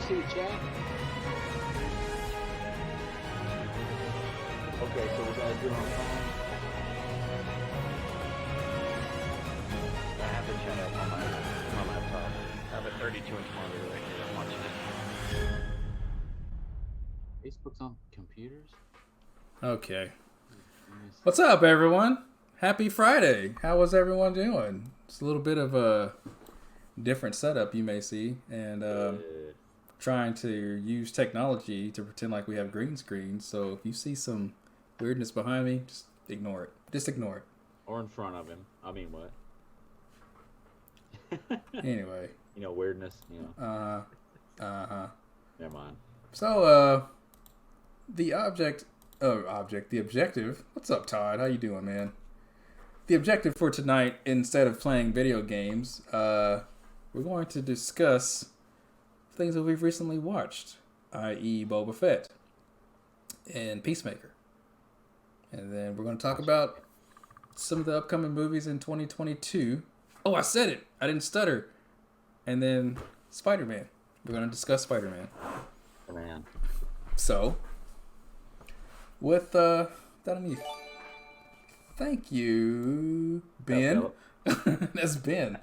see the chat? Okay, so we gotta do it on phone. I have the chat up on my laptop. I have a 32-inch monitor right here. I'm watching it. Facebook's on computers? Okay. What's up, everyone? Happy Friday. How was everyone doing? It's a little bit of a different setup you may see, and trying to use technology to pretend like we have green screens. So if you see some weirdness behind me, just ignore it. Just ignore it. Or in front of him. I mean, what? Anyway. You know, weirdness, you know. Never mind. So, the objective. What's up, Todd? How you doing, man? The objective for tonight, instead of playing video games, we're going to discuss things that we've recently watched, i.e. Boba Fett and Peacemaker. And then we're going to talk about some of the upcoming movies in 2022. Oh, I said it. I didn't stutter. And then Spider-Man. We're going to discuss Spider-Man. Man. So, with that underneath. Thank you, Ben. That's Ben.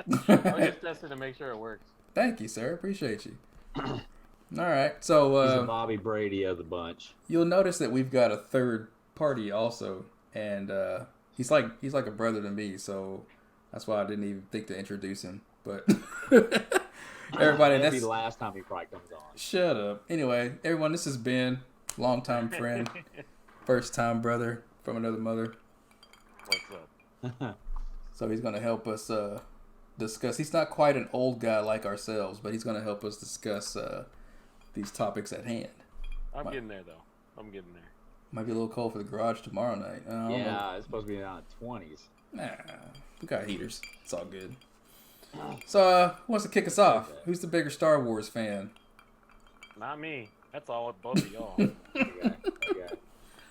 I was just testing to make sure it works. Thank you, sir. Appreciate you. All right. So, he's the Bobby Brady of the bunch. You'll notice that we've got a third party also, and he's like a brother to me, so that's why I didn't even think to introduce him. But everybody, that'll be the last time he probably comes on. Shut up. Anyway, everyone, this is Ben, longtime friend, first time brother from another mother. What's up? So he's going to help us discuss. He's not quite an old guy like ourselves, but he's going to help us discuss these topics at hand. I'm getting there, though. I'm getting there. Might be a little cold for the garage tomorrow night. Yeah, it's supposed to be around the 20s. Nah, we got heaters. It's all good. So, who wants to kick us off? Who's the bigger Star Wars fan? Not me. That's all with both of y'all. Okay.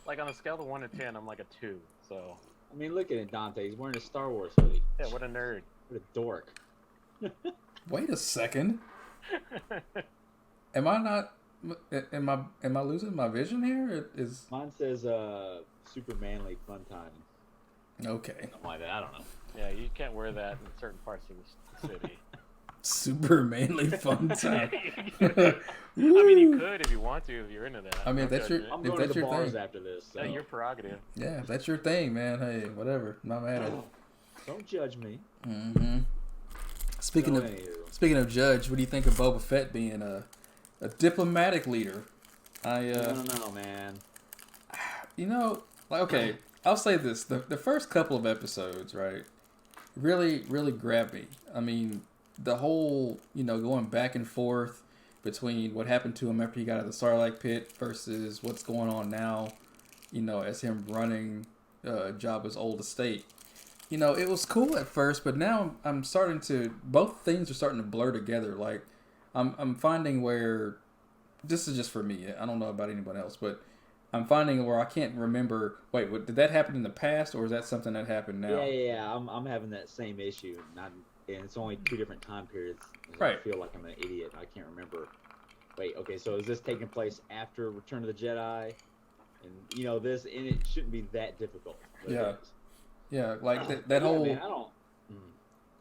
Like, on a scale of 1 to 10, I'm like a 2, so... I mean, look at it, Dante. He's wearing a Star Wars hoodie. Yeah, what a nerd. What a dork. Wait a second. Am I not... Am I losing my vision here? Mine says super manly fun time. Okay. Something like that. I don't know. Yeah, you can't wear that in certain parts of the city. Super manly fun time. I mean, you could if you want to, if you're into that. I mean, if that's your, I'm if going that's to the your bars thing. after this. So. Yeah, your prerogative. Yeah, if that's your thing, man. Hey, whatever. I'm not mad at it. Don't judge me. Mm-hmm. Speaking of judge, what do you think of Boba Fett being a diplomatic leader? I don't know, man. You know, like, okay, I'll say this: the first couple of episodes, right, really grabbed me. I mean, the whole, going back and forth between what happened to him after he got out of the Sarlacc pit versus what's going on now, as him running Jabba's old estate. It was cool at first, but now I'm starting to, both things are starting to blur together. Like, I'm finding where, this is just for me, I don't know about anyone else, but I'm finding where I can't remember, wait, did that happen in the past, or is that something that happened now? Yeah, I'm having that same issue, and it's only 2 different time periods. Right. I feel like I'm an idiot. I can't remember. Wait, okay, so is this taking place after Return of the Jedi? And, this, and it shouldn't be that difficult. Yeah. Yeah, like that whole... Man,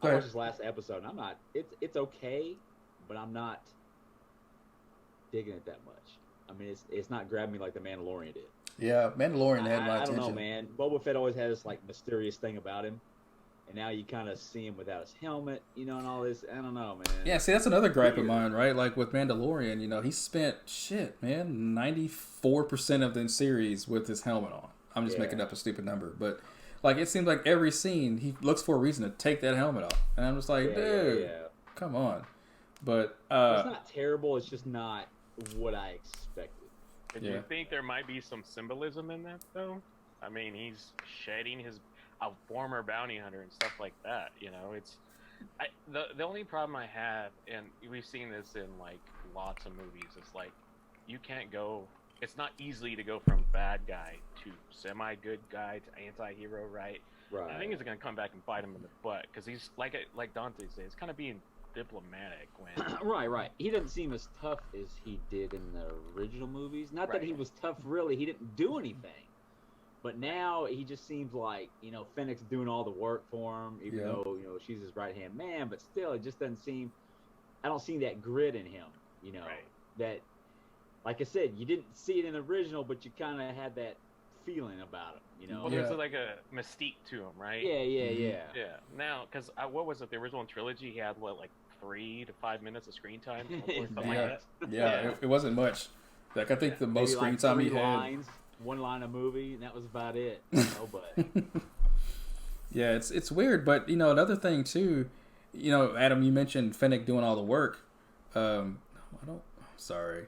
I watched this last episode, and I'm not, it's okay, but I'm not digging it that much. I mean, it's not grabbing me like The Mandalorian did. Yeah, Mandalorian had my attention. I don't know, man. Boba Fett always has this, like, mysterious thing about him. And now you kind of see him without his helmet, and all this. I don't know, man. Yeah, see, that's another gripe of mine, right? Like, with Mandalorian, he spent, 94% of the series with his helmet on. I'm just making up a stupid number. But, like, it seems like every scene, he looks for a reason to take that helmet off. And I'm just like, dude, come on. But, it's not terrible. It's just not what I expected. Did you think there might be some symbolism in that, though? I mean, he's shedding a former bounty hunter and stuff like that. It's the only problem I have, and we've seen this in like lots of movies, is like you can't go. It's not easy to go from bad guy to semi-good guy to anti-hero, right? Right. I think he's gonna come back and bite him in the butt because he's like Dante says, it's kind of being diplomatic when. Right. He doesn't seem as tough as he did in the original movies. Not that Right. he was tough, really. He didn't do anything. But now he just seems like, Fennec's doing all the work for him, even though, she's his right-hand man. But still, it just doesn't seem, I don't see that grit in him, Right. that, like I said, you didn't see it in the original, but you kind of had that feeling about him, Well, there's like a mystique to him, right? Yeah. Now, because what was it? The original trilogy he had like 3 to 5 minutes of screen time, or something like that. Yeah, it wasn't much. Like I think the most Maybe screen time he 3 had. lines, 1 line of movie, and that was about it. But yeah, it's weird, but another thing too, Adam, you mentioned Fennec doing all the work. Sorry.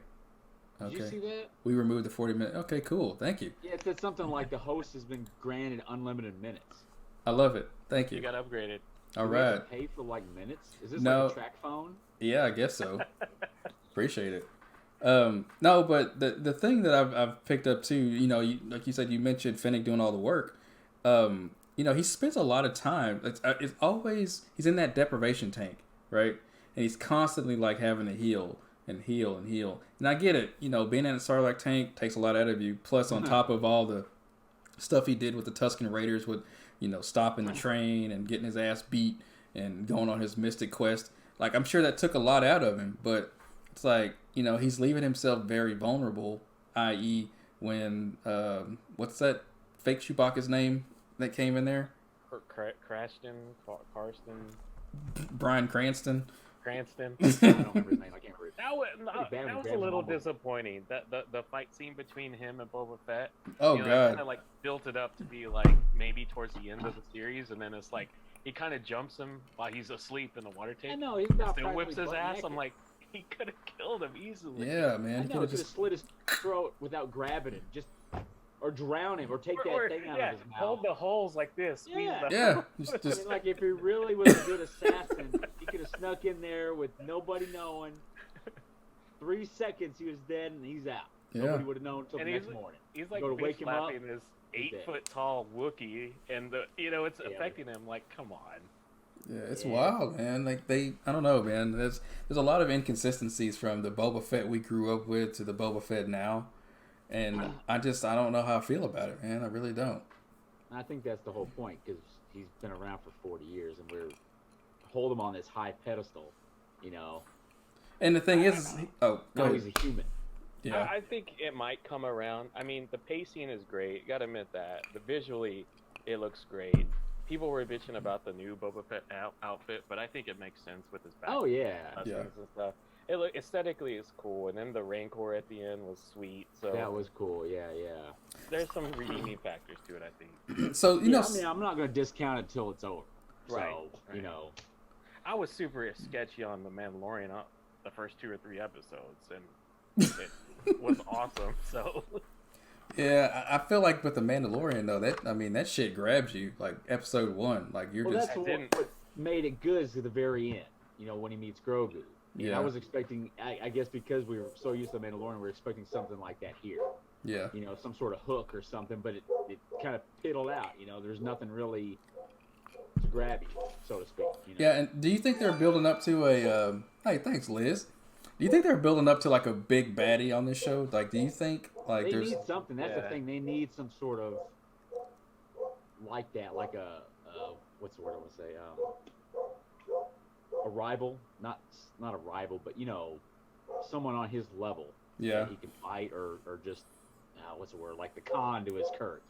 Okay. Did you see that? We removed the 40-minute. Okay, cool. Thank you. Yeah, it said something like the host has been granted unlimited minutes. I love it. Thank you. You got upgraded. All Do we have right. to pay for like minutes? Is this No. like a track phone? Yeah, I guess so. Appreciate it. No, but the thing that I've picked up too, like you said, you mentioned Fennec doing all the work. He spends a lot of time. It's always he's in that deprivation tank, right? And he's constantly like having to heal. And I get it. Being in a Sarlacc tank takes a lot out of you. Plus, on top of all the stuff he did with the Tusken Raiders, with stopping the train and getting his ass beat and going on his mystic quest. Like, I'm sure that took a lot out of him. But it's like he's leaving himself very vulnerable. I.e., when what's that fake Chewbacca's name that came in there? Karsten. Bryan Cranston. I don't remember his name. I can't remember. That was a little disappointing. That the fight scene between him and Boba Fett. Oh God! Kind of like built it up to be like maybe towards the end of the series, and then it's like he kind of jumps him while he's asleep in the water tank. I know he's not Still whips his ass. naked. I'm like, he could have killed him easily. Yeah, man. I know, he could have slit his throat without grabbing him, or drown him, or take that thing out of his mouth. Hold the holes like this. Squeeze them. Yeah, I mean, like if he really was a good assassin, he could have snuck in there with nobody knowing. 3 seconds, he was dead, and he's out. Yeah. Nobody would have known until the next morning. He's like Go to wake him up, slapping this 8-foot-tall Wookiee, and it's affecting him. Like, come on. Yeah, it's wild, man. Like I don't know, man. There's a lot of inconsistencies from the Boba Fett we grew up with to the Boba Fett now, and I don't know how I feel about it, man. I really don't. I think that's the whole point, because he's been around for 40 years, and we're hold him on this high pedestal, And the thing is, go ahead. he's a human. Yeah, I think it might come around. I mean, the pacing is great. You gotta admit that. Visually, it looks great. People were bitching about the new Boba Fett outfit, but I think it makes sense with his back. Oh yeah. And stuff. Aesthetically, it's cool, and then the Rancor at the end was sweet. So That was cool. Yeah. there's some redeeming factors to it, I think. So I mean, I'm not going to discount it till it's over. Right, So right. I was super sketchy on The Mandalorian the first 2 or 3 episodes, and it was awesome. So yeah, I feel like with the Mandalorian though, that shit grabs you like episode 1. Like you're just that's what made it good is to the very end. When he meets Grogu. Yeah. I was expecting, I guess because we were so used to The Mandalorian, we were expecting something like that here. Yeah. Some sort of hook or something, but it kind of piddled out. There's nothing really to grab you, so to speak. Yeah, and do you think they're building up to a? Hey, thanks, Liz. Do you think they're building up to like a big baddie on this show? Like, do you think like they there's need something? That's the thing. They need some sort of like that, like a what's the word I want to say? A rival, not a rival, but someone on his level. Yeah. That he can fight or just what's the word? Like the Khan to his Kirk,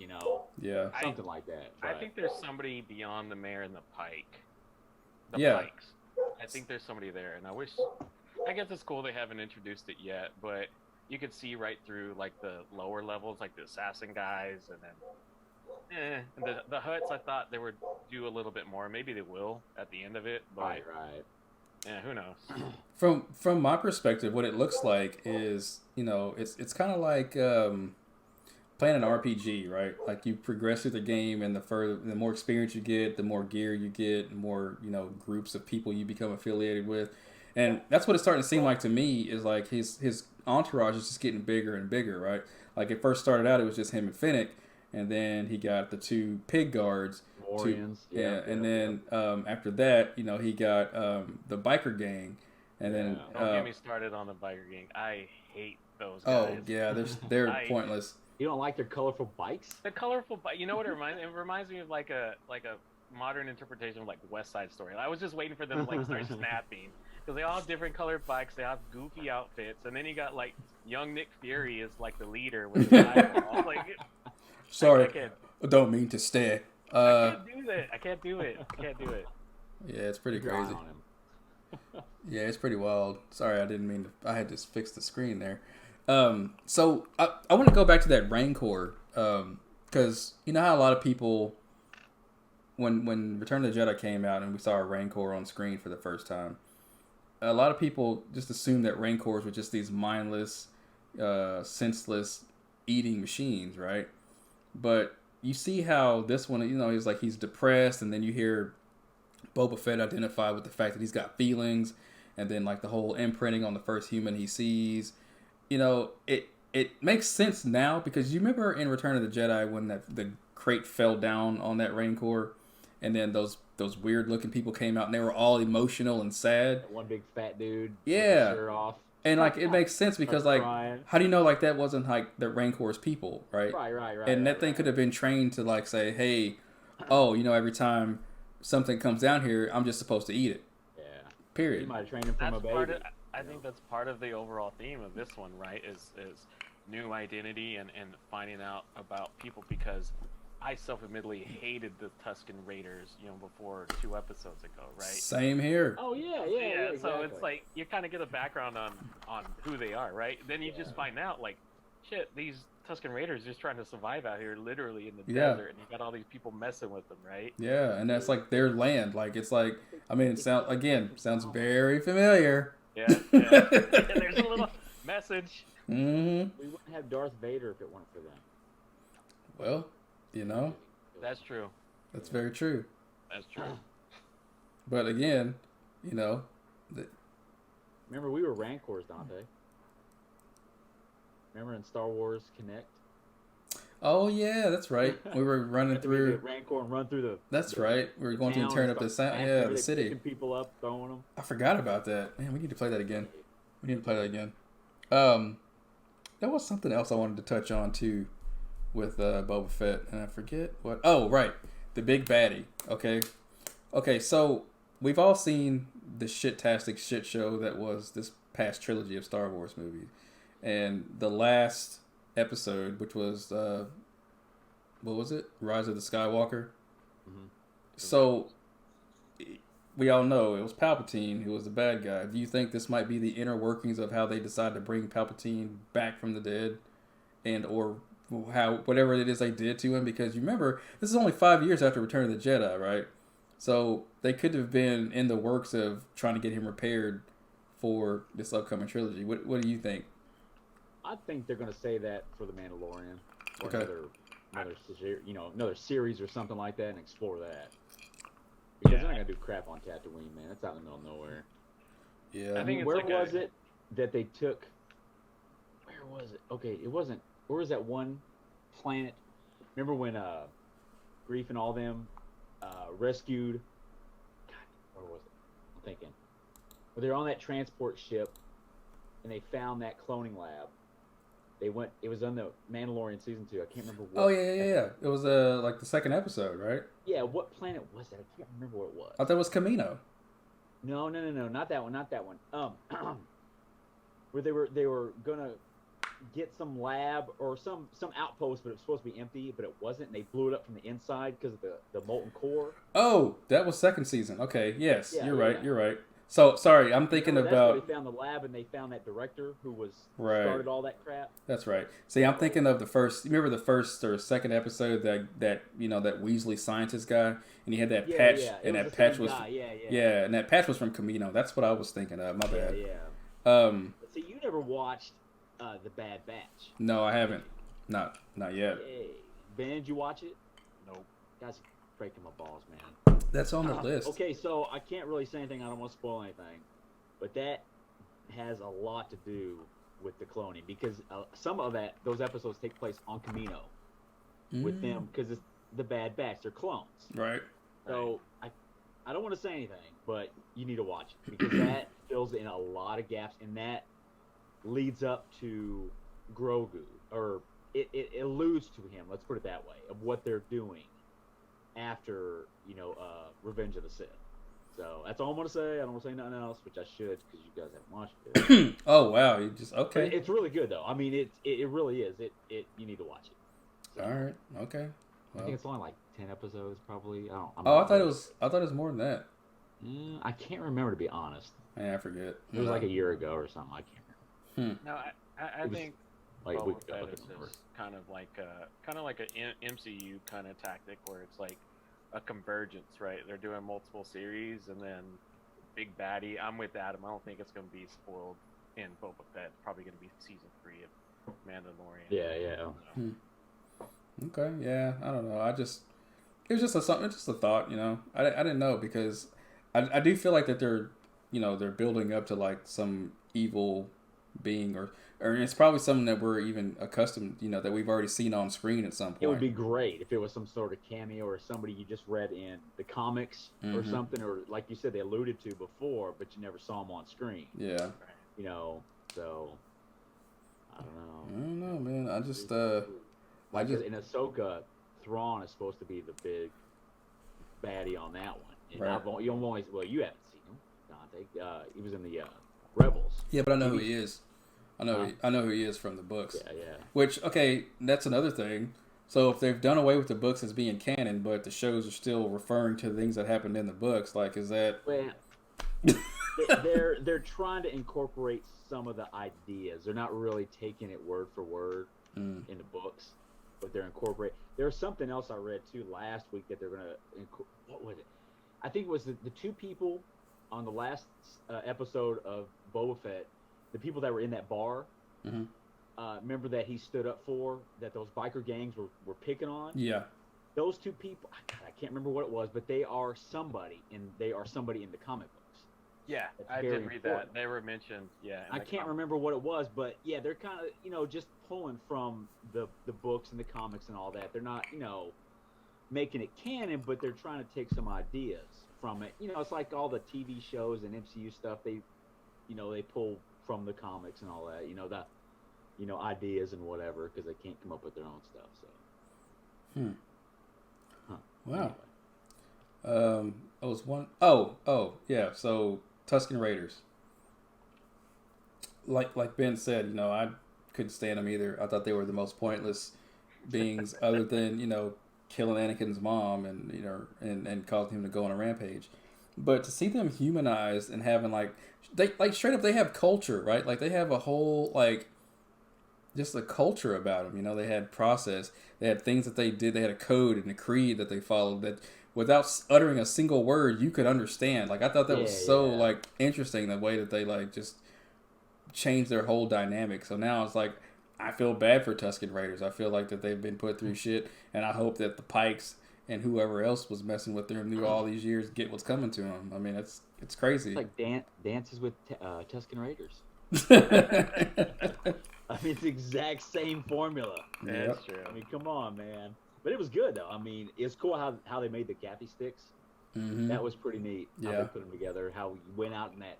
Yeah. something like that. I But think there's somebody beyond the Mayor and the Pike. The Yeah. Pikes. I think there's somebody there, and I guess it's cool they haven't introduced it yet, but you could see right through like the lower levels, like the assassin guys, and then the Hutts. I thought they would do a little bit more. Maybe they will at the end of it, but right. yeah, who knows? From my perspective, what it looks like is it's kind of like playing an RPG, right? Like you progress through the game, and the more experience you get, the more gear you get, the more groups of people you become affiliated with, and that's what it's starting to seem like to me. Is like his entourage is just getting bigger and bigger, right? Like it first started out, it was just him and Fennec, and then he got the 2 pig guards, Mandalorians. And then after that, you know, he got the biker gang, and then don't get me started on the biker gang. I hate those oh guys. yeah, they're pointless. You don't like their colorful bikes? The colorful bike. You know what it reminds? It reminds me of like a modern interpretation of like West Side Story. I was just waiting for them to like start snapping because they all have different colored bikes. They have goofy outfits, and then you got like young Nick Fury is like the leader with his eyeball. Like, Sorry, I don't mean to stare. I can't do that. I can't do it. Yeah, it's pretty crazy. Yeah, it's pretty wild. Sorry, I didn't mean to. I had to fix the screen there. So I want to go back to that Rancor, because you know how a lot of people, when Return of the Jedi came out and we saw a Rancor on screen for the first time, a lot of people just assumed that Rancors were just these mindless, senseless eating machines, right? But you see how this one, you know, he's depressed, and then you hear Boba Fett identify with the fact that he's got feelings, and then like the whole imprinting on the first human he sees. You know, it makes sense now because you remember in Return of the Jedi when the crate fell down on that Rancor, and then those weird looking people came out and they were all emotional and sad. One big fat dude. Yeah. With his shirt off. And like it makes sense because like crying. How do you know like that wasn't like the Rancor's people, right? Right. And that thing could have been trained to like say, hey, oh, you know, every time something comes down here, I'm just supposed to eat it. Yeah. Period. You might have trained him from a baby. I think that's part of the overall theme of this one, right? Is new identity and finding out about people, because I self-admittedly hated the Tusken Raiders, you know, before 2 episodes ago, right? Same here. Oh yeah. So Exactly. it's like you kind of get a background on who they are, right? Then you just find out like, shit, these Tusken Raiders just trying to survive out here, literally in the desert, and you got all these people messing with them, right? Yeah, and that's like their land. Like it's like, I mean, it sounds very familiar. Yeah. There's a little message. Mm-hmm. We wouldn't have Darth Vader if it weren't for them. Well, you know, That's true. that's very true. That's true. But again, you know, Remember, we were Rancors, Dante. Remember in Star Wars Connect? oh yeah, that's right. We were running We through. did Rancor and run through the. That's right. We were going to town turn and up the start sound. smashing Yeah, the everything, city. picking people up, throwing them. I forgot about that. Man, we need to play that again. There was something else I wanted to touch on too, with Boba Fett, and I forget what. Oh, right, the big baddie. Okay. So we've all seen the shit-tastic shit show that was this past trilogy of Star Wars movies, and the last episode, which was what was it? Rise of the Skywalker. Mm-hmm. So we all know it was Palpatine who was the bad guy. Do you think this might be the inner workings of how they decide to bring Palpatine back from the dead, and or how whatever it is they did to him? Because you remember, this is only 5 years after Return of the Jedi, right? So they could have been in the works of trying to get him repaired for this upcoming trilogy. What do you think? I think they're going to say that for the Mandalorian. Or Okay. another series or something like that, and explore that. Because they're not going to do crap on Tatooine, man. That's out in the middle of nowhere. Yeah. I think it's where like was it that they took? Where was it? Okay, it wasn't. Where was that one planet? Remember when Grief and all them rescued? God, where was it? I'm thinking. Well, they were on that transport ship, and they found that cloning lab. They went. It was on the Mandalorian season 2. I can't remember what. Oh yeah. It was like the second episode, right? Yeah, what planet was that? I can't remember what it was. I thought it was Camino. No, not that one. Where they were gonna get some lab or some outpost, but it was supposed to be empty, but it wasn't. And they blew it up from the inside because of the molten core. Oh, that was second season. Okay, yes, Yeah, you're yeah. right. You're right. So sorry, I'm thinking That's about. where they found the lab, and they found that director who was Right. started all that crap. That's right. See, I'm thinking of the first. Remember the first or second episode that that Weasley scientist guy, and he had that patch, Yeah. and It that the patch same was guy. Yeah. and that patch was from Camino. That's what I was thinking of. My bad. Yeah. Um, But see, you never watched the Bad Batch. no, I haven't. Not yet. Hey, Ben, did you watch it? Nope. That's breaking my balls, man. That's on the list. Okay, so I can't really say anything. I don't want to spoil anything, but that has a lot to do with the cloning because some of those episodes take place on Camino with them because the Bad Batch. They're clones. Right. So I don't want to say anything, but you need to watch it because that fills in a lot of gaps, and that leads up to Grogu, or it alludes to him. Let's put it that way, of what they're doing after Revenge of the Sith. So that's all I'm gonna say. I don't want to say nothing else, which I should because you guys haven't watched it. Oh wow, you just okay. But it's really good though. I mean, it really is. It you need to watch it. So, all right. Okay. I think it's only like 10 episodes, probably. I thought it was more than that. I can't remember, to be honest. Yeah, I forget. It was like a year ago or something. I can't remember. No, I think Like Boba Fett is kind of like an MCU kind of tactic where it's like a convergence, right? They're doing multiple series, and then big baddie. I'm with Adam. I don't think it's going to be spoiled in Boba Fett. It's probably going to be season 3 of Mandalorian. Yeah. Okay, yeah, I don't know. It was just a thought, I didn't know because I do feel like that they're building up to like some evil being or it's probably something that we're even accustomed, that we've already seen on screen at some point. It would be great if it was some sort of cameo or somebody you just read in the comics or something, or like you said, they alluded to before, but you never saw them on screen. Yeah. So I don't know. I don't know, man. In Ahsoka, Thrawn is supposed to be the big baddie on that one. And right. You haven't seen him, Dante. He was in the Rebels. Yeah, but I know who he is. I know who he is from the books. Yeah. Which, okay, that's another thing. So if they've done away with the books as being canon, but the shows are still referring to things that happened in the books, like, is that... Well, they're trying to incorporate some of the ideas. They're not really taking it word for word in the books, but they're incorporating. There's something else I read too last week that they're gonna. What was it? I think it was the two people on the last episode of Boba Fett, the people that were in that bar. Mm-hmm. Remember that he stood up for that those biker gangs were picking on. Yeah. Those two people, I can't remember what it was, but they are somebody in the comic books. Yeah, I did read that. They were mentioned. Yeah. I can't remember what it was, but yeah, they're kind of just pulling from the books and the comics and all that. They're not making it canon, but they're trying to take some ideas from it. It's like all the TV shows and MCU stuff. They pull from the comics and all that. The ideas and whatever because they can't come up with their own stuff. So. Wow. Anyway. I was one oh yeah. So Tusken Raiders. Like Ben said, I couldn't stand them either. I thought they were the most pointless beings, other than killing Anakin's mom and causing him to go on a rampage. But to see them humanized and having they straight up, they have culture, right? Like they have a whole just a culture about them. They had process. They had things that they did. They had a code and a creed that they followed that without uttering a single word you could understand. I thought that was so interesting, the way that they just changed their whole dynamic. So now it's I feel bad for Tusken Raiders. I feel like that they've been put through shit, and I hope that the Pikes and whoever else was messing with them through all these years get what's coming to them. I mean, it's crazy. It's like Dances with Tusken Raiders. I mean, it's the exact same formula. That's true. I mean, come on, man. But it was good, though. I mean, it's cool how they made the gappy sticks. Mm-hmm. That was pretty neat. How they put them together. How we went out in that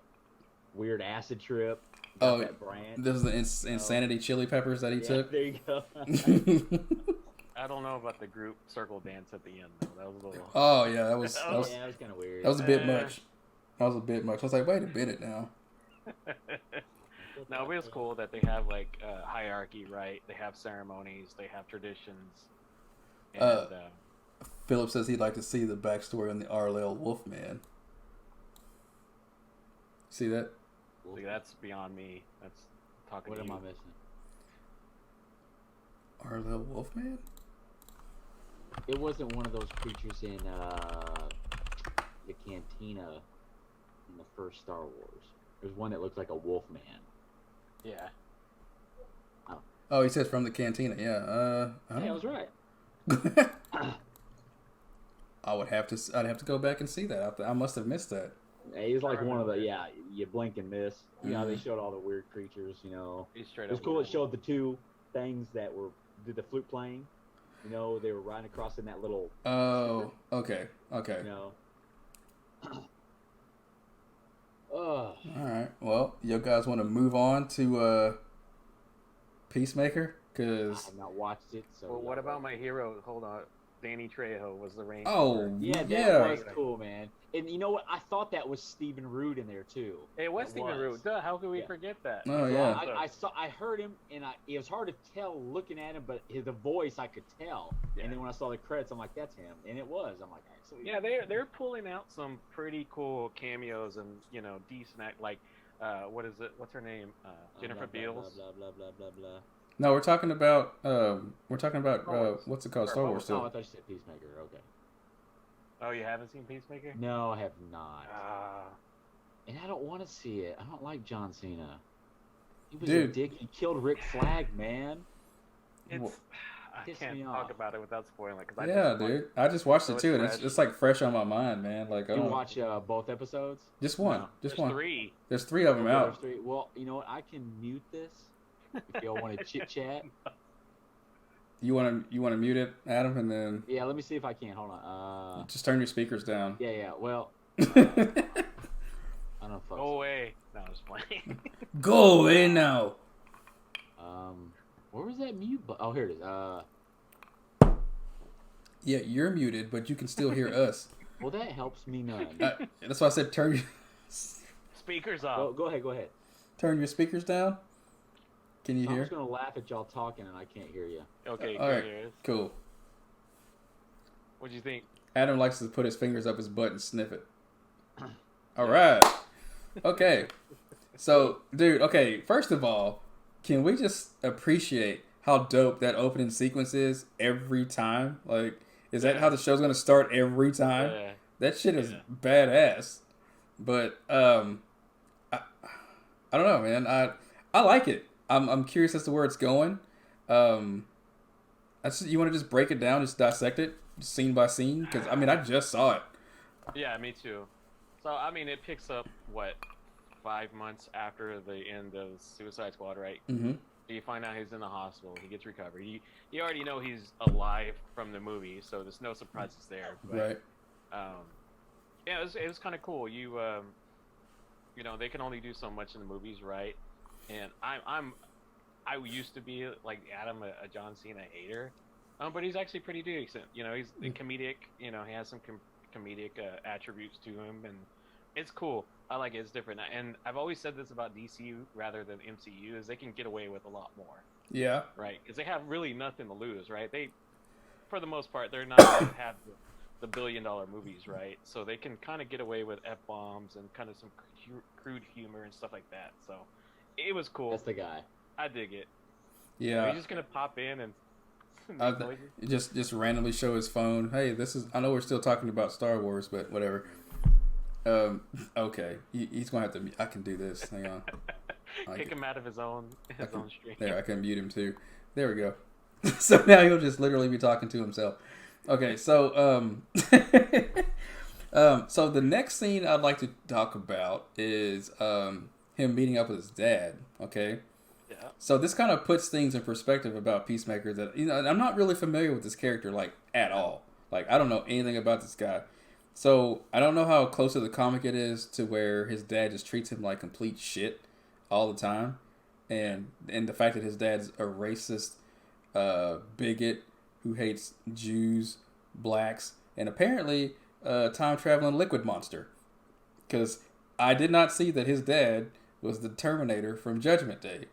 weird acid trip. That brand. This is the insanity chili peppers that he took. There you go. I don't know about the group circle dance at the end, though. That was a little... Oh, yeah. That was that was kind of weird. That was a bit much. I was like, wait a minute now. No, but it's cool that they have hierarchy, right? They have ceremonies, they have traditions. And, Philip says he'd like to see the backstory on the Arlel Wolfman. See that? See, that's beyond me. That's talking. What to am you. I missing? Arlel Wolfman? It wasn't one of those creatures in the cantina in the first Star Wars. There's one that looks like a wolf man. Yeah. Oh, he says from the cantina. Yeah. I was right. I'd have to go back and see that. I must have missed that. Yeah, he's like one of the you blink and miss. They showed all the weird creatures. He's straight it was up cool. weird. It showed the two things that did the flute playing. You know, they were riding across in that little. Oh, okay. You know. All right. Well, you guys want to move on to Peacemaker? I Because have not watched it. So. Well, what about my hero? Hold on. Danny Trejo was the Ranger. oh Yeah, yeah, that was cool, man. And you know what? I thought that was Stephen Root in there too. It was Stephen Root. Duh, how could we forget that? Oh, So yeah. I heard him, and it was hard to tell looking at him, but the voice I could tell. Yeah. And then when I saw the credits, I'm like, that's him, and it was. I'm like, all right, so Yeah, they're pulling out some pretty cool cameos and decent act like what is it? What's her name? Jennifer Beals. Blah blah blah blah blah. No, we're talking about what's it called? Or Star Boba Wars Oh, I too. thought you said Peacemaker. Okay. Oh, you haven't seen Peacemaker? No, I have not. Ah. And I don't want to see it. I don't like John Cena. He was Dude. a dick. He killed Rick Flag, man. It's I Pissed can't me talk off. about it without spoiling it because Yeah, dude. I just watched So it it's too, and fresh. it's like fresh on my mind, man. Like, I You don't watch both episodes? just one, No. just There's one. 3. There's 3 of them Okay, out. there's 3. Well, you know what? I can mute this if y'all want to chit chat. You want to mute it, Adam, and then Yeah, let me see if I can. Hold on. just turn your speakers down. Yeah. Well, Go I don't know. If Go away. No, I was playing. away now. Where was that mute button? Oh, here it is. Yeah, you're muted, but you can still hear us. Well, that helps me none. That's why I said turn Speakers off. Go ahead. turn your speakers down. Can you I'm hear? just gonna laugh at y'all talking, and I can't hear you. Okay, All right. good. Cool. What'd you think? Adam likes to put his fingers up his butt and sniff it. All right. Okay. So, dude, okay, first of all, can we just appreciate how dope that opening sequence is every time? Like, is that Yeah. how the show's going to start every time? Yeah. That shit is Yeah. badass. But I don't know, man. I like it. I'm curious as to where it's going. You want to just break it down, just dissect it, scene by scene? Because, I mean, I just saw it. Yeah, me too. So, I mean, it picks up, 5 months after the end of Suicide Squad, right? Mm-hmm. You find out he's in the hospital. He gets recovered. You already know he's alive from the movie, so there's no surprises there. But, Right. Yeah, it was kind of cool. They can only do so much in the movies, right? And I used to be like Adam, a John Cena hater, but he's actually pretty decent. He's comedic. He has some comedic attributes to him, and it's cool. I like it. It's different. And I've always said this about DCU rather than MCU is they can get away with a lot more, Yeah. right? Because they have really nothing to lose, right? They, for the most part, they're not going to have the billion-dollar movies, right? So they can kind of get away with F-bombs and kind of some crude humor and stuff like that. So it was cool. That's the guy. I dig it. Yeah. He's just going to pop in and make noises. Just randomly show his phone. Hey, this is. I know we're still talking about Star Wars, but whatever. Okay, he's gonna have to. I can do this. Hang on. Kick him out of his own stream. There, I can mute him too. There we go. So now he'll just literally be talking to himself. Okay, so so the next scene I'd like to talk about is him meeting up with his dad. Okay. Yeah. So this kind of puts things in perspective about Peacemaker that, I'm not really familiar with this character, like, at all. Like, I don't know anything about this guy. So I don't know how close to the comic it is to where his dad just treats him like complete shit all the time. And the fact that his dad's a racist bigot who hates Jews, blacks, and apparently time-traveling liquid monster. Because I did not see that his dad was the Terminator from Judgment Day.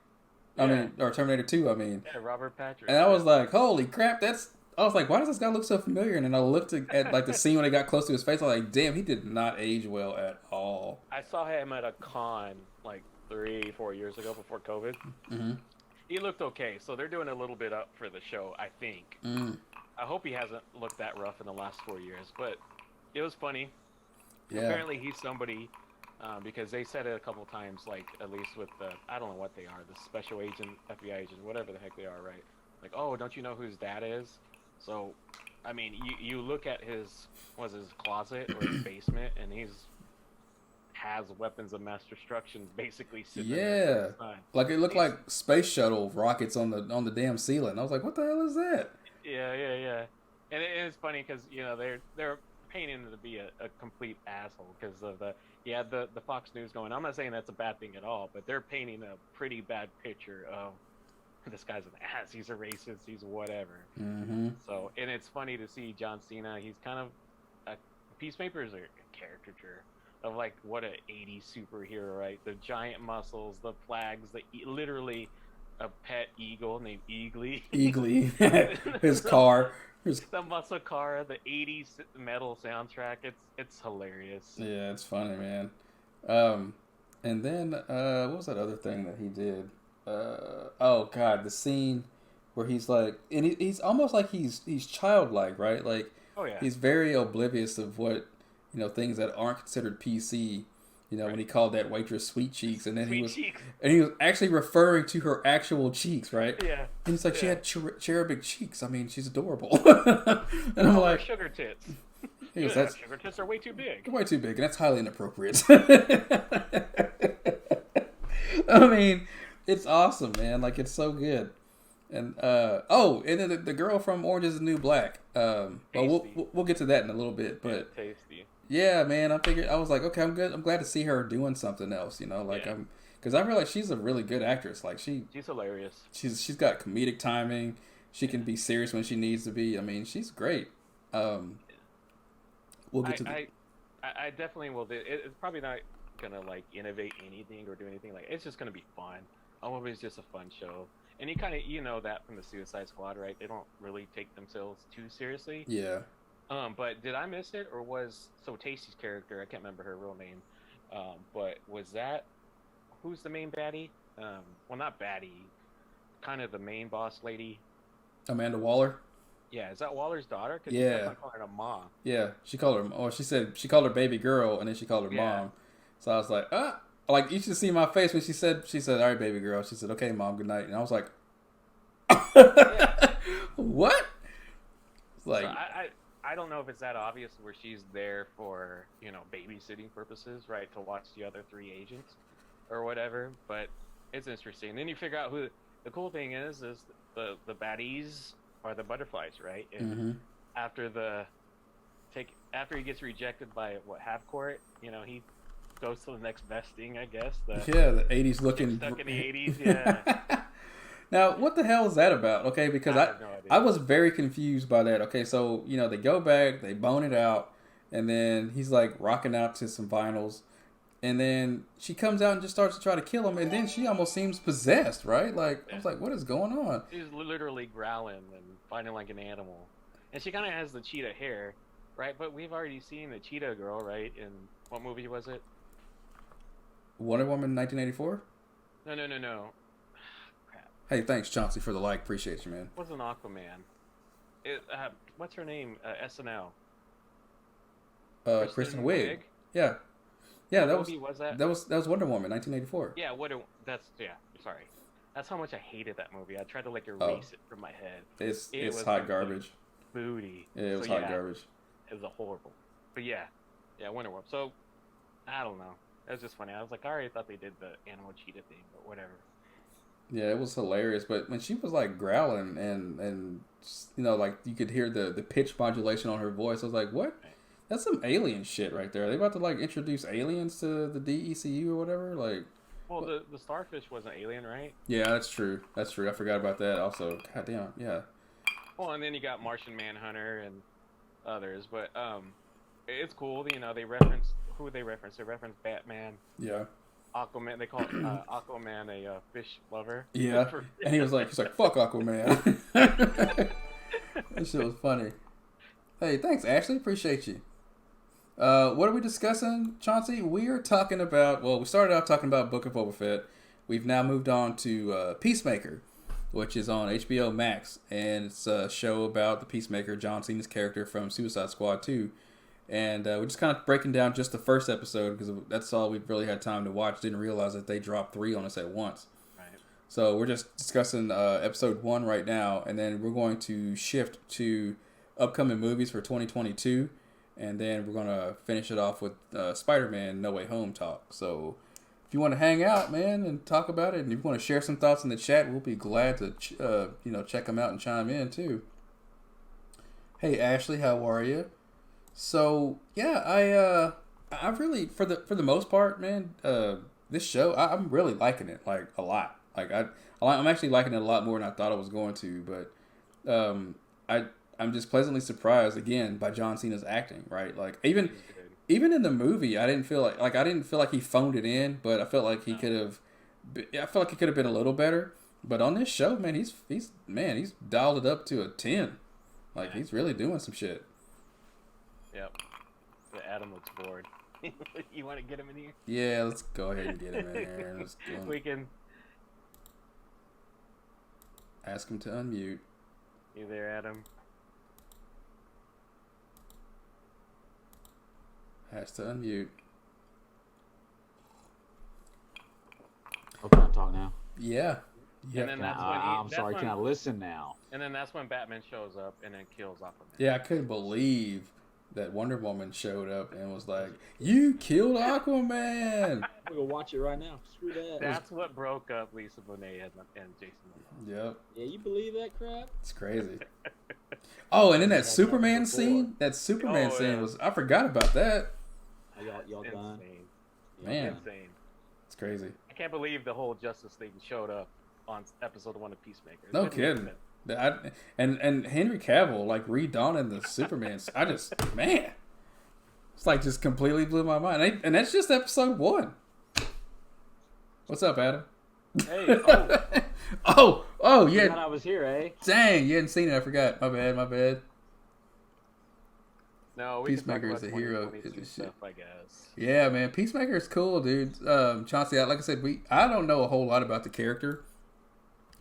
Or Terminator 2, I mean. Yeah, Robert Patrick. And I was like, holy crap, I was like, why does this guy look so familiar? And then I looked at like the scene when it got close to his face. I was like, damn, he did not age well at all. I saw him at a con like 3-4 years ago before COVID. Mm-hmm. He looked okay, so they're doing a little bit up for the show, I think. Mm. I hope he hasn't looked that rough in the last 4 years, but it was funny. Yeah. Apparently he's somebody, because they said it a couple times, like, at least with the, I don't know what they are, the special agent, FBI agent, whatever the heck they are, right? Like, oh, don't you know who his dad is? So, I mean, you look at his closet or his basement, and has weapons of mass destruction basically sitting there. Like it looked like space shuttle rockets on the damn ceiling. I was like, what the hell is that? Yeah. And it's funny because they're painting him to be a complete asshole because of the Fox News going. I'm not saying that's a bad thing at all, but they're painting a pretty bad picture of this guy's an ass. He's a racist. He's whatever. Mm-hmm. So, and it's funny to see John Cena. He's kind of Peacemaker is a caricature of like what an 80s superhero, right? The giant muscles, the flags, literally a pet eagle named Eagly. His car. The muscle car, the 80s metal soundtrack. It's hilarious. Yeah, it's funny, man. And then what was that other thing that he did? Oh God, the scene where he's like, and he's almost like he's childlike, right? Like, oh yeah, he's very oblivious of what things that aren't considered PC. Right. When he called that waitress sweet cheeks, and then he was actually referring to her actual cheeks, right? Yeah. And he's like, she had cherubic cheeks. I mean, she's adorable. And I'm like, sugar tits. He goes, sugar tits are way too big. Way too big, and that's highly inappropriate. I mean, it's awesome, man. Like, it's so good. And and then the girl from Orange Is the New Black. Well, we'll get to that in a little bit, but tasty. Yeah, man. I was like, okay, I'm good. I'm glad to see her doing something else. Because I realize she's a really good actress. Like she's hilarious. She's got comedic timing. She can be serious when she needs to be. I mean, she's great. We'll get to I definitely will. It's probably not gonna like innovate anything or do anything. Like, it's just gonna be fun. A movie is just a fun show. And you kind of that from the Suicide Squad, right? They don't really take themselves too seriously. Yeah. But did I miss it, or was Tasty's character? I can't remember her real name. But was that who's the main baddie? Well, not baddie, kind of the main boss lady. Amanda Waller. Yeah, is that Waller's daughter? Cause yeah. She's not calling her a mom. Yeah, she called her. Or she called her baby girl, and then she called her mom. So I was like, Like, you should see my face when she said, all right, baby girl. She said, okay, mom, good night. And I was like, what? Like, so I don't know if it's that obvious where she's there for, babysitting purposes, right? To watch the other 3 agents or whatever. But it's interesting. And then you figure out who the cool thing is the baddies are the butterflies, right? And after he gets rejected by half court, he goes to the next best thing, I guess. The 80s looking. Stuck in the 80s, yeah. Now, what the hell is that about? Okay, because I was very confused by that. Okay, so, they go back, they bone it out, and then he's, like, rocking out to some vinyls, and then she comes out and just starts to try to kill him, and then she almost seems possessed, right? Like, I was like, what is going on? She's literally growling and fighting like an animal. And she kind of has the cheetah hair, right? But we've already seen the cheetah girl, right? In what movie was it? Wonder Woman 1984? No. Hey, thanks, Chauncey, for the like. Appreciate you, man. It wasn't Aquaman. What's her name? SNL. Kristen Wiig. Yeah. Yeah, what movie was that? That was Wonder Woman, 1984. Yeah, sorry. That's how much I hated that movie. I tried to erase it from my head. It's hot garbage. Booty. Yeah, it was hot garbage. It was a horrible. But yeah, Wonder Woman. So, I don't know. It was just funny. I was like, I already thought they did the animal cheetah thing, but whatever. Yeah, it was hilarious. But when she was like growling and like you could hear the pitch modulation on her voice, I was like, what? That's some alien shit right there. Are they about to introduce aliens to the DECU or whatever? Like, well, the starfish was an alien, right? Yeah, that's true. I forgot about that. Also, goddamn, yeah. Well, and then you got Martian Manhunter and others, but it's cool. They reference who they reference. They reference Batman. Yeah. Aquaman. They call Aquaman a fish lover. Yeah, and he's like, fuck Aquaman. That shit was funny. Hey, thanks, Ashley. Appreciate you. What are we discussing, Chauncey? We are talking about. Well, we started out talking about Book of Boba Fett. We've now moved on to Peacemaker, which is on HBO Max, and it's a show about the Peacemaker, John Cena's character from Suicide Squad 2. And we're just kind of breaking down just the first episode because that's all we've really had time to watch. Didn't realize that they dropped 3 on us at once. Right. So we're just discussing episode 1 right now, and then we're going to shift to upcoming movies for 2022, and then we're going to finish it off with Spider-Man No Way Home talk. So if you want to hang out, man, and talk about it, and if you want to share some thoughts in the chat, we'll be glad to check them out and chime in too. Hey Ashley, how are you? So yeah, I really for the most part, man, this show I'm really liking it like a lot. I'm actually liking it a lot more than I thought I was going to. But I I'm just pleasantly surprised again by John Cena's acting. Right, like He's good. even in the movie, I didn't feel like I didn't feel like he phoned it in, but I felt like he No. could have. I felt like he could have been a little better. But on this show, man, he's dialed it up to a 10. Like Yeah. he's really doing some shit. Yep. The Adam looks bored. You want to get him in here? Yeah, let's go ahead and get him in here. And let's We can. ask him to unmute. You there, Adam? Has to unmute. Okay, I'm talking now. Yeah. And then that's when I'm sorry, can I listen now? And then that's when Batman shows up and then kills Aquaman. Yeah, I couldn't believe that Wonder Woman showed up and was like, "You killed Aquaman." We're gonna watch it right now. Screw that. That's what broke up Lisa Bonet and Jason Momoa. Yep, Yeah, you believe that crap? it's crazy. Oh, and then that That's Superman before. scene. That Superman Oh, scene yeah. was. I forgot about that. Are y'all done? Insane. Man. Insane. It's crazy. I can't believe the whole Justice League showed up on episode 1 of Peacemaker. It No didn't make kidding. sense. And Henry Cavill like redonning the Superman. I just man, it's like just completely blew my mind. And that's just episode 1. What's up, Adam? Hey, oh, You yeah. thought I was here, eh? Dang, you hadn't seen it. I forgot. My bad. no, we Peacemaker can is talk a about hero. 2022 Is the shit. stuff, I guess. Yeah, man. Peacemaker is cool, dude. Chauncey, like I said, I don't know a whole lot about the character,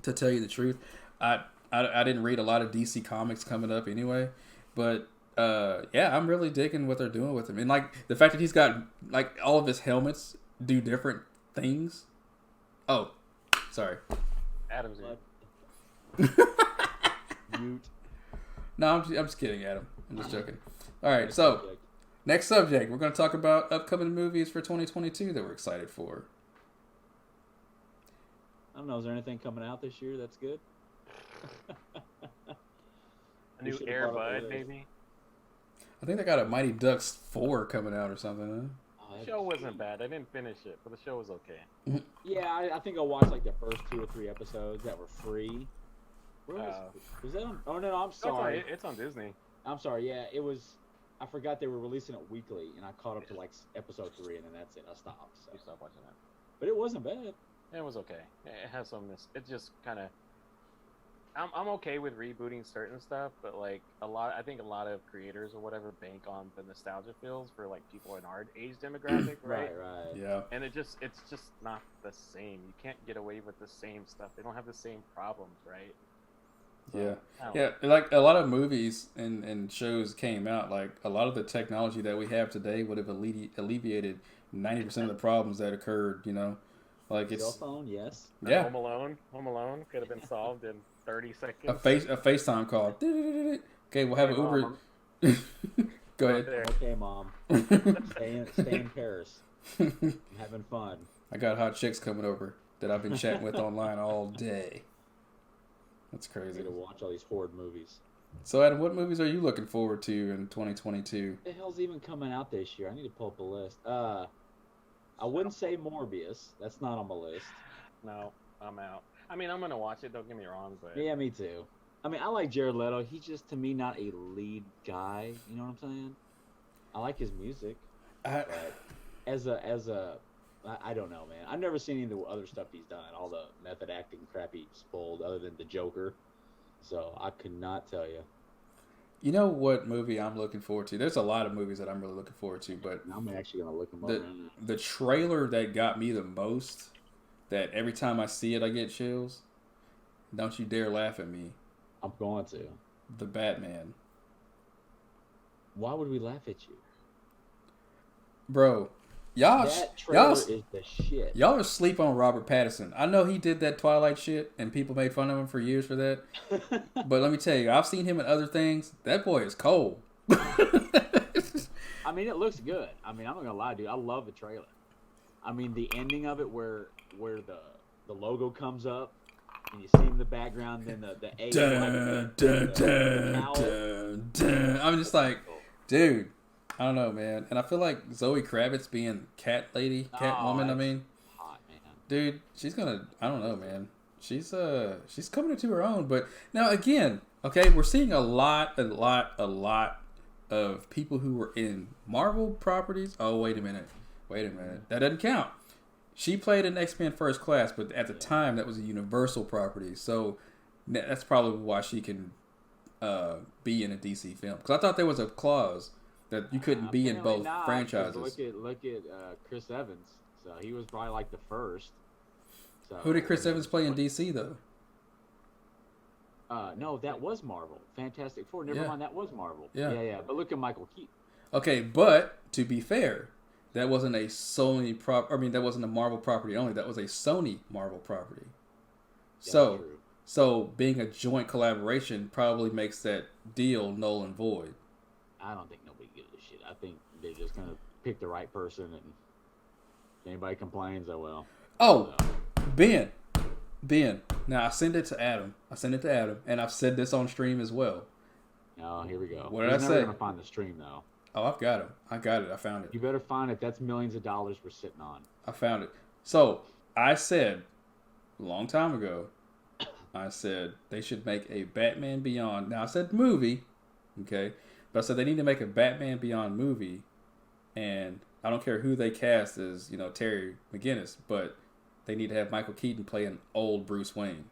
to tell you the truth. I didn't read a lot of DC comics coming up anyway, but yeah, I'm really digging what they're doing with him, and like the fact that he's got like all of his helmets do different things. Oh, sorry. Adam's Mute. No, I'm just kidding, Adam. I'm just joking. All right, so next subject, we're going to talk about upcoming movies for 2022 that we're excited for. I don't know. Is there anything coming out this year that's good? a new should've Air brought up Bud, the list. maybe. I think they got a Mighty Ducks 4 coming out or something. Oh, The that'd show be wasn't sweet. bad. I didn't finish it, but the show was okay. Yeah, I think I watched like the first 2 or 3 episodes that were free. Where was that on? Oh no, I'm sorry. It's on Disney. I'm sorry. Yeah, it was. I forgot they were releasing it weekly, and I caught up to like episode 3, and then that's it. I stopped. So. You stopped watching that. But it wasn't bad. It was okay. It has some. It just kind of. I'm okay with rebooting certain stuff, but like I think a lot of creators or whatever bank on the nostalgia feels for like people in our age demographic, right? Right. Yeah. And it's just not the same. You can't get away with the same stuff. They don't have the same problems, right? Yeah. I don't Yeah, like a lot of movies and shows came out, like a lot of the technology that we have today would have alleviated 90% of the problems that occurred, you know? Like Cell it's phone, yes. yeah, Home Alone could have been solved in 30 seconds. a FaceTime call. Okay, we'll have an Uber. Go ahead. There. Okay, mom. Stay in Paris. I'm having fun. I got hot chicks coming over that I've been chatting with online all day. That's I crazy. need to watch all these horde movies. So Adam, what movies are you looking forward to in 2022? What the hell's even coming out this year? I need to pull up a list. I wouldn't say Morbius. That's not on my list. No, I'm out. I mean, I'm gonna watch it. Don't get me wrong, but Yeah, me too. I mean, I like Jared Leto. He's just to me not a lead guy. You know what I'm saying? I like his music, I, but I don't know, man. I've never seen any of the other stuff he's done. All the method acting crap he's pulled, other than the Joker. So I could not tell you. you know what movie I'm looking forward to? There's a lot of movies that I'm really looking forward to, but I'm actually gonna look him up. right now. the trailer that got me the most, that every time I see it I get chills. Don't you dare laugh at me. I'm going to. The Batman, Why would we laugh at you? bro. Y'all, That trailer y'all, is the shit. y'all are asleep on Robert Pattinson. I know he did that Twilight shit, and people made fun of him for years for that. But let me tell you, I've seen him in other things. That boy is cold. I mean, it looks good. I mean, I'm not gonna lie, dude. I love the trailer. I mean, the ending of it, where the logo comes up, and you see him in the background, then the A. I'm just like, dude, I don't know, man. And I feel like Zoe Kravitz being Catwoman. I mean, hot, man. Dude, she's gonna. I don't know, man. She's coming into her own. But now again, okay, we're seeing a lot of people who were in Marvel properties. Oh, wait a minute. That doesn't count. She played in X-Men First Class, but at the time that was a Universal property, so that's probably why she can be in a DC film. Because I thought there was a clause that you couldn't be in both franchises. Look at Chris Evans. So he was probably like the first. So, who did Chris Evans play in DC though? No, that was Marvel. Fantastic Four. Never mind, that was Marvel. Yeah. But look at Michael Keaton. Okay, but to be fair, that wasn't a Sony that wasn't a Marvel property only. That was a Sony Marvel property. Yeah, so being a joint collaboration probably makes that deal null and void. I don't think nobody gives a shit. I think they're just gonna pick the right person, and if anybody complains, oh well. Oh, so. Ben. Now I sent it to Adam, and I've said this on stream as well. Oh, here we go. What did I say? Never gonna find the stream though. Oh, I've got him. I got it. I found it. You better find it. That's millions of dollars we're sitting on. I found it. So I said a long time ago, I said they should make a Batman Beyond. Now I said movie, okay, but I said they need to make a Batman Beyond movie, and I don't care who they cast as, Terry McGinnis, but they need to have Michael Keaton play an old Bruce Wayne.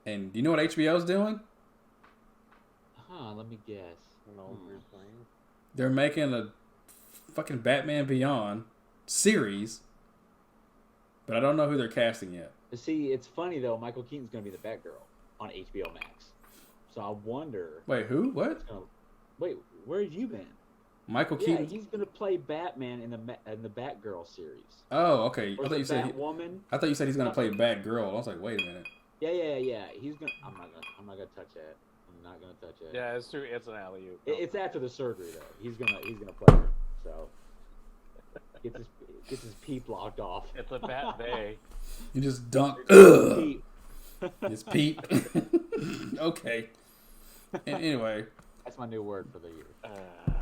And you know what HBO's doing? Let me guess. An old Bruce Wayne. They're making a fucking Batman Beyond series, but I don't know who they're casting yet. See, it's funny though. Michael Keaton's going to be the Batgirl on HBO Max. So I wonder. Wait, who? What? Wait, where have you been? Michael Keaton. Yeah, he's going to play Batman in the Batgirl series. Oh, okay. I thought you said he's going to play Batgirl. I was like, wait a minute. Yeah. He's gonna. I'm not gonna touch that. I'm not gonna touch it. Yeah, it's true. It's an alley-oop. It's after the surgery though. He's gonna play her. So gets his peep locked off. It's a Bat Bay. You just dunk. It's peep. Okay. Anyway. That's my new word for the year.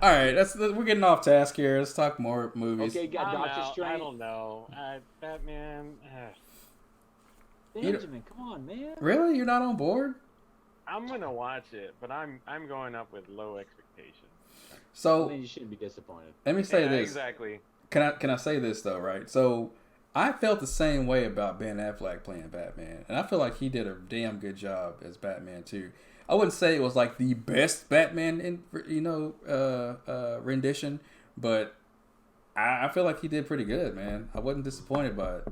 All right, we're getting off task here. Let's talk more movies. Okay, got Doctor Strange. I don't know. Batman. Benjamin, come on, man. Really? You're not on board? I'm gonna watch it, but I'm going up with low expectations. So then you shouldn't be disappointed. Let me say this. Exactly. Can I say this though? Right. So I felt the same way about Ben Affleck playing Batman, and I feel like he did a damn good job as Batman too. I wouldn't say it was like the best Batman rendition, but I feel like he did pretty good, man. I wasn't disappointed by it.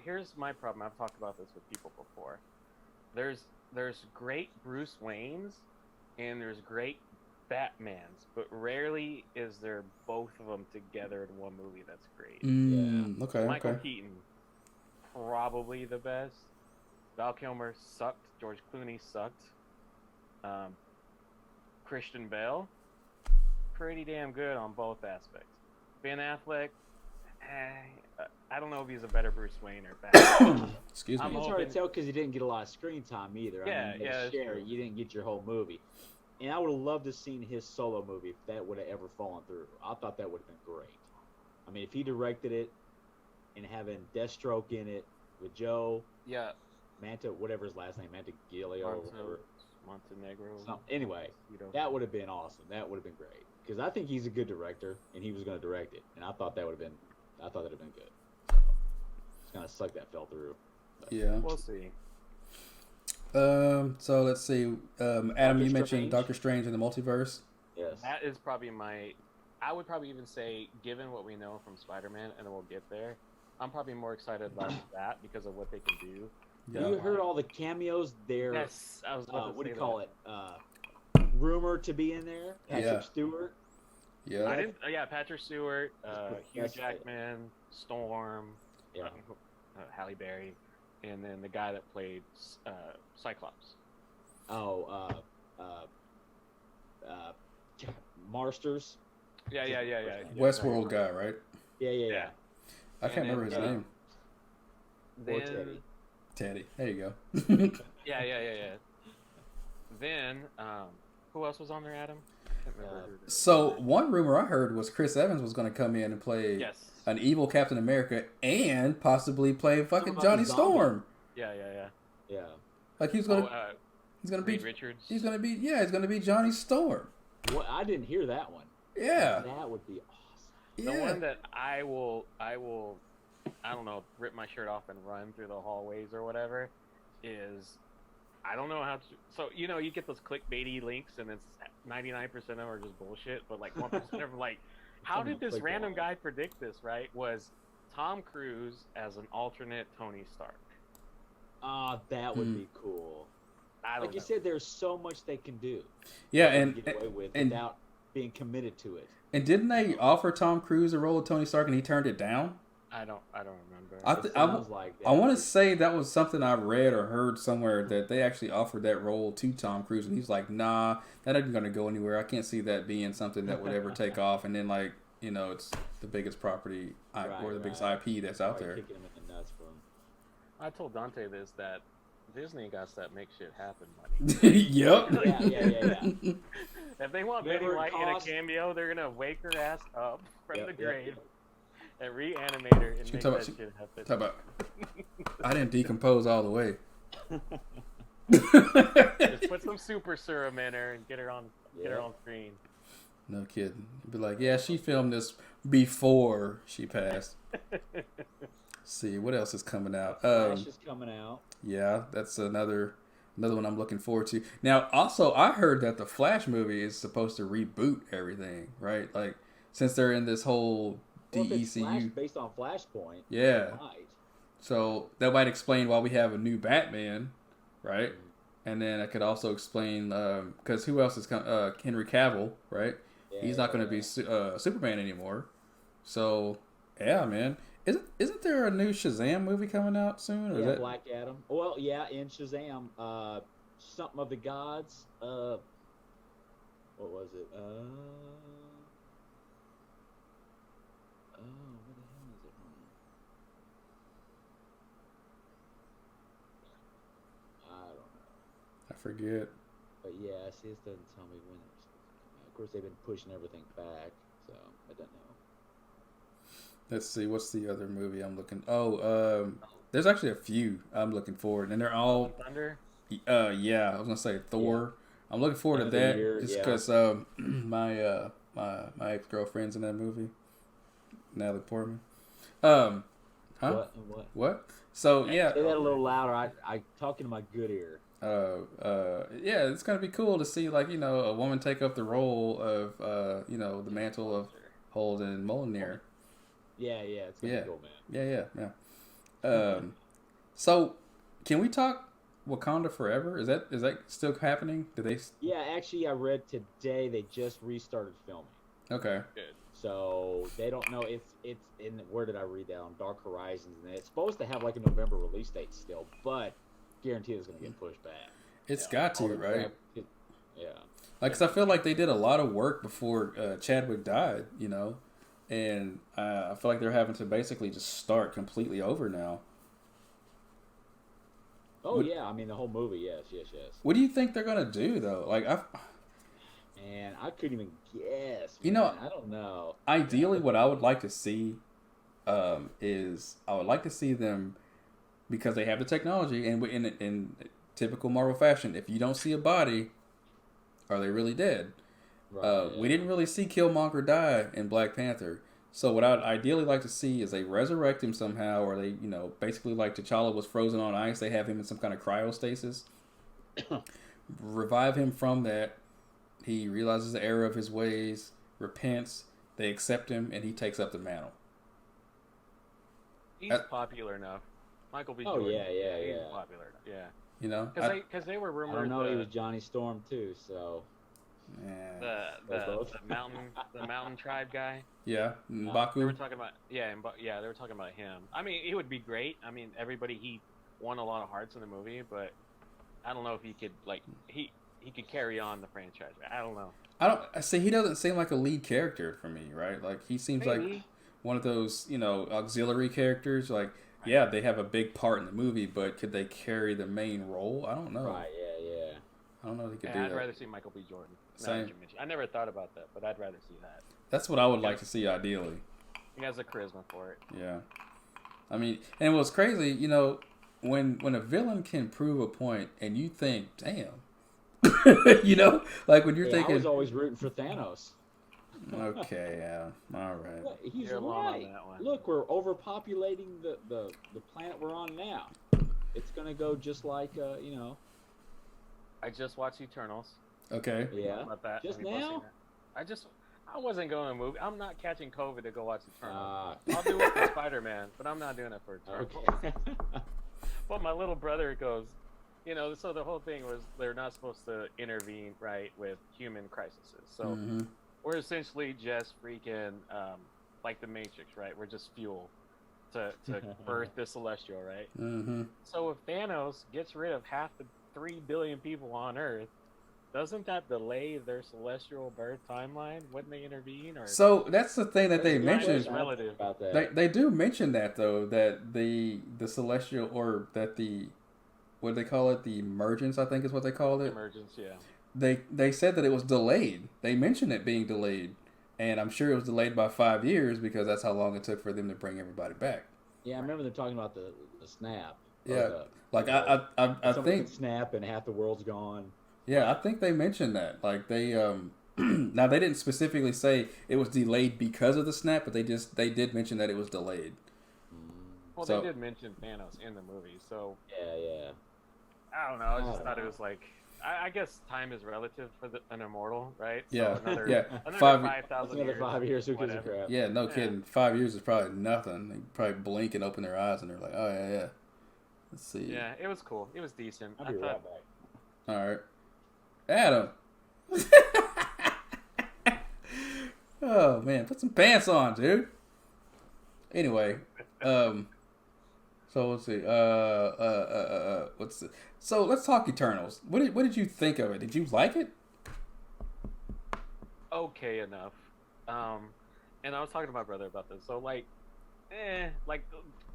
Here's my problem. I've talked about this with people before. There's great Bruce Waynes and there's great Batmans, but rarely is there both of them together in one movie that's great. Okay. Michael Keaton, probably the best. Val Kilmer sucked. George Clooney sucked. Christian Bale, pretty damn good on both aspects. Ben Affleck, I don't know if he's a better Bruce Wayne or Batman. Excuse me. It's hard to tell because he didn't get a lot of screen time either. You didn't get your whole movie. And I would have loved to have seen his solo movie if that would have ever fallen through. I thought that would have been great. I mean, if he directed it and having Deathstroke in it with Joe. Yeah. Whatever his last name, Mantegilio. Montenegro. Anyway, that would have been awesome. That would have been great. Because I think he's a good director, and he was going to direct it. And I thought that would have been good. So, it's kind of sucked that fell through. But. Yeah. We'll see. So let's see. Adam, you mentioned Doctor Strange in the Multiverse. Yes. That is probably I would probably even say, given what we know from Spider-Man, and then we'll get there, I'm probably more excited about that because of what they can do. Yeah. You heard all the cameos there. Yes, I was about to what say do you call it? Rumored to be in there. Patrick Stewart. Yeah. Patrick Stewart, Hugh Jackman, Storm, Halle Berry, and then the guy that played Cyclops. Marsters. Yeah. Westworld guy, right? Yeah. I can't remember his name. Then Teddy. There you go. Yeah. Then, who else was on there, Adam? I can't remember. So one rumor I heard was Chris Evans was going to come in and play an evil Captain America and possibly play fucking Johnny Storm. Yeah. Like he's going to be Richards. He's going to be Johnny Storm. What? I didn't hear that one. Yeah. That would be awesome. The one that I will, I don't know, rip my shirt off and run through the hallways or whatever is, I don't know how to, so, you know, you get those clickbaity links and it's 99% of them are just bullshit, but like 1% of them like, how did this random guy predict this, right? Was Tom Cruise as an alternate Tony Stark. That would be cool. Like you said, there's so much they can do. Yeah, get away with without being committed to it. And didn't they offer Tom Cruise a role of Tony Stark and he turned it down? I don't remember. I want to say that was something I read or heard somewhere that they actually offered that role to Tom Cruise and he's like, nah, that isn't going to go anywhere. I can't see that being something that would ever take off. And then like, you know, it's the biggest property or the biggest IP that's out there. Kicking him in the nuts for him. I told Dante this, that Disney got that make shit happen money. Yep. Yeah. If they want Betty White in a cameo, they're gonna wake her ass up from the grave and reanimate her and make that shit happen. Talk about, I didn't decompose all the way. Just put some super serum in her and get her on screen. No kidding. Be like, yeah, she filmed this before she passed. See what else is coming out. Flash is coming out. Yeah, that's another one I'm looking forward to. Now, also, I heard that the Flash movie is supposed to reboot everything, right? Like, since they're in this whole DECU. Flash based on Flashpoint. Yeah. So that might explain why we have a new Batman, right? And then I could also explain, because who else is Henry Cavill, right? Yeah, he's not going to be Superman anymore. So, yeah, man. Isn't there a new Shazam movie coming out soon? Or yeah, Black Adam. Well, yeah, in Shazam, something of the gods. What was it? Where the hell is it from? I don't know. I forget. But yeah, see, this doesn't tell me when it's supposed to come out. Of course, they've been pushing everything back, so I don't know. Let's see, what's the other movie I'm looking? There's actually a few I'm looking forward, and they're all Thunder. Yeah, I was gonna say Thor. Yeah. I'm looking forward to that just because my ex girlfriend's in that movie, Natalie Portman. Huh? What? So yeah. Say that a little louder. I talking to my good ear. Yeah, it's gonna be cool to see like a woman take up the role of the mantle of Holden Mjolnir. Yeah, it's gonna be cool, man. Yeah. So, can we talk Wakanda Forever? Is that still happening? Do they? Yeah, actually, I read today they just restarted filming. Okay. Good. So they don't know. It's in where did I read that on Dark Horizons? And it's supposed to have like a November release date still, but guaranteed it's gonna get pushed back. It's got to, right? Yeah. Like, 'cause I feel like they did a lot of work before Chadwick died, and I feel like they're having to basically just start completely over now. Oh, yeah. I mean, the whole movie, yes. What do you think they're going to do, though? Like, Man, I couldn't even guess. I don't know. Ideally, what I would like to see is I would like to see them, because they have the technology, and in typical Marvel fashion, if you don't see a body, are they really dead? Right, We didn't really see Killmonger die in Black Panther. So what I'd ideally like to see is they resurrect him somehow, or they, basically like T'Challa was frozen on ice, they have him in some kind of cryostasis. Revive him from that. He realizes the error of his ways, repents, they accept him, and he takes up the mantle. He's popular enough. Michael B. Jordan. Oh, yeah. He's popular enough, yeah. Because they were rumored. I don't know, he was Johnny Storm, too, so... The mountain tribe guy. Yeah, M'Baku. They were talking about they were talking about him. I mean, he would be great. I mean, he won a lot of hearts in the movie, but I don't know if he could he could carry on the franchise. I don't know. I see. He doesn't seem like a lead character for me, right? Like he seems like one of those auxiliary characters. Like yeah, they have a big part in the movie, but could they carry the main role? I don't know. Right? Yeah. I don't know if they could do I'd that. rather see Michael B. Jordan. Same. I never thought about that, but I'd rather see that. That's what I would like to see, ideally. He has the charisma for it. Yeah. I mean, and what's crazy, you know, when a villain can prove a point and you think, damn, you know, like when you're thinking, I was always rooting for Thanos. okay, yeah, all right. Look, he's You're alone on right. that one. Look, we're overpopulating the planet we're on now. It's gonna go just like you know. I just watched Eternals. Okay. Yeah. About that. Just Have you both now? seen that? I wasn't going to movie. I'm not catching COVID to go watch Eternals. Ah. I'll do it for Spider-Man, but I'm not doing it for Eternals. Okay. But my little brother goes, you know, so the whole thing was they're not supposed to intervene, right, with human crises. So we're essentially just freaking like the Matrix, right? We're just fuel to birth the Celestial, right? So if Thanos gets rid of half the 3 billion people on Earth, doesn't that delay their celestial birth timeline? Wouldn't they intervene? Or So that's the thing that they mentioned. Relative. About that. They do mention that though, that the celestial, or that the, what do they call it? The emergence, I think is what they called it. Emergence, yeah. They said that it was delayed. They mentioned it being delayed, and I'm sure it was delayed by 5 years because that's how long it took for them to bring everybody back. Yeah, I remember them talking about the snap. Yeah, like I think snap and half the world's gone. Yeah, I think they mentioned that. Like they now they didn't specifically say it was delayed because of the snap, but they did mention that it was delayed. Well, they did mention Thanos in the movie, so yeah. I don't know. I just thought it was like I guess time is relative for an immortal, right? So Yeah, another 5,000 years. Another 5 years. Who gives a crap? Yeah, no kidding. 5 years is probably nothing. They probably blink and open their eyes and they're like, oh yeah. Let's see. Yeah, it was cool. It was decent. I'll be right back. All right. Adam. Oh man, put some pants on, dude. Anyway, so let's see. So let's talk Eternals. What did you think of it? Did you like it? Okay enough. And I was talking to my brother about this. So like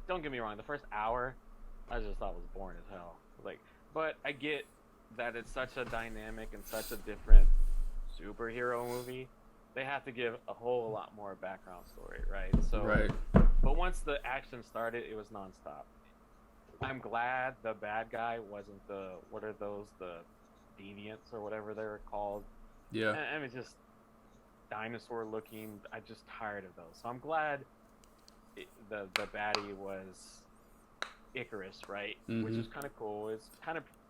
don't get me wrong, the first hour I just thought was boring as hell. Like, but I get that it's such a dynamic and such a different superhero movie. They have to give a whole lot more background story, right? So, right. But once the action started, it was nonstop. I'm glad the bad guy wasn't the deviants or whatever they're called. Yeah. I mean, just dinosaur looking. I'm just tired of those. So I'm glad the baddie was Icarus, right? Which is kind of cool.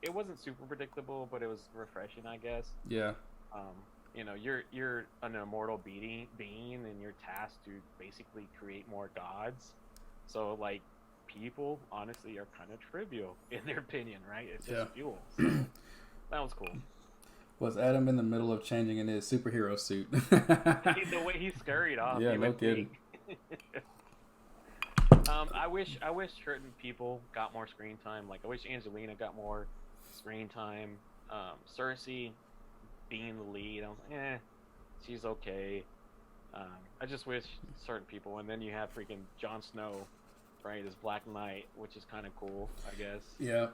It wasn't super predictable, but it was refreshing, I guess. Yeah. You know, you're an immortal being, and you're tasked to basically create more gods. So, like, people honestly are kind of trivial in their opinion, right? It's just fuel. So that was cool. Was Adam in the middle of changing in his superhero suit? The way he scurried off. Yeah, no kidding. I wish certain people got more screen time. Like, I wish Angelina got more screen time. Cersei being the lead, I was like, she's okay. I just wish certain people, and then you have freaking Jon Snow, right, as Black Knight, which is kind of cool, I guess. Yeah.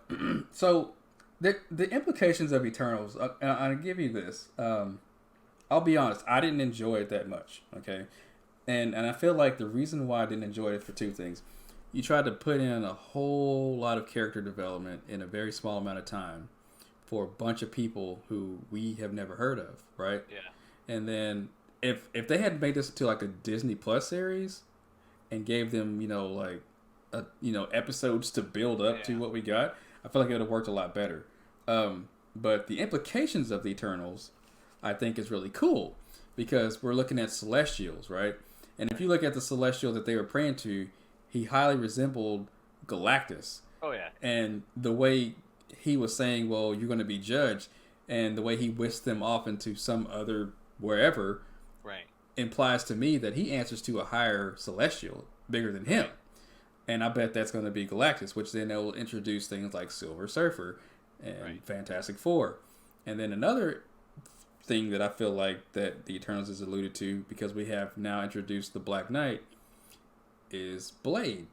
So the implications of Eternals, I'll give you this. I'll be honest, I didn't enjoy it that much. Okay, and I feel like the reason why I didn't enjoy it for two things. You tried to put in a whole lot of character development in a very small amount of time for a bunch of people who we have never heard of, right? Yeah. And then if they had made this into like a Disney Plus series and gave them, episodes to build up to what we got, I feel like it would have worked a lot better. But the implications of the Eternals, I think, is really cool because we're looking at Celestials, right? And if you look at the Celestial that they were praying to, he highly resembled Galactus. Oh yeah. And the way he was saying, well, you're going to be judged, and the way he whisked them off into some other wherever, right, implies to me that he answers to a higher Celestial, bigger than him. And I bet that's going to be Galactus, which then they'll introduce things like Silver Surfer and Fantastic Four. And then another thing that I feel like that the Eternals is alluded to, because we have now introduced the Black Knight, is Blade.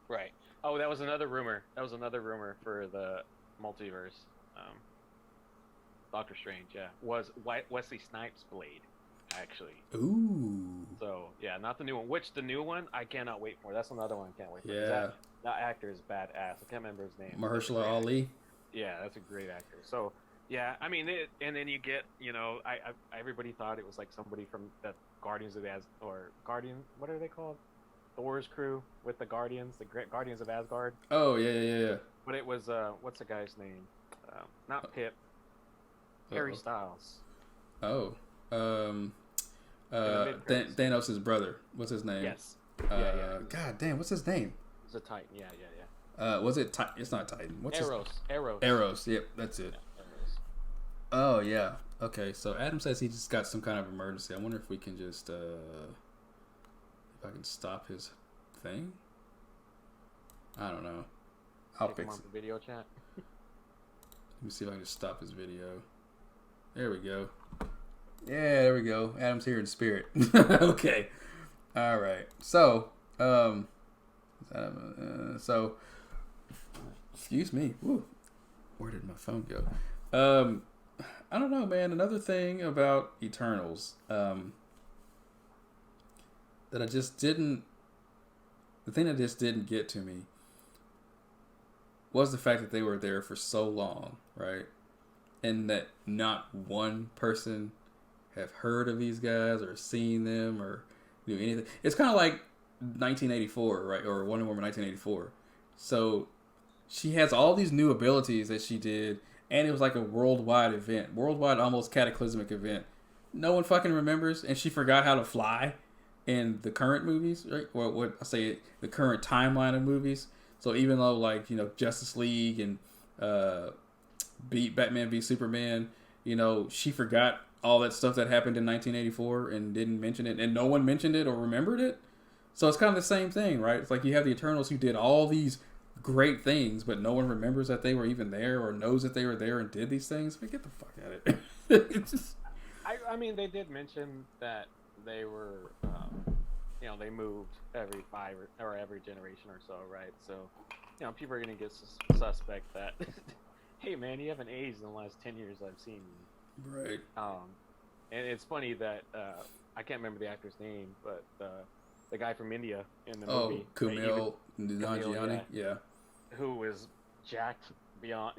Right. Oh, that was another rumor. That was another rumor for the multiverse. Doctor Strange, yeah, was Wesley Snipes' Blade, actually. Ooh. So yeah, not the new one. Which the new one I cannot wait for. That's another one I can't wait for. Yeah. That actor is badass. I can't remember his name. Mahershala Ali. Yeah, that's a great actor. So yeah, I mean, and then you get, I everybody thought it was like somebody from the Guardians of Guardian. What are they called? Thor's crew with the Guardians, the Guardians of Asgard. Oh yeah. But it was what's the guy's name? Not Pip. Harry Styles. Oh. Thanos' brother. What's his name? Yes. God damn, what's his name? It's a Titan. Yeah. Was it It's not Titan. What's Arrows. Arrows. Yep, that's it. Yeah, Arrows. Oh yeah. Okay, so Adam says he just got some kind of emergency. I wonder if we can just if I can stop his thing. I don't know. I'll fix it. The video chat. Let me see if I can just stop his video. There we go. Yeah, there we go. Adam's here in spirit. Okay. All right. So, excuse me. Woo. Where did my phone go? I don't know, man. Another thing about Eternals, that I just didn't. The thing that just didn't get to me was the fact that they were there for so long, right? And that not one person have heard of these guys or seen them or knew anything. It's kind of like 1984, right? Or Wonder Woman 1984. So she has all these new abilities that she did, and it was like a worldwide event, worldwide, almost cataclysmic event. No one fucking remembers, and she forgot how to fly in the current movies, right? Or what I say, the current timeline of movies. So even though, like, Justice League and Batman v Superman, she forgot all that stuff that happened in 1984 and didn't mention it, and no one mentioned it or remembered it. So it's kind of the same thing, right? It's like you have the Eternals who did all these great things, but no one remembers that they were even there or knows that they were there and did these things. Get the fuck out of it. It's just... I mean, they did mention that they were, they moved every every generation or so, right? So, people are going to get suspect that, hey, man, you haven't aged in the last 10 years I've seen you. Right. And it's funny that, I can't remember the actor's name, but the guy from India in the movie. Kumail Nanjiani, yeah. Who was jacked beyond,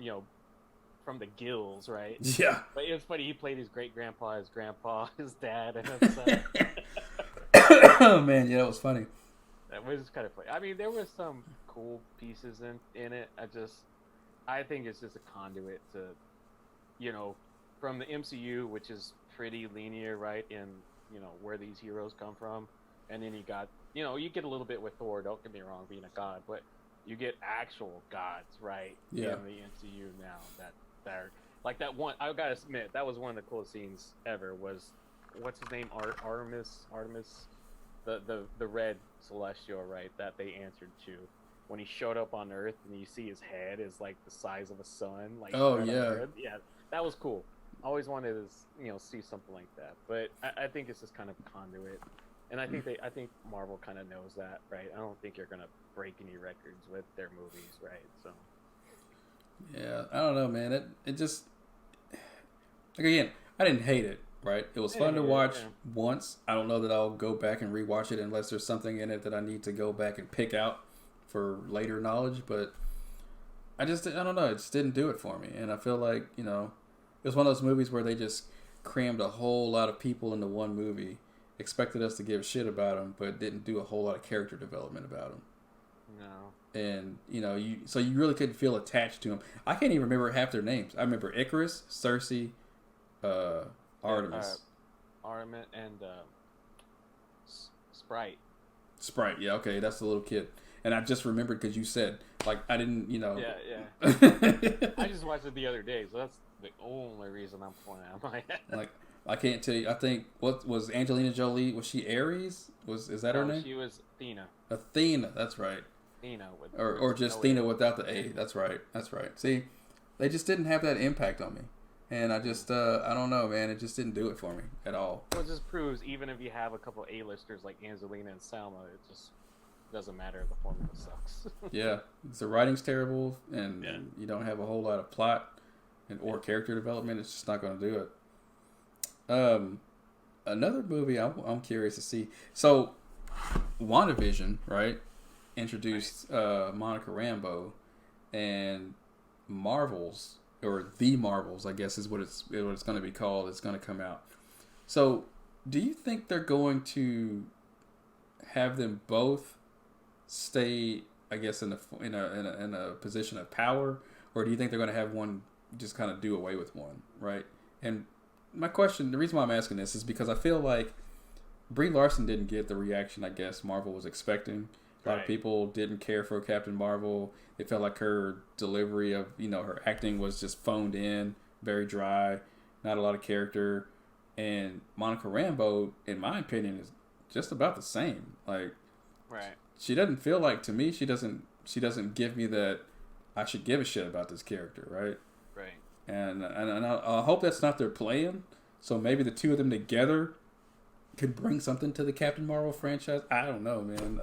from the gills, right? Yeah. But it was funny, he played his great-grandpa, his grandpa, his dad, and his son. Oh, man, yeah, that was funny. That was kind of funny. I mean, there were some cool pieces in it. I think it's just a conduit to, from the MCU, which is pretty linear, right, in, where these heroes come from. And then you got, you get a little bit with Thor, don't get me wrong, being a god, but you get actual gods, right, in the MCU now that are, like that one, I gotta admit, that was one of the coolest scenes ever, was, what's his name, Artemis, the red celestial, right, that they answered to. When he showed up on Earth and you see his head is like the size of a sun, like yeah, that was cool. Always wanted to see something like that, but I think it's just kind of a conduit, and I think Marvel kind of knows that, right? I don't think you're gonna break any records with their movies, right? So yeah, I don't know, man. It just, like, again, I didn't hate it, right? It was fun to watch once. I don't know that I'll go back and rewatch it unless there's something in it that I need to go back and pick out for later knowledge, but I don't know, it just didn't do it for me. And I feel like, it was one of those movies where they just crammed a whole lot of people into one movie, expected us to give shit about them, but didn't do a whole lot of character development about them. No. And, so you really couldn't feel attached to them. I can't even remember half their names. I remember Icarus, Cersei, Artemis. Artemis and Sprite. Sprite, yeah, okay, that's the little kid. And I just remembered because you said, like, I didn't, Yeah. I just watched it the other day, so that's the only reason I'm pulling out of my head. Like, I can't tell you. I think, what was Angelina Jolie? Was she Ares? Is that her name? She was Athena. Athena, that's right. Athena or just Athena without the A. That's right. See, they just didn't have that impact on me. And I just, I don't know, man. It just didn't do it for me at all. Well, it just proves, even if you have a couple A-listers like Angelina and Salma, it just, doesn't matter. The formula sucks. Yeah, the writing's terrible, and you don't have a whole lot of plot or character development. It's just not going to do it. Another movie I'm curious to see. So, WandaVision, right, introduced Monica Rambeau, and Marvels, or The Marvels, I guess is what it's going to be called. It's going to come out. So, do you think they're going to have them both stay, I guess, in a position of power, or do you think they're going to have one just kind of do away with one, right? And my question, the reason why I'm asking this is because I feel like Brie Larson didn't get the reaction I guess Marvel was expecting. A lot of people didn't care for Captain Marvel. They felt like her delivery of, her acting was just phoned in, very dry, not a lot of character. And Monica Rambeau, in my opinion, is just about the same. Like, she doesn't feel like, to me, she doesn't give me that I should give a shit about this character, right? Right. And I hope that's not their plan. So maybe the two of them together could bring something to the Captain Marvel franchise. I don't know, man.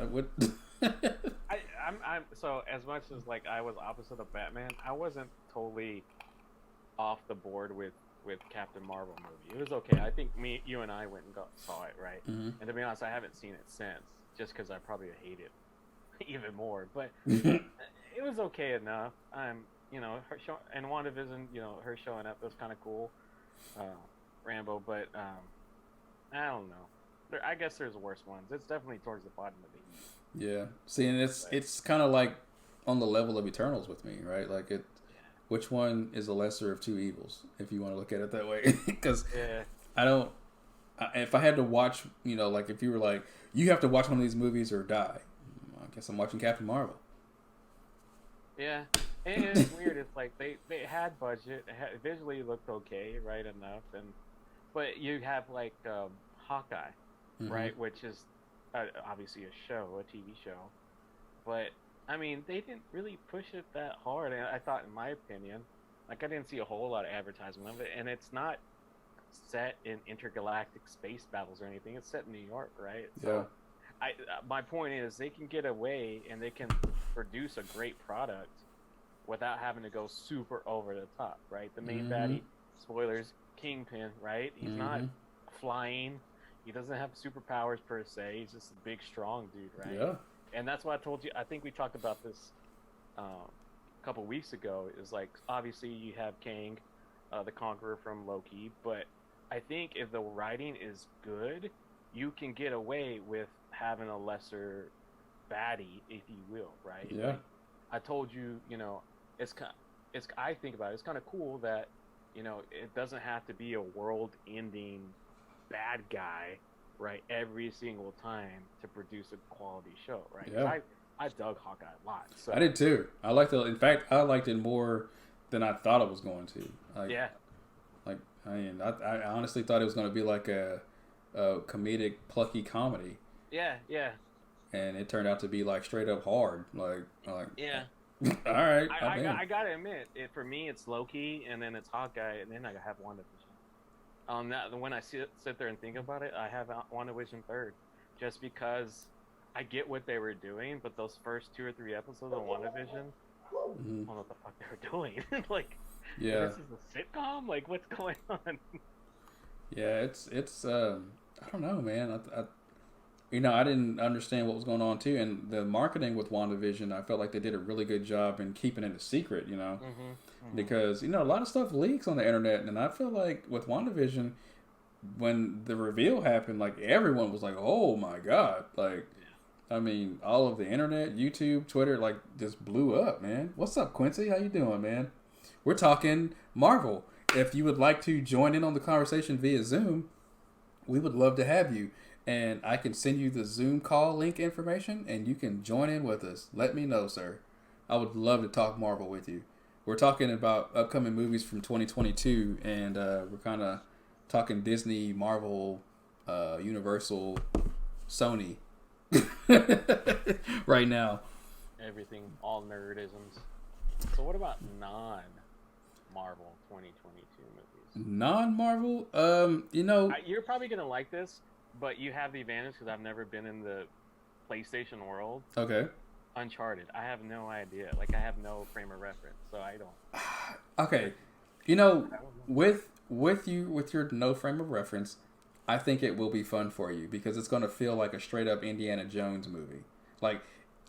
I'm so, as much as like I was opposite of Batman, I wasn't totally off the board with Captain Marvel movie. It was okay. I think you and I went and saw it, right? Mm-hmm. And to be honest, I haven't seen it since, just because I probably hate it even more. But it was okay enough. Her show, and WandaVision, her showing up was kind of cool. Rambo, but I don't know. I guess there's worse ones. It's definitely towards the bottom of the heap. Yeah. See, and it's kind of like on the level of Eternals with me, right? Like which one is the lesser of two evils, if you want to look at it that way? Because if I had to watch, like if you were like, you have to watch one of these movies or die, I guess I'm watching Captain Marvel. Yeah. And it's weird. It's like they had budget. Visually looked okay, right enough, but you have like Hawkeye, mm-hmm. right, which is obviously a TV show, but I mean they didn't really push it that hard. And I thought, in my opinion, like I didn't see a whole lot of advertisement of it, and it's not set in intergalactic space battles or anything. It's set in New York, right? So my point is they can get away and they can produce a great product without having to go super over the top, right? The main baddie, spoilers, Kingpin, right? He's not flying. He doesn't have superpowers per se. He's just a big, strong dude, right? Yeah. And that's why I told you, I think we talked about this a couple weeks ago, is like, obviously you have Kang, the Conqueror from Loki, but I think if the writing is good, you can get away with having a lesser baddie, if you will, right? Yeah. Like, I told you, I think about it, it's kind of cool that, it doesn't have to be a world-ending bad guy, right, every single time to produce a quality show, right? Yeah. I dug Hawkeye a lot. So. I did too. In fact, I liked it more than I thought it was going to. I honestly thought it was going to be like a comedic, plucky comedy. Yeah. And it turned out to be like straight up hard. Yeah. All right. I gotta admit, for me, it's Loki, and then it's Hawkeye, and then I have WandaVision. When I sit there and think about it, I have WandaVision third, just because I get what they were doing, but those first 2 or 3 episodes of WandaVision, I don't know what the fuck they were doing. This is a sitcom? Like, what's going on? Yeah, it's I don't know, man. I didn't understand what was going on too, and the marketing with WandaVision, I felt like they did a really good job in keeping it a secret, because a lot of stuff leaks on the internet, and I feel like with WandaVision, when the reveal happened, like everyone was like, "Oh my god!" Like, I mean, all of the internet, YouTube, Twitter, like just blew up, man. What's up, Quincy? How you doing, man? We're talking Marvel. If you would like to join in on the conversation via Zoom, we would love to have you. And I can send you the Zoom call link information, and you can join in with us. Let me know, sir. I would love to talk Marvel with you. We're talking about upcoming movies from 2022, and we're kind of talking Disney, Marvel, Universal, Sony right now. Everything, all nerdisms. So what about non-Marvel 2022 movies? Non-Marvel? You're probably going to like this, but you have the advantage because I've never been in the PlayStation World. Okay. Uncharted. I have no idea. Like I have no frame of reference, so I don't. Okay. You know, with your no frame of reference, I think it will be fun for you because it's going to feel like a straight up Indiana Jones movie. Like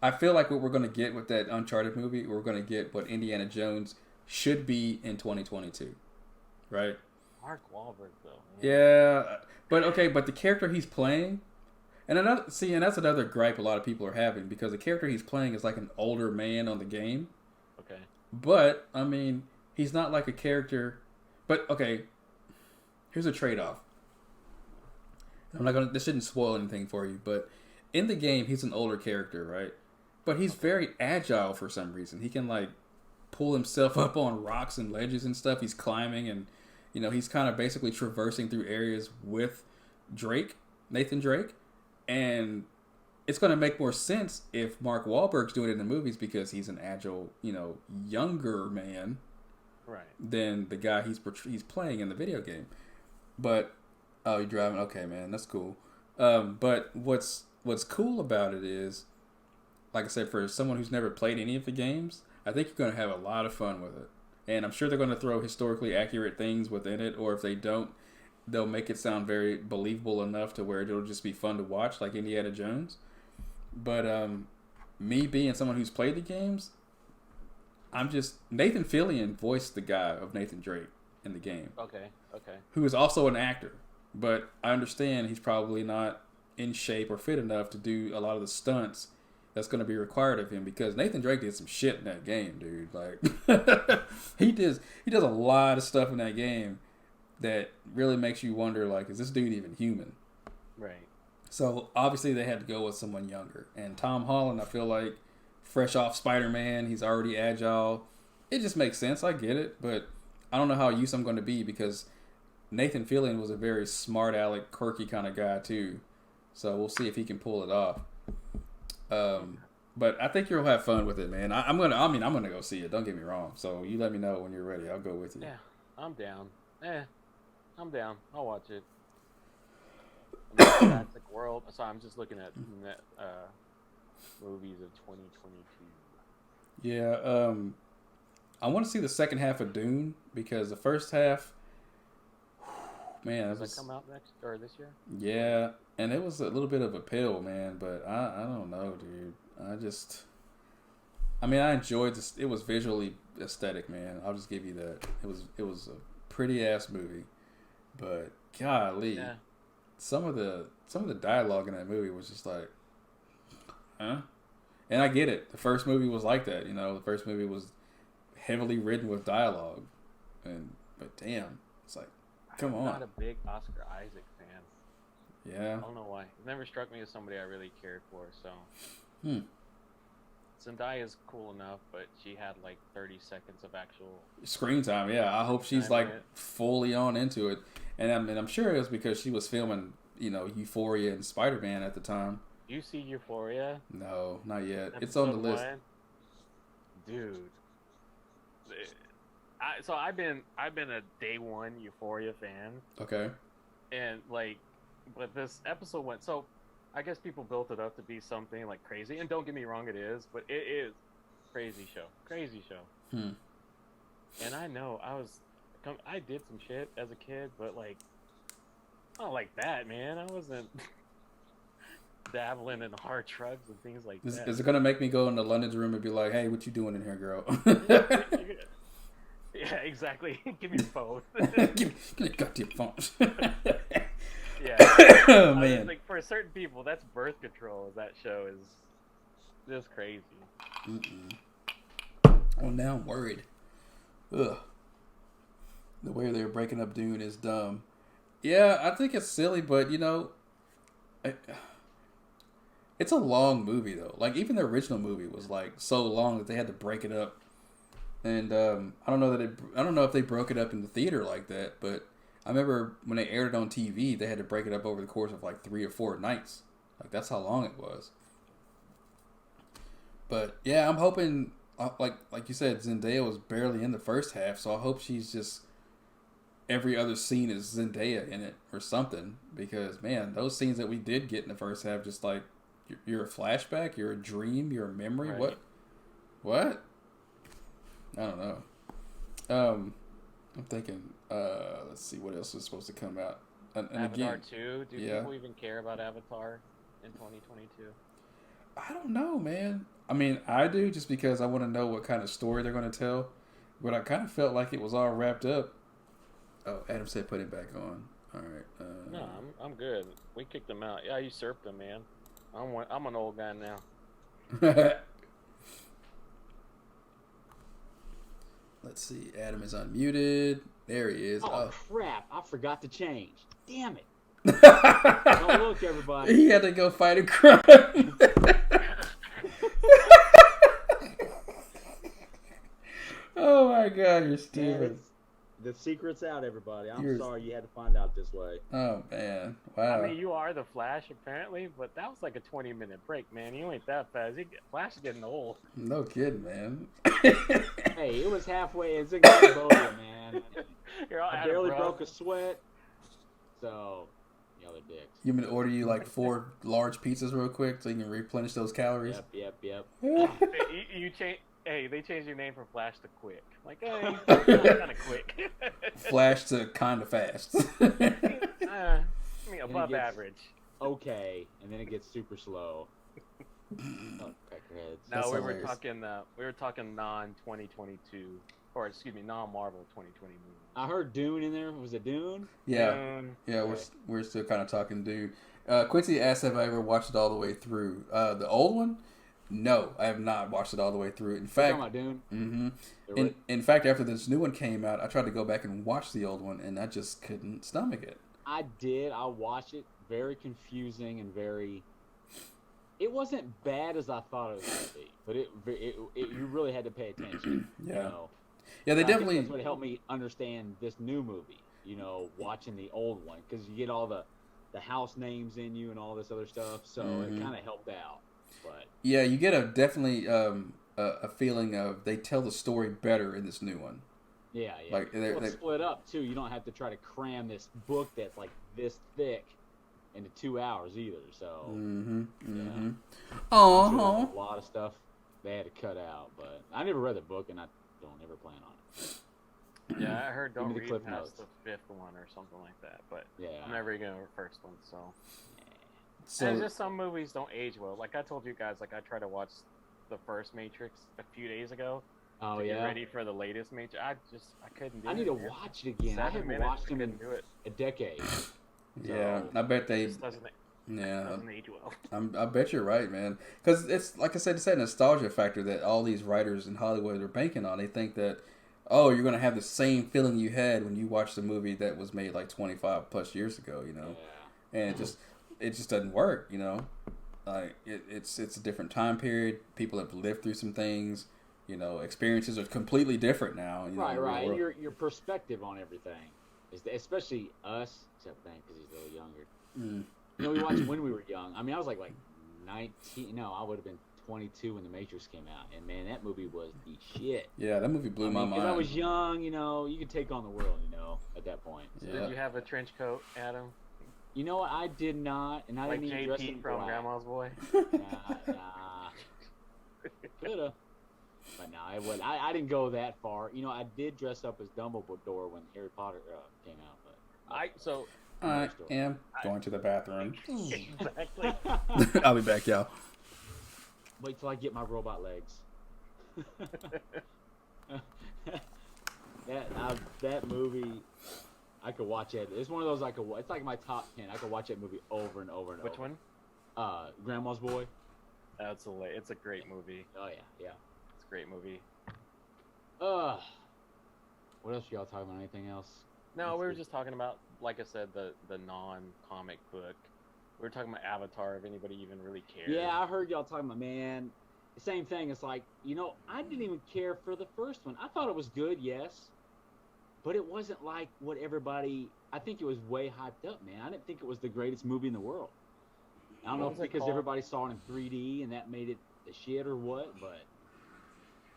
I feel like what we're going to get with that Uncharted movie, we're going to get what Indiana Jones should be in 2022. Right? Mark Wahlberg though. Man. Yeah, but the character he's playing, and that's another gripe a lot of people are having because the character he's playing is like an older man on the game. Okay. But I mean, he's not like a character. But okay, here's a trade-off. This shouldn't spoil anything for you, but in the game he's an older character, right? But he's very agile for some reason. He can like pull himself up on rocks and ledges and stuff. He's climbing and he's kind of basically traversing through areas with Nathan Drake. And it's going to make more sense if Mark Wahlberg's doing it in the movies because he's an agile, younger man, right, than the guy he's playing in the video game. But you're driving. Okay, man, that's cool. But what's cool about it is, like I said, for someone who's never played any of the games, I think you're going to have a lot of fun with it. And I'm sure they're going to throw historically accurate things within it, or if they don't, they'll make it sound very believable enough to where it'll just be fun to watch, like Indiana Jones. But me being someone who's played the games, Nathan Fillion voiced the guy of Nathan Drake in the game. Okay. Who is also an actor. But I understand he's probably not in shape or fit enough to do a lot of the stunts that's going to be required of him because Nathan Drake did some shit in that game, dude. Like he does a lot of stuff in that game that really makes you wonder, like, is this dude even human? Right. So obviously they had to go with someone younger. And Tom Holland, I feel like, fresh off Spider-Man, he's already agile. It just makes sense. I get it, but I don't know how used I'm going to be because Nathan Fillion was a very smart aleck, quirky kind of guy too. So we'll see if he can pull it off. But I think you'll have fun with it, man. I'm gonna go see it. Don't get me wrong. So you let me know when you're ready. I'll go with you. Yeah, I'm down. I'm down. I'll watch it. Jurassic World. So I'm just looking at movies of 2022. Yeah. I want to see the second half of Dune because the first half, man, does that come out next or this year? Yeah, and it was a little bit of a pill, man. But I don't know, dude. I enjoyed this. It was visually aesthetic, man. I'll just give you that. It was a pretty ass movie, but golly, yeah. Some of the dialogue in that movie was just like, huh? And I get it. The first movie was like that, The first movie was heavily written with dialogue, but damn, it's like, come on. I'm not a big Oscar Isaac fan. Yeah. I don't know why. It never struck me as somebody I really cared for. So. Zendaya is cool enough, but she had like 30 seconds of actual screen time. Yeah, I hope she's like fully on into it, and I'm sure it was because she was filming, Euphoria and Spider-Man at the time. You see Euphoria? No, not yet. It's on the list, dude. I've been a day one Euphoria fan. Okay. And but this episode went so. I guess people built it up to be something like crazy, and don't get me wrong, it is, but it is crazy show. And I know I did some shit as a kid, but not like that, man. I wasn't dabbling in hard drugs and things like that. Is it gonna make me go into London's room and be like, "Hey, what you doing in here, girl?" Yeah, exactly. Give me your phone. give me the goddamn phone. Yeah. Oh, man. For certain people, that's birth control. That show is just crazy. Well, now I'm worried. Ugh. The way they're breaking up Dune is dumb. Yeah, I think it's silly, but it's a long movie though. Like even the original movie was so long that they had to break it up. And I don't know if they broke it up in the theater like that, but I remember when they aired it on TV, they had to break it up over the course of 3 or 4 nights. That's how long it was. But yeah, I'm hoping, like you said, Zendaya was barely in the first half, so I hope she's just every other scene is Zendaya in it or something. Because man, those scenes that we did get in the first half just You're a flashback. You're a dream. You're a memory. Right. What? I don't know. I'm thinking. Let's see what else is supposed to come out. And Avatar again, 2. Do people even care about Avatar in 2022? I don't know, man. I mean, I do just because I want to know what kind of story they're going to tell. But I kind of felt like it was all wrapped up. Oh, Adam said put it back on. All right. No, I'm good. We kicked him out. Yeah, I usurped him, man. I'm an old guy now. Let's see. Adam is unmuted. There he is. Oh, crap. I forgot to change. Damn it. Don't look, everybody. He had to go fight a crime. Oh my God, you're stupid. The secret's out, everybody. You're... sorry you had to find out this way. Oh man, wow. I mean, you are the Flash apparently, but that was like a 20-minute break, man. You ain't that fast. Flash is getting old. No kidding, man. Hey, it was halfway. It's in Cambodia, man. I barely broke a sweat. So, y'all are dicks. You mean to order you like 4 large pizzas real quick so you can replenish those calories? Yep. you change. Hey, they changed your name from Flash to Quick. Like, hey, kind of quick. Flash to kind of fast. I mean, above average. Okay, and then it gets super slow. Oh, crackheads. No, we were talking non-2022, or excuse me, non-Marvel 2020 movies. I heard Dune in there. Was it Dune? Yeah, Dune. yeah. Okay. We're still kind of talking Dune. Quincy asked if I ever watched it all the way through. The old one. No, I have not watched it all the way through. In fact, talking about Dune? Mm-hmm. In fact, after this new one came out, I tried to go back and watch the old one, and I just couldn't stomach it. I did. I watched it. Very confusing and very. It wasn't bad as I thought it was going to be, but you really had to pay attention. Yeah. You know? Yeah, they definitely. That's what helped me understand this new movie. You know, watching the old one because you get all the house names in you and all this other stuff, so it kind of helped out. But yeah, you get definitely a feeling of they tell the story better in this new one. Yeah. Like it's split up too. You don't have to try to cram this book that's like this thick into 2 hours either. So yeah. Oh, a lot of stuff they had to cut out. But I never read the book, and I don't ever plan on it. Yeah, I heard don't read clip past notes. the 5th one or something like that. But yeah, I'm never even over the first one, so. So and it's just some movies don't age well. Like I told you guys, like I tried to watch the first Matrix a few days ago. Oh, to yeah. get ready for the latest Matrix. I couldn't do it. I need to watch it again. I haven't watched them in a decade. Yeah, I bet they. Doesn't age well. I bet you're right, man. Because it's like I said, it's that nostalgia factor that all these writers in Hollywood are banking on. They think that, oh, you're gonna have the same feeling you had when you watched a movie that was made like 25 plus years ago, you know, and it just doesn't work, you know. Like it's a different time period. People have lived through some things. You know, experiences are completely different now. You know, right. And your perspective on everything is, especially us, except Ben because he's a little younger. You know, we watched when we were young. I mean, I was like 19. No, I would have been 22 when The Matrix came out, and man, that movie was the shit. Yeah, that movie blew my mind. Because I was young, you know, you could take on the world, you know, at that point. So. Yeah. Did you have a trench coat, Adam? You know what? I did not, and I like didn't even dress in from black. Grandma's Boy. Nah. Coulda. But no, I didn't go that far. You know, I did dress up as Dumbledore when Harry Potter came out. But I am going to the bathroom. Exactly. I'll be back, y'all. Wait till I get my robot legs. that movie, I could watch it. It's one of those it's like my top 10. I could watch that movie over and over and Which over. Which one? Grandma's Boy. It's a great movie. Oh yeah. It's a great movie. What else y'all talking about? Anything else? No, we were just talking about, like I said, the non-comic book. We were talking about Avatar, if anybody even really cares. Yeah, I heard y'all talking about, man, same thing. It's like, you know, I didn't even care for the first one. I thought it was good, yes, but it wasn't like what everybody, I think it was way hyped up, man. I didn't think it was the greatest movie in the world. I don't know if it's because everybody saw it in 3D and that made it the shit or what, but.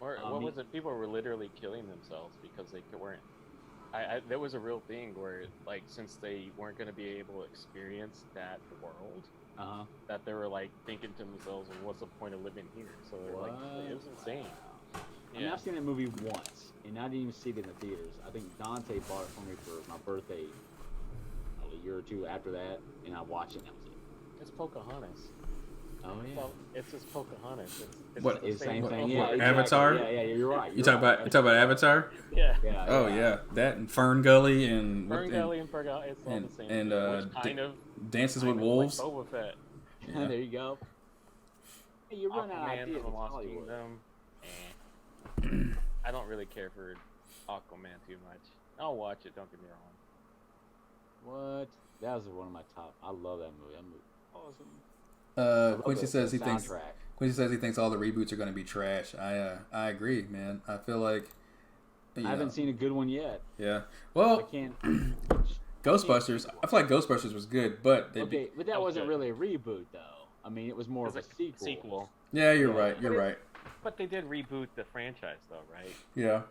Or what was it? People were literally killing themselves because they weren't. There was a real thing where, like, since they weren't going to be able to experience that world, that they were like thinking to themselves, well, "What's the point of living here?" So they're like, it was insane. I mean, I've seen that movie once, and I didn't even see it in the theaters. I think Dante bought it for me for my birthday a year or two after that, and I watched it, and that was it. It's Pocahontas. Oh, yeah. Well, it's just Pocahontas. It's What? It's the same thing. What, Yeah, exactly. Avatar? Yeah, you're right. You talk about Avatar? Yeah. Oh yeah, that and Fern Gully and Ferngully and Fergal, it's all the same. And which kind of Dances with kind of Wolves. Like Boba Fett. Yeah. There you go. Hey, you're running out of Aquaman ideas. from the It's Lost Hollywood. Kingdom. I don't really care for Aquaman too much. I'll watch it. Don't get me wrong. What? That was one of my top. I love that movie. That movie, awesome. Quincy says he thinks soundtrack. all the reboots are going to be trash. I agree, man. I feel like I haven't seen a good one yet. Yeah. I Well, can't. Ghostbusters. I feel like Ghostbusters was good, but Okay, but that wasn't really a reboot, though. I mean, it was more of a sequel. Yeah, you're right. You're right. But they did reboot the franchise, though, right? Yeah.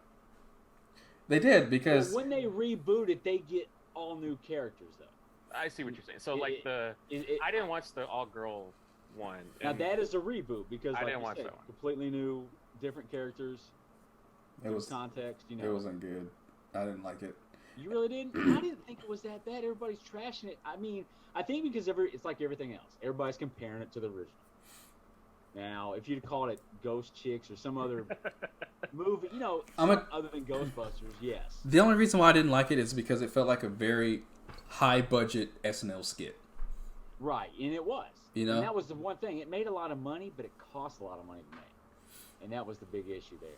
They did because when they reboot it, they get all new characters, though. I see what you're saying. So, I didn't watch the all-girl one. Now that is a reboot because I like didn't you watch said, that one. completely new, different characters. it was context. You know, it wasn't good. I didn't like it. You really didn't? I didn't think it was that bad. Everybody's trashing it. I mean, I think because it's like everything else. Everybody's comparing it to the original. Now, if you'd called it Ghost Chicks or some other movie, other than Ghostbusters, yes. The only reason why I didn't like it is because it felt like a very high-budget SNL skit. Right, and it was. You know? And that was the one thing. It made a lot of money, but it cost a lot of money to make. And that was the big issue there.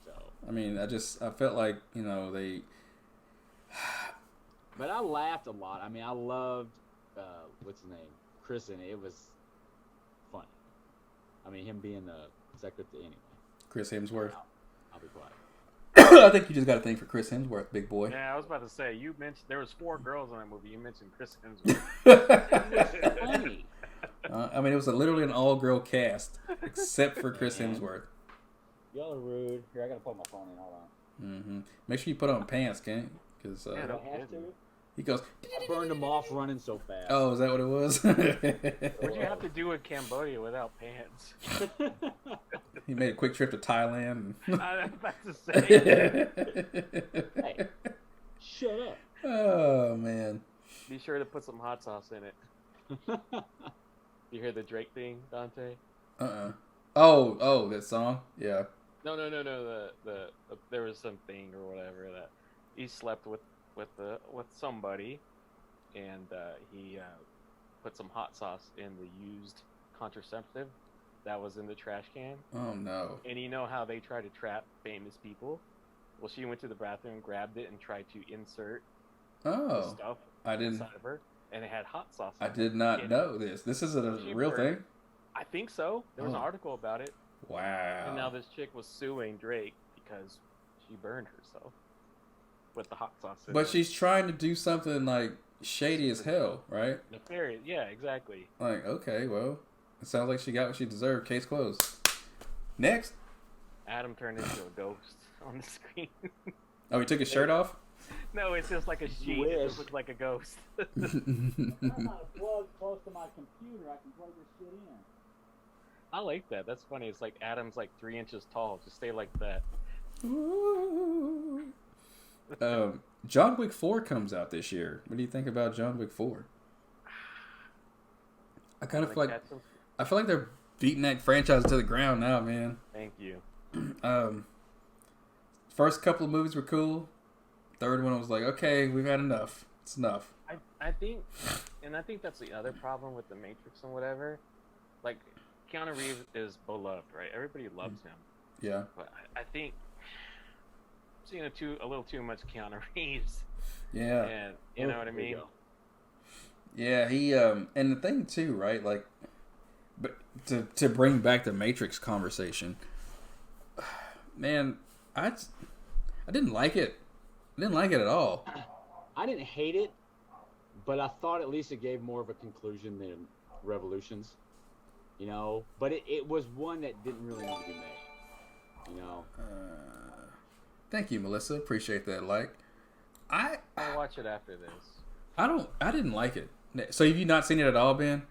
So. I mean, I felt like, they... But I laughed a lot. I mean, I loved, what's his name? Chris, and it was funny. I mean, him being the secretary, anyway. Chris Hemsworth. I'll be quiet. I think you just got a thing for Chris Hemsworth, big boy. Yeah, I was about to say, you mentioned, there was 4 girls in that movie. You mentioned Chris Hemsworth. It was funny. I mean, it was literally an all-girl cast, except for Chris Hemsworth. Y'all are rude. Here, I gotta plug my phone in. Hold on. Mm-hmm. Make sure you put on pants, Ken. Because Yeah, Do I have to? he goes... I burned them off running so fast. Oh, is that what it was? What'd you have to do in Cambodia without pants? He made a quick trip to Thailand. I was about to say. Hey, shut up. Oh, man. Be sure to put some hot sauce in it. You hear the Drake thing, Dante? Oh, that song? Yeah. No. The there was something or whatever that he slept with somebody, and he put some hot sauce in the used contraceptive that was in the trash can. Oh, no. And you know how they try to trap famous people? Well, she went to the bathroom, grabbed it, and tried to insert the stuff inside of her, and it had hot sauce. I did not know this. This isn't a real thing? I think so. There was an article about it. Wow. And now this chick was suing Drake because she burned herself with the hot sauce in But it. she's trying to do something, like, shady as hell, right? Nefarious. Yeah, exactly. Like, okay, well, it sounds like she got what she deserved. Case closed. Next. Adam turned into a ghost on the screen. Oh, he took his shirt off? No, it's just like a sheet. It just looks like a ghost. I'm not plugged close to my computer. I can plug this shit in. I like that. That's funny. It's like Adam's like 3 inches tall. Just stay like that. John Wick 4 comes out this year. What do you think about John Wick 4? I kind of feel like they're beating that franchise to the ground now, man. Thank you. First couple of movies were cool. Third one was like, okay, we've had enough. It's enough. I think that's the other problem with the Matrix and whatever. Like, Keanu Reeves is beloved, right? Everybody loves him. Yeah. But I think I'm seeing a little too much Keanu Reeves. Yeah. And you know what I mean? Yeah, he and the thing too, right? Like, but to bring back the Matrix conversation, man, I didn't like it. I didn't like it at all. I didn't hate it, but I thought at least it gave more of a conclusion than Revolutions. You know, but it was one that didn't really need to be made. You know. Thank you, Melissa. Appreciate that. Like, I'll watch it after this. I didn't like it. So have you not seen it at all, Ben?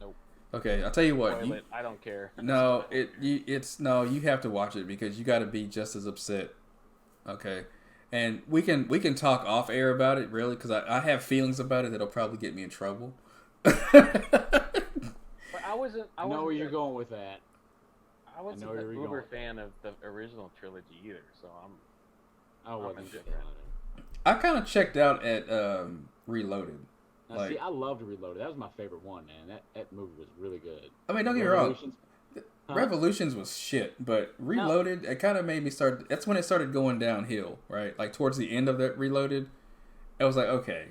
Nope. Okay, I'll tell you what. Spoil it. I don't care. No, you have to watch it because you got to be just as upset. Okay, and we can talk off air about it really because I have feelings about it that'll probably get me in trouble. But I know where you're going with that. I wasn't an uber fan of the original trilogy either, so I wasn't. I kind of checked out at Reloaded. Now, see, I loved Reloaded. That was my favorite one, man. That movie was really good. I mean, don't get me wrong. Revolutions was shit, but Reloaded, it kind of made me start. That's when it started going downhill, right? Like towards the end of that Reloaded, I was like, okay,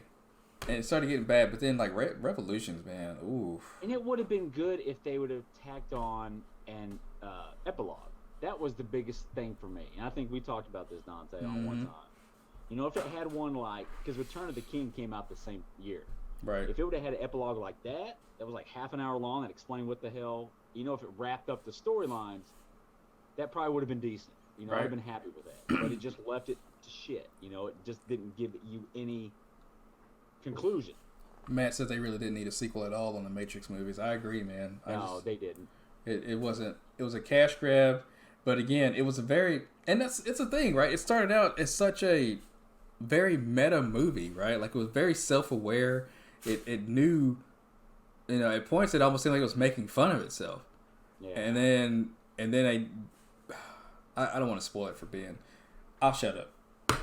and it started getting bad. But then, like Revolutions, man, ooh. And it would have been good if they would have tacked on an epilogue. That was the biggest thing for me, and I think we talked about this, Dante, on one time. You know, if it had one like, because Return of the King came out the same year. Right. If it would have had an epilogue like that was like half an hour long that explained what the hell, you know, if it wrapped up the storylines, that probably would have been decent. You know, I'd have been happy with that. But it just left it to shit. You know, it just didn't give you any conclusion. Matt said they really didn't need a sequel at all on the Matrix movies. I agree, man. They didn't. It wasn't. It was a cash grab. But again, it was it's a thing, right? It started out as such a very meta movie, right? Like it was very self-aware. It knew, you know, at points it almost seemed like it was making fun of itself. Yeah. And then I don't want to spoil it for Ben. I'll shut up.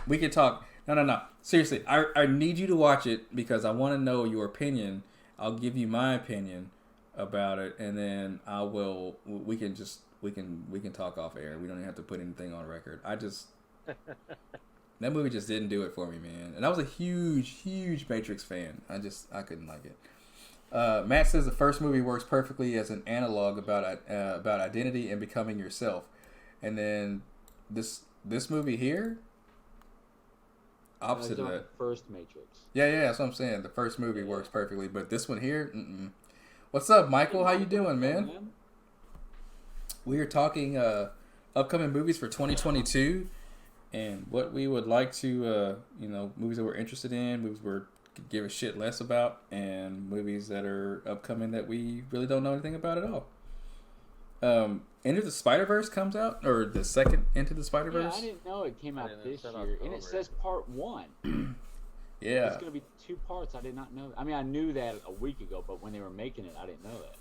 We can talk. No. Seriously, I need you to watch it because I want to know your opinion. I'll give you my opinion about it, and then we can talk off air. We don't even have to put anything on record. That movie just didn't do it for me, man. And I was a huge Matrix fan. I couldn't like it. Matt says the first movie works perfectly as an analog about identity and becoming yourself. And then this movie here, opposite of that. First Matrix. Yeah, that's what I'm saying. The first movie works perfectly, but this one here, What's up, Michael? How you doing, man? We are talking upcoming movies for 2022 and what we would like to, movies that we're interested in, movies we could give a shit less about, and movies that are upcoming that we really don't know anything about at all. Into the Spider-Verse comes out, or the second Into the Spider-Verse? Yeah, I didn't know it came out this year, and it says part 1. Yeah. It's going to be 2 parts. I did not know. I mean, I knew that a week ago, but when they were making it, I didn't know that.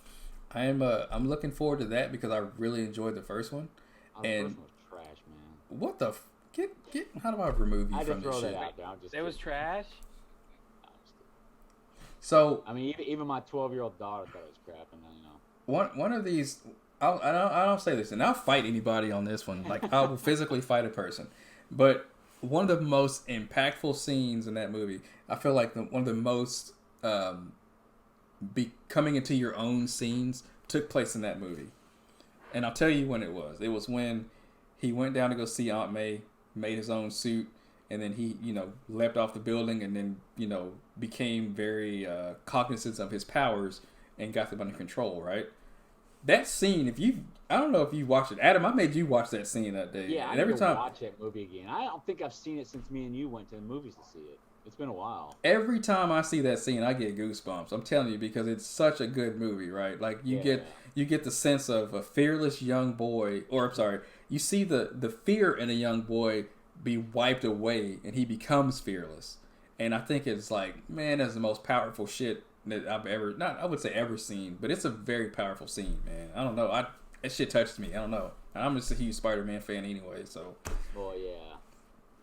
I'm looking forward to that because I really enjoyed the first one. The first one was trash, man. What the get how do I remove you from this shit? That out there. It was trash. So I mean, even my 12-year-old daughter thought it was crap, and you know. One of these, I don't say this, and I'll fight anybody on this one. Like I will physically fight a person, but one of the most impactful scenes in that movie, I feel like one of the most coming into your own scenes took place in that movie. And I'll tell you when it was. It was when he went down to go see Aunt May, made his own suit, and then he, leapt off the building and then, became very cognizant of his powers and got them under control, right? That scene, I don't know if you watched it. Adam, I made you watch that scene that day. Yeah, and I need to watch that movie again. I don't think I've seen it since me and you went to the movies to see it. It's been a while. Every time I see that scene, I get goosebumps. I'm telling you, because it's such a good movie, right? Like you get the sense of a fearless young boy, you see the fear in a young boy be wiped away, and he becomes fearless. And I think it's like, man, that's the most powerful shit that I've ever seen, but it's a very powerful scene, man. I don't know, that shit touched me. I don't know. I'm just a huge Spider-Man fan anyway, so. Well, yeah.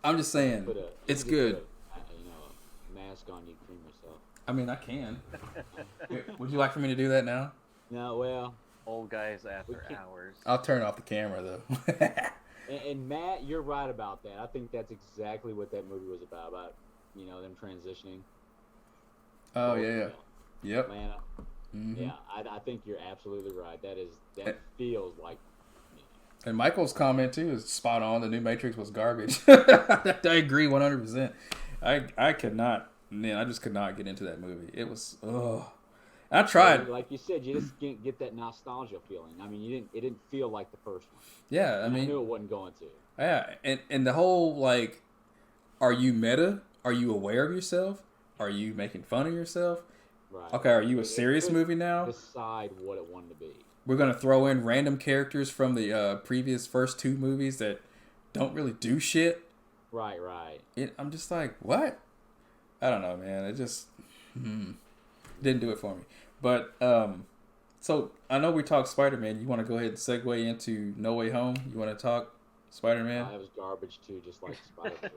I'm just saying, it's good. Mask on, you cream yourself. I mean, I can. Would you like for me to do that now? No, well. Old guys after hours. I'll turn off the camera though. and Matt, you're right about that. I think that's exactly what that movie was about them transitioning. Oh yeah. Yep. Man, yeah, I think you're absolutely right. That feels like. And Michael's comment too is spot on. The new Matrix was garbage. I agree 100%. I could not. Man, I just could not get into that movie. It was. I tried. Like you said, you just didn't get that nostalgia feeling. I mean, it didn't feel like the first one. Yeah, I knew it wasn't going to. Yeah, and the whole like, are you meta? Are you aware of yourself? Are you making fun of yourself? Right. Okay, are you a serious movie now? Decide what it wanted to be. We're gonna throw in random characters from the previous first 2 movies that don't really do shit. Right. I'm just like, what? I don't know, man. It just didn't do it for me. But so I know we talked Spider-Man. You want to go ahead and segue into No Way Home? You want to talk Spider-Man? That was garbage too, just like Spider-Man.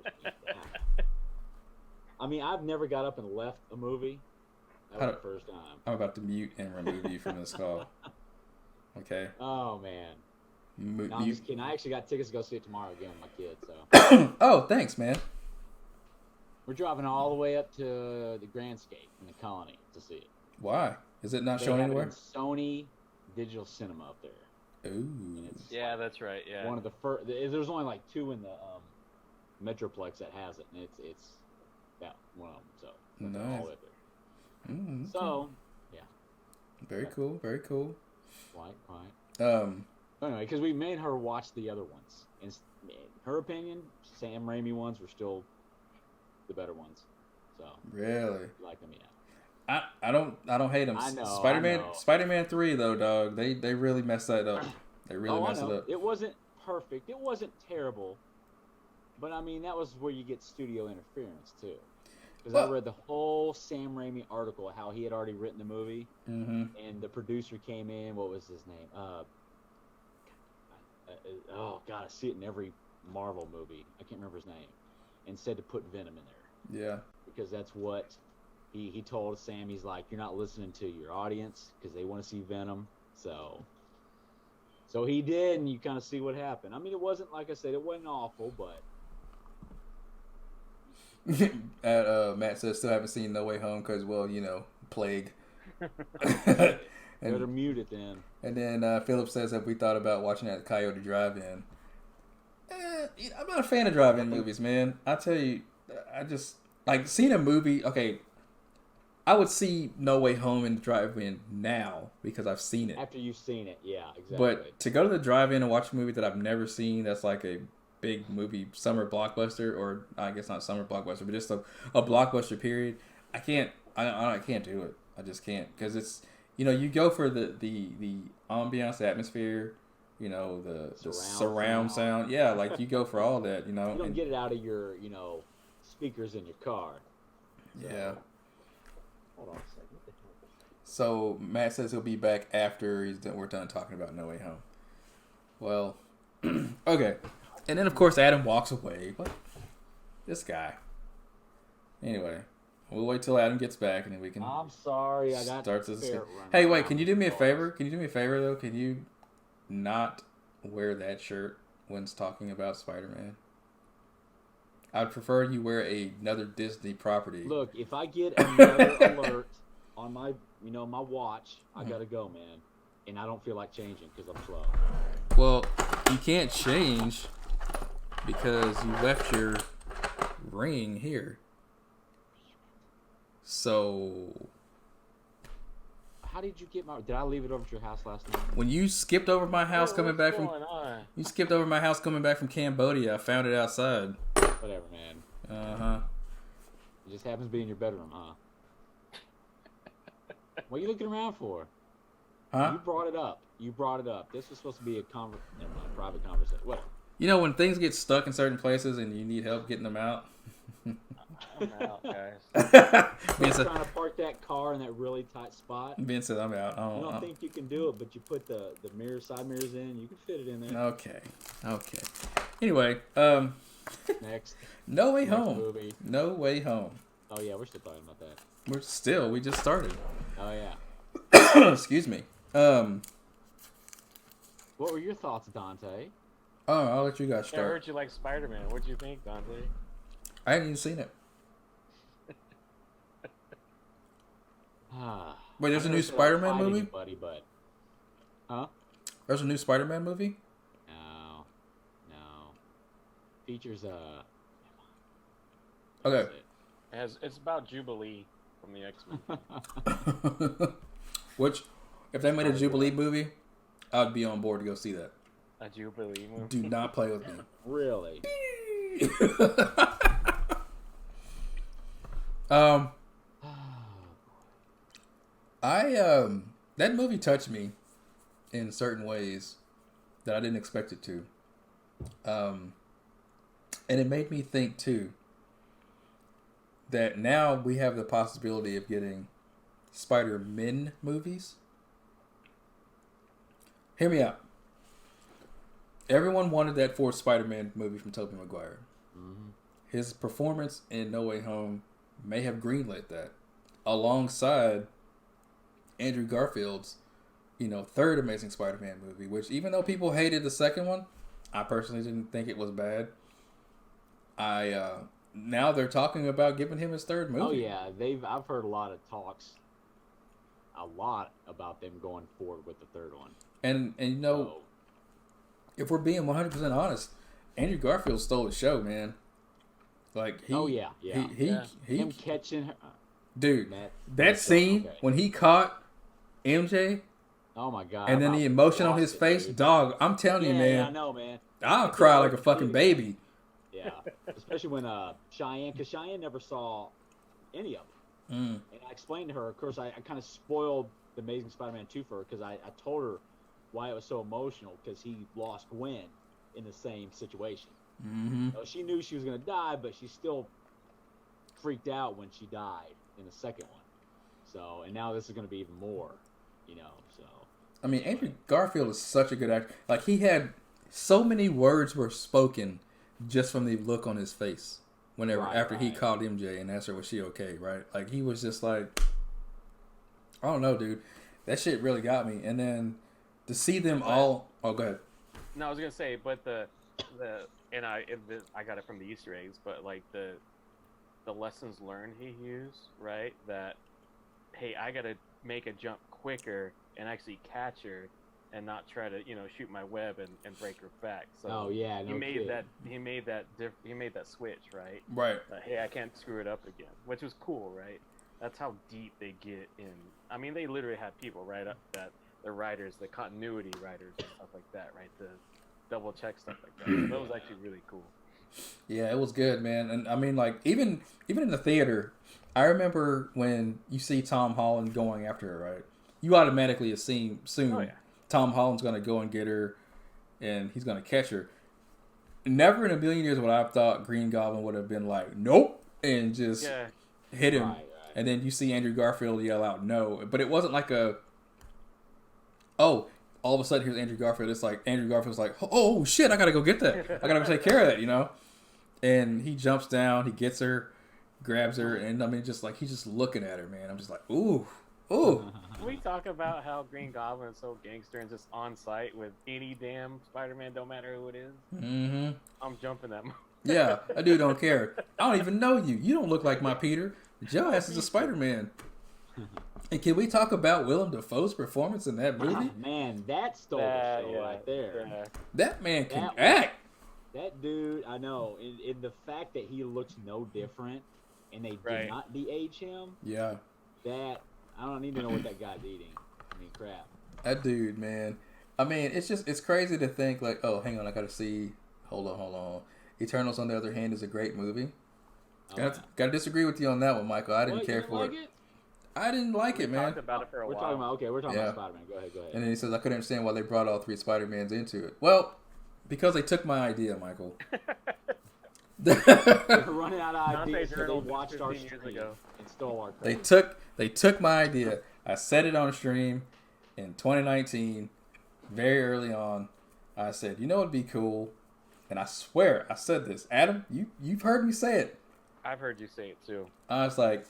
I mean, I've never got up and left a movie. That was the first time. I'm about to mute and remove you from this call. Okay. Oh man. No, I'm just kidding. I actually got tickets to go see it tomorrow again with my kids. So. Oh, thanks, man. We're driving all the way up to the Grandscape in the Colony to see it. Why? Is it not They showing have anywhere? It in Sony Digital Cinema up there. Ooh. Yeah, that's right. Yeah. One of the first. There's only like 2 in the Metroplex that has it, and it's that one of them. So nice. All up there. So yeah. Very cool. Very cool. Quite. Anyway, because we made her watch the other ones, and in her opinion, Sam Raimi ones were still the better ones. So really, like them, yeah. I don't hate them. I know. Spider-Man 3 though, dog. They really messed that up. They really messed it up. It wasn't perfect. It wasn't terrible. But I mean, that was where you get studio interference too. Because I read the whole Sam Raimi article, how he had already written the movie, and the producer came in. What was his name? Oh God, I see it in every Marvel movie. I can't remember his name. And said to put Venom in there. Yeah. Because that's what he told Sam. He's like, you're not listening to your audience because they want to see Venom. So he did, and you kind of see what happened. I mean, it wasn't, like I said, it wasn't awful, but. Matt says still haven't seen No Way Home because, well, you know, plague. Better mute it then. And then Philip says, have we thought about watching that Coyote Drive-In? I'm not a fan of drive-in movies, man. I tell you, I just like seeing a movie. Okay, I would see No Way Home in the drive-in now because I've seen it. After you've seen it, yeah, exactly. But to go to the drive-in and watch a movie that I've never seen, that's like a big movie, summer blockbuster, or I guess not summer blockbuster, but just a blockbuster period. I can't do it. I just can't, because it's, you know, you go for the ambiance, the atmosphere, you know, the surround sound. Yeah, like you go for all that, you know. You don't get it out of your, you know, speakers in your car. Yeah. Hold on a second. What the hell? So Matt says he'll be back after we're done talking about No Way Home. Well, okay. And then, of course, Adam walks away. What? This guy. Anyway, we'll wait till Adam gets back, and then we can. I'm sorry, I got starts this. Hey, wait! Can you do me a favor? Can you do me a favor though? Can you not wear that shirt when talking about Spider-Man? I'd prefer you wear another Disney property. Look, if I get another alert on my, you know, my watch, I gotta go, man, and I don't feel like changing because I'm slow. Well, you can't change because you left your ring here. So, how did you get my? Did I leave it over to your house last night? When you skipped over my house coming back from, you skipped over my house coming back from Cambodia. I found it outside. Whatever, man. It just happens to be in your bedroom, huh? What are you looking around for? Huh? You brought it up. This was supposed to be a private conversation. Whatever. You know, when things get stuck in certain places and you need help getting them out. I'm out, guys. You're trying to park that car in that really tight spot. Ben said I'm out. I don't think you can do it, but you put the side mirrors in, you can fit it in there. Okay. Anyway, Next. No Way Home. Movie. No Way Home. Oh yeah, we're still talking about that. We just started. Oh yeah. Excuse me. What were your thoughts, Dante? Oh, I'll let you guys start. I heard you like Spider-Man. What'd you think, Dante? I hadn't even seen it. Wait, there's a new Spider-Man movie? Anybody, but... Huh? There's a new Spider-Man movie? No. Features, Okay. It's about Jubilee from the X-Men. Which, if they made a Jubilee movie, I'd be on board to go see that. A Jubilee movie? Do not play with me. Really? That movie touched me in certain ways that I didn't expect it to. And it made me think too that now we have the possibility of getting Spider-Man movies. Hear me out. Everyone wanted that fourth Spider-Man movie from Tobey Maguire. Mm-hmm. His performance in No Way Home may have greenlit that, alongside Andrew Garfield's, third Amazing Spider-Man movie. Which, even though people hated the second one, I personally didn't think it was bad. Now they're talking about giving him his third movie. Oh yeah, I've heard a lot about them going forward with the third one. And if we're being 100% honest, Andrew Garfield stole the show, man. Like he him catching her, dude. That scene when he caught MJ. Oh my god! And then the emotion on his face, dude. Dog. I'm telling you, man. Yeah, I know, man. I'll cry like a fucking baby. Yeah, especially when Cheyenne, because Cheyenne never saw any of them. And I explained to her. Of course, I kind of spoiled the Amazing Spider-Man 2 for her because I told her why it was so emotional, because he lost Gwen in the same situation. Mm-hmm. She knew she was going to die, but she still freaked out when she died in the second one. So, and now this is going to be even more, so. I mean, Andrew Garfield is such a good actor. Like, he had so many words were spoken just from the look on his face after he called MJ and asked her, was she okay, right? Like, he was just like, I don't know, dude. That shit really got me. And then to see them all... Oh, go ahead. No, I was going to say, but I got it from the Easter eggs, but like the lessons learned he used, right? That, hey, I got to make a jump quicker and actually catch her and not try to, shoot my web and break her back. So he made that switch, right? Right. Hey, I can't screw it up again, which was cool, right? That's how deep they get in. I mean, they literally had people write up that the writers, the continuity writers and stuff like that, right? The double check stuff like that. So that was actually really cool. Yeah, it was good, man. And I mean, like, even in the theater, I remember when you see Tom Holland going after her, right? You automatically assume Tom Holland's going to go and get her and he's going to catch her. Never in a million years would I have thought Green Goblin would have been like, nope, and just hit him. Right. And then you see Andrew Garfield yell out, no. But it wasn't like all of a sudden here's Andrew Garfield. It's like Andrew Garfield's like, oh shit, I got to go get that. I got to go take care of that, And he jumps down, he gets her, grabs her, and I mean, just like, he's just looking at her, man. I'm just like, ooh. Can we talk about how Green Goblin is so gangster and just on site with any damn Spider-Man, don't matter who it is? Mm-hmm. I'm jumping that. Yeah, that dude don't care. I don't even know you. You don't look like my Peter. Your ass is a Spider-Man. And can we talk about Willem Dafoe's performance in that movie? Man, that stole the show right there. Yeah. That man can act. That dude, I know. In the fact that he looks no different and they did not de-age him. Yeah. That, I don't even know what that guy's eating. I mean, crap. That dude, man. I mean, it's crazy to think like, oh, hang on, I gotta see. Hold on. Eternals, on the other hand, is a great movie. Gotta disagree with you on that one, Michael. I didn't care for it. I didn't like it, man. We talked about it for a while. We're talking about Spider-Man. Go ahead. And then he says, I couldn't understand why they brought all three Spider-Mans into it. Well, because they took my idea, Michael. They're running out of ideas, so they watched our stream and stole our code. They took my idea. I said it on stream in 2019, very early on. I said, it'd be cool. And I swear, I said this. Adam, you've heard me say it. I've heard you say it too. I was like,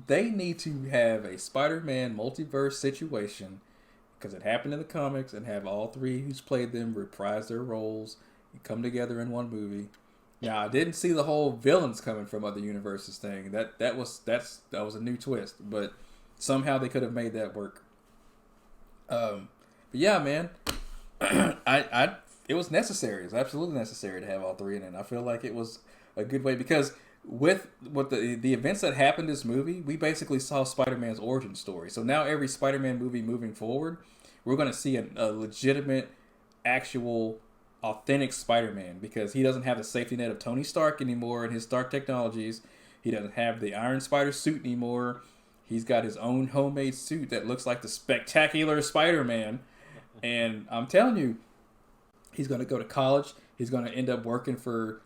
they need to have a Spider-Man multiverse situation, because it happened in the comics, and have all three who's played them reprise their roles and come together in one movie. Now, I didn't see the whole villains coming from other universes thing. That was a new twist, but somehow they could have made that work. But yeah, man, it was necessary. It was absolutely necessary to have all three in it. And I feel like it was a good way, because with the events that happened in this movie, we basically saw Spider-Man's origin story. So now every Spider-Man movie moving forward, we're going to see a legitimate, actual, authentic Spider-Man, because he doesn't have the safety net of Tony Stark anymore and his Stark technologies. He doesn't have the Iron Spider suit anymore. He's got his own homemade suit that looks like the spectacular Spider-Man. And I'm telling you, he's going to go to college. He's going to end up working for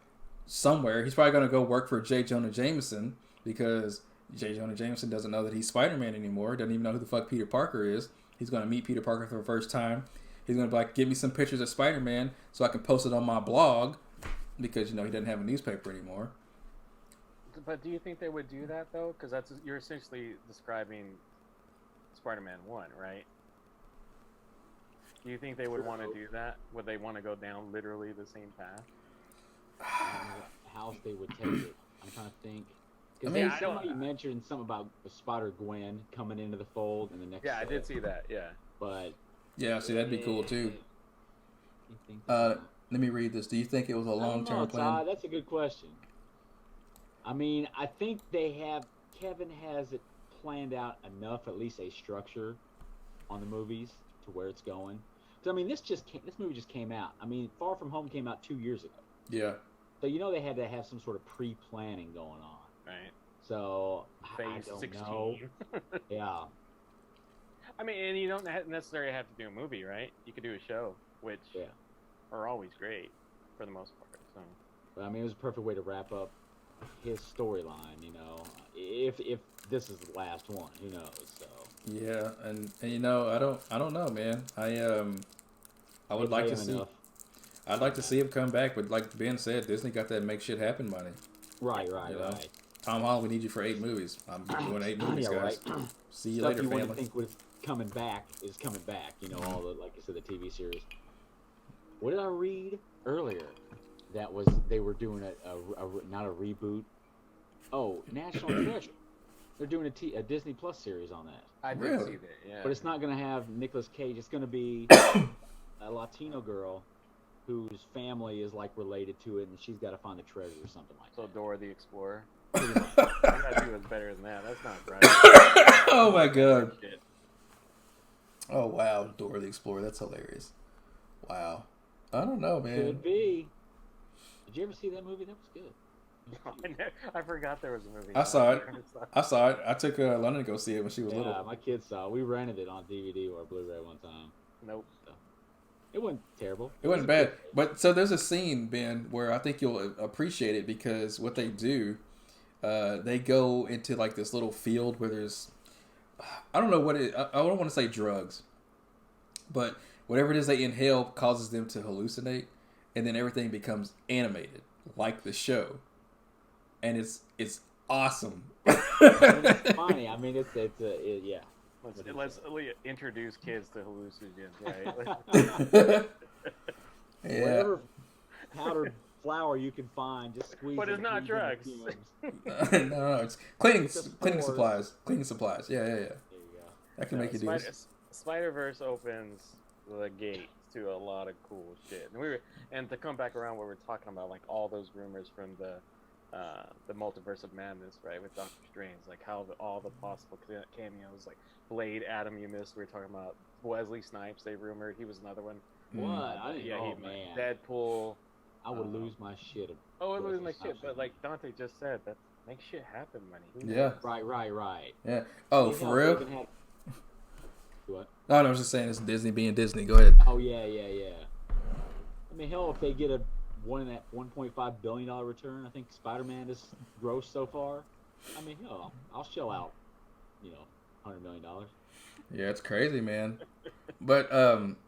somewhere. He's probably going to go work for J. Jonah Jameson because J. Jonah Jameson doesn't know that he's Spider-Man anymore. Doesn't even know who the fuck Peter Parker is. He's going to meet Peter Parker for the first time. He's going to be like, give me some pictures of Spider-Man so I can post it on my blog because, he doesn't have a newspaper anymore. But do you think they would do that, though? Because you're essentially describing Spider-Man 1, right? Do you think they would want to do that? Would they want to go down literally the same path? How else they would take it? I'm trying to think. I Somebody mentioned something about Spider-Gwen coming into the fold in the next. Yeah, I did see that. Yeah. But yeah, see, that'd be cool too. Let me read this. Do you think it was a long-term plan? That's a good question. I mean, I think Kevin has it planned out enough, at least a structure on the movies to where it's going. So I mean, this movie just came out. I mean, Far From Home came out 2 years ago. Yeah. So they had to have some sort of pre-planning going on. Right. So Phase I don't 16. know. Yeah. I mean, and you don't necessarily have to do a movie, right? You could do a show, which are always great for the most part. So. But I mean, it was a perfect way to wrap up his storyline. If this is the last one, who knows? So. Yeah, and I don't know, man. I would like to see. Enough. I'd like to see him come back, but like Ben said, Disney got that make shit happen money. Right. Tom Holland, we need you for 8 movies. I'm doing 8 movies, guys. Right. See you Stuff later, you family. wouldn't think was coming back is coming back. All the, like I said, the TV series. What did I read earlier? That was they were doing not a reboot. Oh, National Treasure. They're doing a Disney Plus series on that. I did see that, yeah. But it's not going to have Nicolas Cage. It's going to be a Latino girl whose family is like related to it, and she's got to find the treasure or something like that. So Dora the Explorer. You gotta do it better than that. That's not right. Oh my god. Shit. Oh wow, Dora the Explorer. That's hilarious. Wow. I don't know, man. Could be. Did you ever see that movie? That was good. I forgot there was a movie. I saw it. I took London to go see it when she was little. Yeah, my kids saw it. We rented it on DVD or Blu-ray one time. Nope. So, it wasn't terrible. It wasn't bad. But so there's a scene, Ben, where I think you'll appreciate it because what they do, they go into like this little field where there's, I don't know what it. I don't want to say drugs, but whatever it is they inhale causes them to hallucinate, and then everything becomes animated like the show, and it's awesome. It's funny. I mean, it's yeah. Let's introduce kids to hallucinogens, right? Yeah. Whatever powdered flour you can find, just squeeze. But it's not drugs. No, it's cleaning supplies. Cleaning supplies. Yeah. There you go. That can make you do this. Spider-Verse opens the gates to a lot of cool shit, and to come back around what we're talking about, like all those rumors from the multiverse of madness, right, with Doctor Strange, like how all the possible cameos, like Blade, Adam you missed. We were talking about Wesley Snipes. They rumored he was another one. What? I didn't know, man. Deadpool. I would lose my shit. I would lose my shit, but like Dante just said, that makes shit happen, money. Yeah. Right. Yeah. Oh, for real? What? No, I was just saying it's Disney being Disney. Go ahead. Oh yeah. I mean, hell, if they get a $1.5 billion return, I think Spider-Man is gross so far. I mean, hell, I'll shell out, $100 million. Yeah, it's crazy, man. But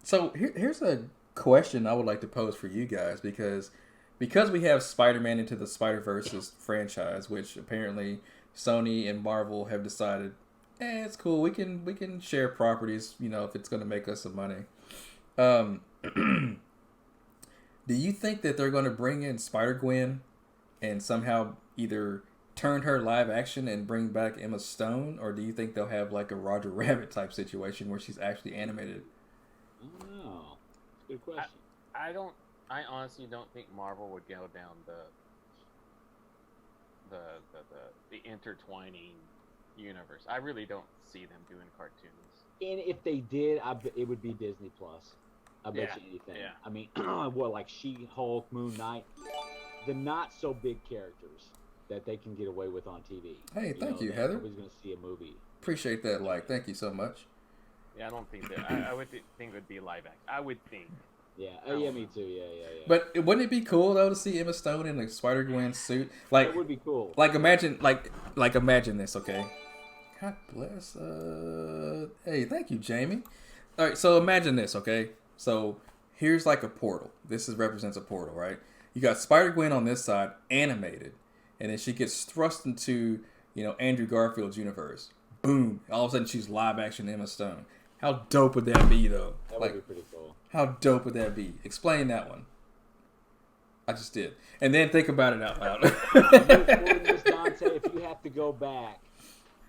so here's a question I would like to pose for you guys because we have Spider-Man Into the Spider-Verse franchise, which apparently Sony and Marvel have decided, it's cool. We can share properties, if it's going to make us some money. Do you think that they're going to bring in Spider-Gwen and somehow either turn her live action and bring back Emma Stone, or do you think they'll have like a Roger Rabbit type situation where she's actually animated? I don't know. Good question. I honestly don't think Marvel would go down the intertwining universe. I really don't see them doing cartoons. And if they did, it would be Disney Plus. I bet you anything. Yeah. I mean, like She-Hulk, Moon Knight, the not so big characters that they can get away with on TV. Hey, thank you, Heather. Nobody's going to see a movie. Appreciate that. Like, thank you so much. Yeah, I don't think that. I would think it would be live action. I would think. Yeah. Oh, yeah, me too. Yeah. But wouldn't it be cool though to see Emma Stone in a Spider-Gwen suit? Like, it would be cool. Like imagine, imagine this. Okay. God bless. Hey, thank you, Jamie. All right, so imagine this. Okay, so here's like a portal. This represents a portal, right? You got Spider-Gwen on this side, animated, and then she gets thrust into Andrew Garfield's universe. Boom! All of a sudden, she's live action Emma Stone. How dope would that be, though? That would be pretty cool. How dope would that be? Explain that one. I just did. And then think about it out loud. This, Dante, if you have to go back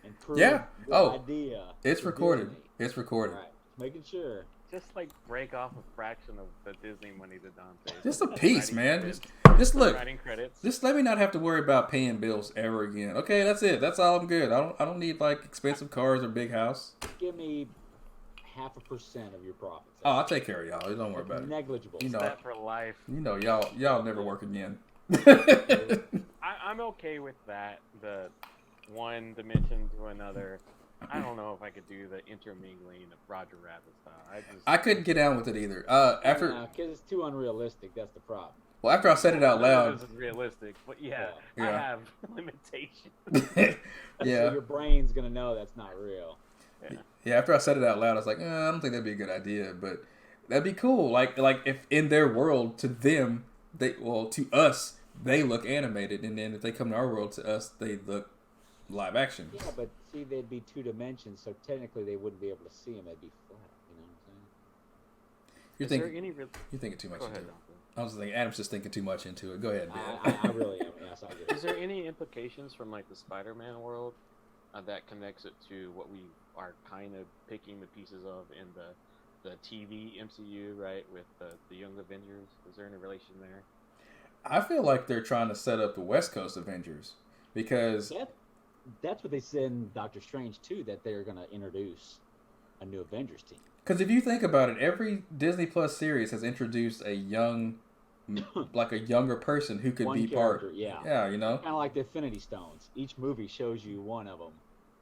and prove the idea. It's recorded. It's recorded. Right. Making sure. Just like break off a fraction of the Disney money to Dante. Just a piece, man. Just look. Writing credits. Just let me not have to worry about paying bills ever again. Okay, that's it. That's all I'm good. I don't need like expensive cars or big house. Give me 0.5% of your profits. Oh, I'll take care of y'all. Don't worry about it. Negligible. That for life. Y'all never work again. I'm okay with that. The one dimension to another. I don't know if I could do the intermingling of Roger Rabbit style. I couldn't get down with it either. Because it's too unrealistic. That's the problem. Well, after I said it out loud, this is realistic, but I have limitations. Yeah. So your brain's gonna know that's not real. Yeah. After I said it out loud, I was like, I don't think that'd be a good idea, but that'd be cool. Like if in their world, to them, to us, they look animated, and then if they come to our world, to us, they look live action. Yeah, but see, they'd be 2 dimensions, so technically they wouldn't be able to see them. They'd be flat. You know what I'm saying? You're thinking too much into it. I was thinking Adam's just thinking too much into it. Go ahead, man. I really am. Yes, I agree. Is there any implications from like the Spider-Man world that connects it to what we are kind of picking the pieces of in the TV MCU, right? With the Young Avengers. Is there any relation there? I feel like they're trying to set up the West Coast Avengers because that's what they said in Doctor Strange too. That they're going to introduce a new Avengers team. Because if you think about it, every Disney Plus series has introduced a younger person who could be part. Yeah, kind of like the Infinity Stones. Each movie shows you one of them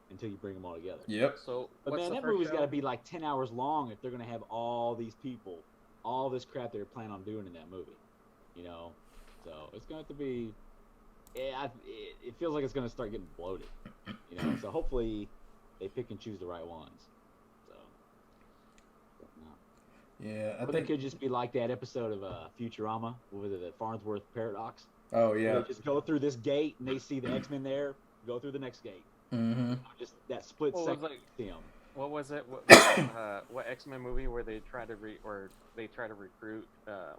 until you bring them all together. Yep. But man, that movie's got to be like 10 hours long if they're going to have all these people, all this crap they're planning on doing in that movie. So it's going to have to be. It feels like it's going to start getting bloated. So hopefully they pick and choose the right ones. Yeah, I think think it could just be like that episode of Futurama, with the Farnsworth paradox. Oh yeah. They just go through this gate and they see the X-Men there. Go through the next gate. Mm-hmm. Just that split second. What was it? What X-Men movie where they try to recruit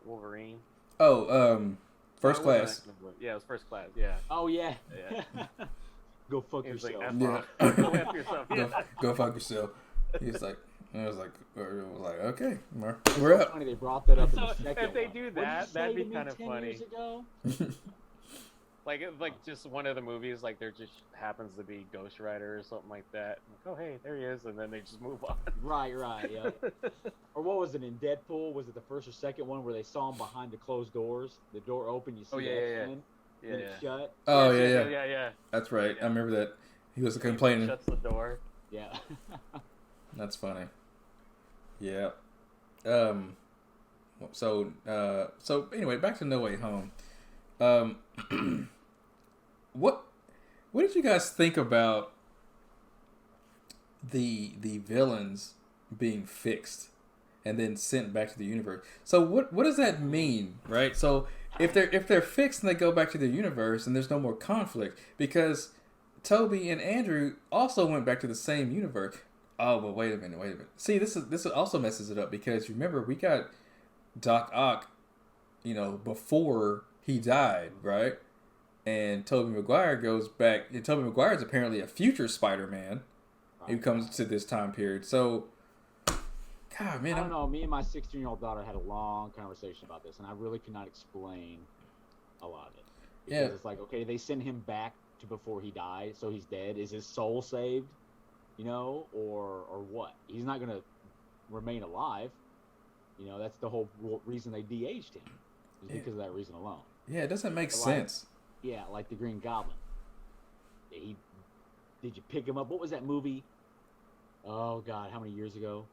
Wolverine? Oh, First Class. Yeah, it was First Class. Yeah. Oh yeah. Go fuck yourself. Like, go fuck yourself. Go fuck yourself. He's like. I was like, okay, we're up. Funny they brought that up. So if they do that, that'd be kind of funny. like just one of the movies, like there just happens to be Ghost Rider or something like that. Like, oh hey, there he is, and then they just move on. Right, yeah. Or what was it in Deadpool? Was it the first or second one where they saw him behind the closed doors? The door open, you see X-Men, and it shut. Oh yeah. That's right. I remember that. He was complaining. He shuts the door. Yeah. That's funny. Yeah. So anyway, back to No Way Home. What did you guys think about the villains being fixed and then sent back to the universe? So what does that mean, right? So if they're fixed and they go back to the universe and there's no more conflict, because Toby and Andrew also went back to the same universe. Oh, but wait a minute. See, this also messes it up because remember we got Doc Ock, before he died, right? And Tobey Maguire goes back. And Tobey Maguire is apparently a future Spider-Man who comes to this time period. So, God, man, I don't know. Me and my 16-year-old daughter had a long conversation about this, and I really could not explain a lot of it. Because it's like, okay, they send him back to before he died, so he's dead. Is his soul saved? Or what? He's not going to remain alive. That's the whole reason they de-aged him. Is because of that reason alone. Yeah, it doesn't make sense. Like the Green Goblin. did you pick him up? What was that movie? Oh God, how many years ago?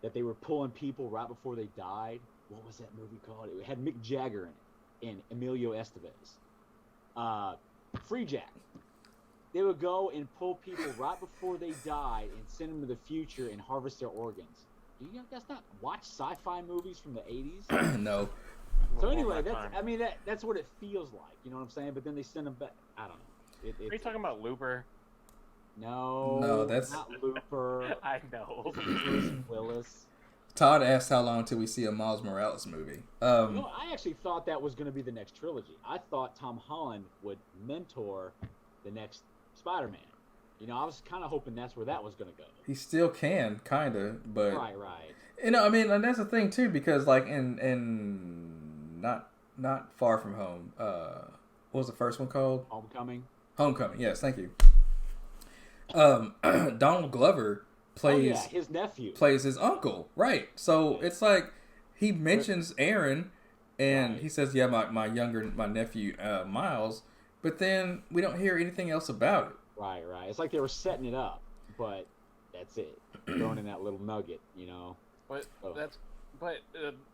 That they were pulling people right before they died. What was that movie called? It had Mick Jagger in it and Emilio Estevez. Free Jack. They would go and pull people right before they died and send them to the future and harvest their organs. Do you guys not watch sci-fi movies from the 80s? No. So anyway, that's what it feels like. You know what I'm saying? But then they send them back. I don't know. Are you talking about Looper? No, that's not Looper. I know. Bruce Willis. Todd asked how long till we see a Miles Morales movie. No, I actually thought that was going to be the next trilogy. I thought Tom Holland would mentor the next Spider-Man. You know, I was kind of hoping that's where that was going to go. He still can, kind of, but Right. You know, I mean, and that's the thing too, because like in not Far From Home. What was the first one called? Homecoming. Yes, thank you. Donald Glover plays his nephew, plays his uncle, right? So it's like he mentions Aaron, and he says, "Yeah, my nephew Miles," but then we don't hear anything else about it. Right. It's like they were setting it up, but that's it. Throwing in that little nugget, you know. But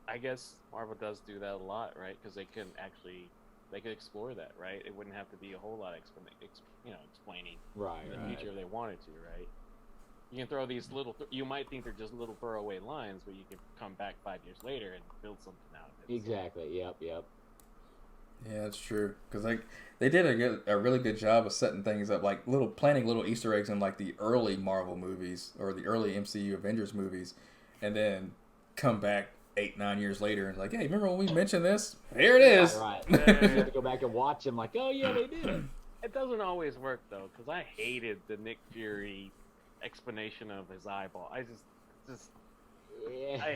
I guess Marvel does do that a lot, right? Because they could explore that, right? It wouldn't have to be a whole lot explaining right in the future if they wanted to, right? You can throw these little. You might think they're just little throwaway lines, but you can come back 5 years later and build something out of it. Exactly. Yep. Yeah, that's true. Because like they did a really good job of setting things up, like planting little Easter eggs in like the early Marvel movies or the early MCU Avengers movies, and then come back 8-9 years later and like, hey, remember when we mentioned this? Here it is. Right. You have to go back and watch them. Like, oh yeah, they did. It doesn't always work though, because I hated the Nick Fury explanation of his eyeball. I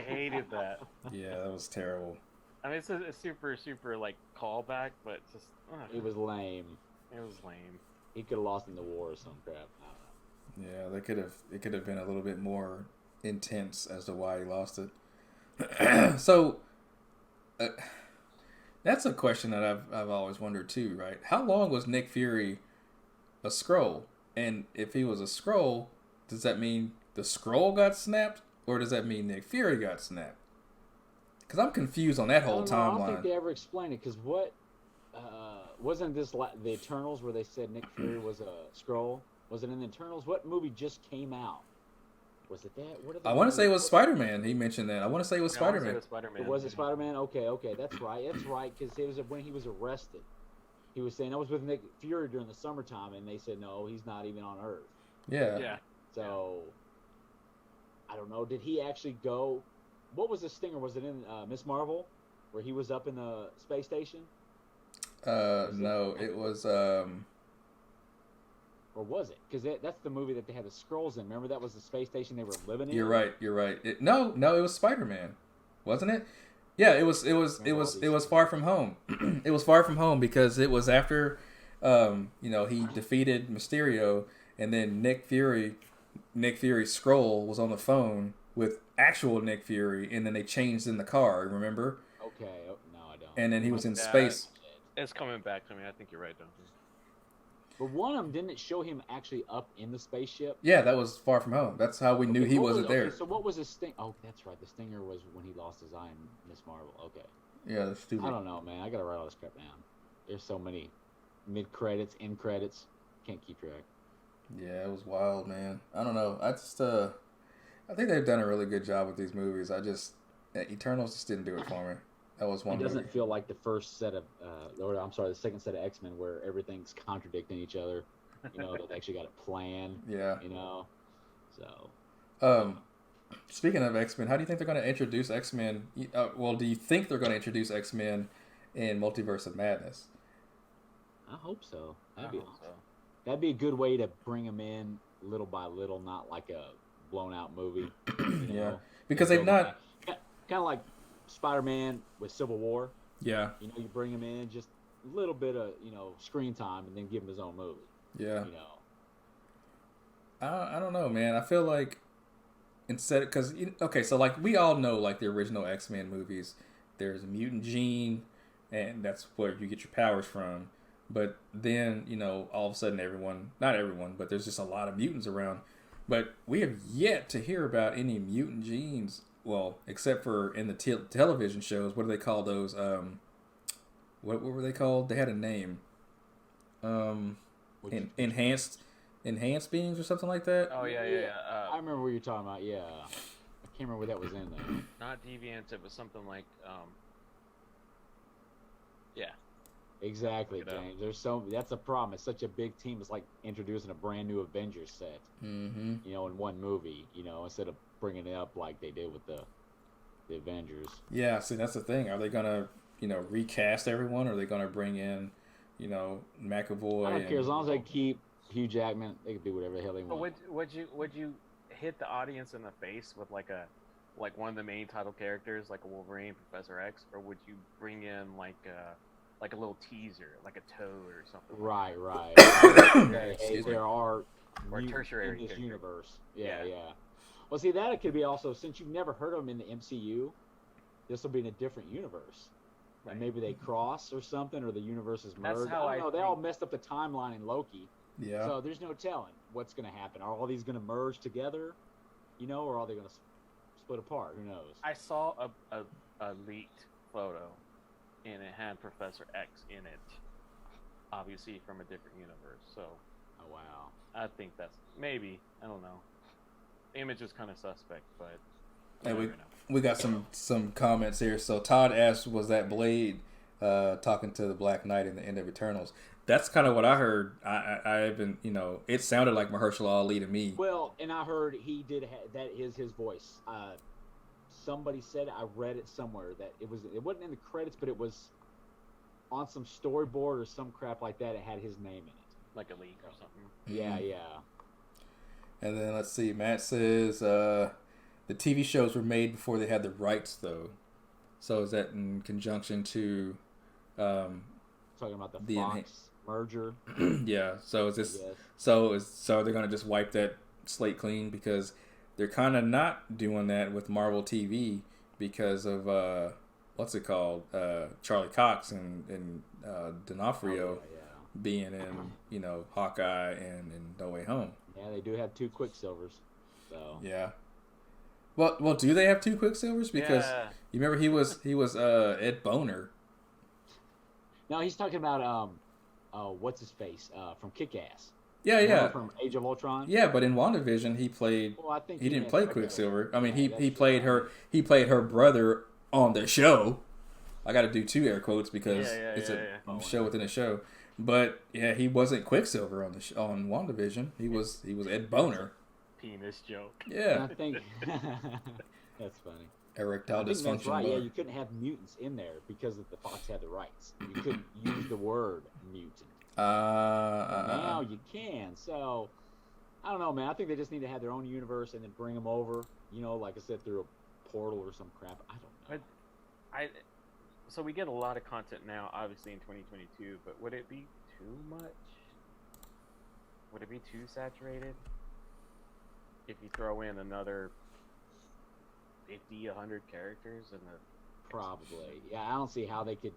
hated that. Yeah, that was terrible. I mean, it's a super like callback, but just it was lame. It was lame. He could have lost in the war or some crap. Yeah, it could have been a little bit more intense as to why he lost it. So that's a question that I've always wondered too, right? How long was Nick Fury a Skrull? And if he was a Skrull, does that mean the Skrull got snapped, or does that mean Nick Fury got snapped? Because I'm confused on that whole timeline. I don't think they ever explained it. Because what wasn't this the Eternals where they said Nick Fury was a Skrull? Was it in the Eternals? What movie just came out? Was it that? I want to say it was Spider-Man. He mentioned that. I want to say it was Spider-Man. Was it Spider-Man? Okay. That's right. Because it was when he was arrested. He was saying I was with Nick Fury during the summertime, and they said no, he's not even on Earth. Yeah. So I don't know. Did he actually go? What was the stinger? Was it in Miss Marvel, where he was up in the space station? No, it was. Or was it? Because that's the movie that they had the Skrulls in. Remember that was the space station they were living in. You're right. No, it was Spider-Man, wasn't it? Yeah, it was Far From Home. It was Far From Home because it was after, he defeated Mysterio, and then Nick Fury's Skrull was on the phone with actual Nick Fury, and then they changed in the car. Remember? Okay. No, I don't. And then he was in space. It's coming back to me. I think you're right, Dante. But one of them didn't it show him actually up in the spaceship? Yeah, that was Far From Home. That's how we knew he wasn't there. So what was his sting? Oh, that's right. The stinger was when he lost his eye in Miss Marvel. Okay. Yeah, that's stupid. I don't know, man. I gotta write all this crap down. There's so many mid credits, end credits. Can't keep track. Yeah, it was wild, man. I don't know. I think they've done a really good job with these movies. Eternals just didn't do it for me. That was one. It doesn't feel like the first set of, the second set of X-Men where everything's contradicting each other. You know, they actually got a plan. Yeah. You know, so. Speaking of X-Men, how do you think they're going to introduce X-Men? Do you think they're going to introduce X-Men in Multiverse of Madness? I hope so. That'd be a good way to bring them in little by little, not like a blown out movie. Yeah, because they've not. Kind of like Spider-Man with Civil War. Yeah. You bring him in just a little bit of screen time, and then give him his own movie. Yeah. I don't know, man. I feel like because so like we all know like the original X-Men movies, there's a mutant gene, and that's where you get your powers from. But then, all of a sudden not everyone, but there's just a lot of mutants around. But we have yet to hear about any mutant genes. Well, except for in the television shows. What do they call those? What were they called? They had a name. Enhanced beings or something like that. Oh yeah. I remember what you're talking about. Yeah, I can't remember what that was in there. Not deviants. It was something like yeah. Exactly, James. That's a problem. It's such a big team. It's like introducing a brand new Avengers set. Mm-hmm. In one movie. Instead of bringing it up like they did with the Avengers. Yeah. See, that's the thing. Are they gonna recast everyone? Or are they gonna bring in McAvoy? I don't care as long as they keep Hugh Jackman. They can do whatever the hell they want. Would you hit the audience in the face with like one of the main title characters, like a Wolverine, Professor X, or would you bring in like a little teaser, like a Toad or something? Right. There are or tertiary in this character. Universe. Yeah. Well, see, that it could be also, since you've never heard of them in the MCU, this will be in a different universe. Right. And maybe they cross or something, or the universes merge. I don't know. They all messed up the timeline in Loki. Yeah. So there's no telling what's going to happen. Are all these going to merge together, or are they going to split apart? Who knows? I saw a leaked photo, and it had Professor X in it, obviously from a different universe. So, oh wow, I think that's maybe, I don't know. The image is kind of suspect, but and we got some comments here. So Todd asked, "Was that Blade talking to the Black Knight in the end of Eternals?" That's kind of what I heard. I haven't, it sounded like Mahershala Ali to me. Well, and I heard he did that is his voice. Somebody said, I read it somewhere, that it wasn't in the credits, but it was on some storyboard or some crap like that. It had his name in it, like a leak or something. Yeah. And then let's see. Matt says the TV shows were made before they had the rights, though. So is that in conjunction to talking about the Fox merger? Yeah. So is this? Yes. So they're gonna just wipe that slate clean, because they're kind of not doing that with Marvel TV because of what's it called? Charlie Cox and D'Onofrio being in Hawkeye and in No Way Home. Yeah, they do have 2 Quicksilvers. So yeah. Well, do they have 2 Quicksilvers? Because you remember he was Ed Boner. No, he's talking about what's his face from Kick-Ass. Yeah. From Age of Ultron. Yeah, but in WandaVision he played. Well, I think he didn't play Quicksilver. I mean, he played her. He played her brother on the show. I got to do 2 air quotes because it's a show within a show. But yeah, he wasn't Quicksilver on on WandaVision. He was Ed Boner. Penis joke. Yeah. I think that's funny. Erectile dysfunction. That's right. Yeah, you couldn't have mutants in there because the Fox had the rights. You couldn't use the word mutant. Now you can. So I don't know, man. I think they just need to have their own universe and then bring them over. Like I said, through a portal or some crap. I don't know. So we get a lot of content now, obviously in 2022. But would it be too much? Would it be too saturated if you throw in another 50, 100 characters in the? Probably. Yeah, I don't see how they could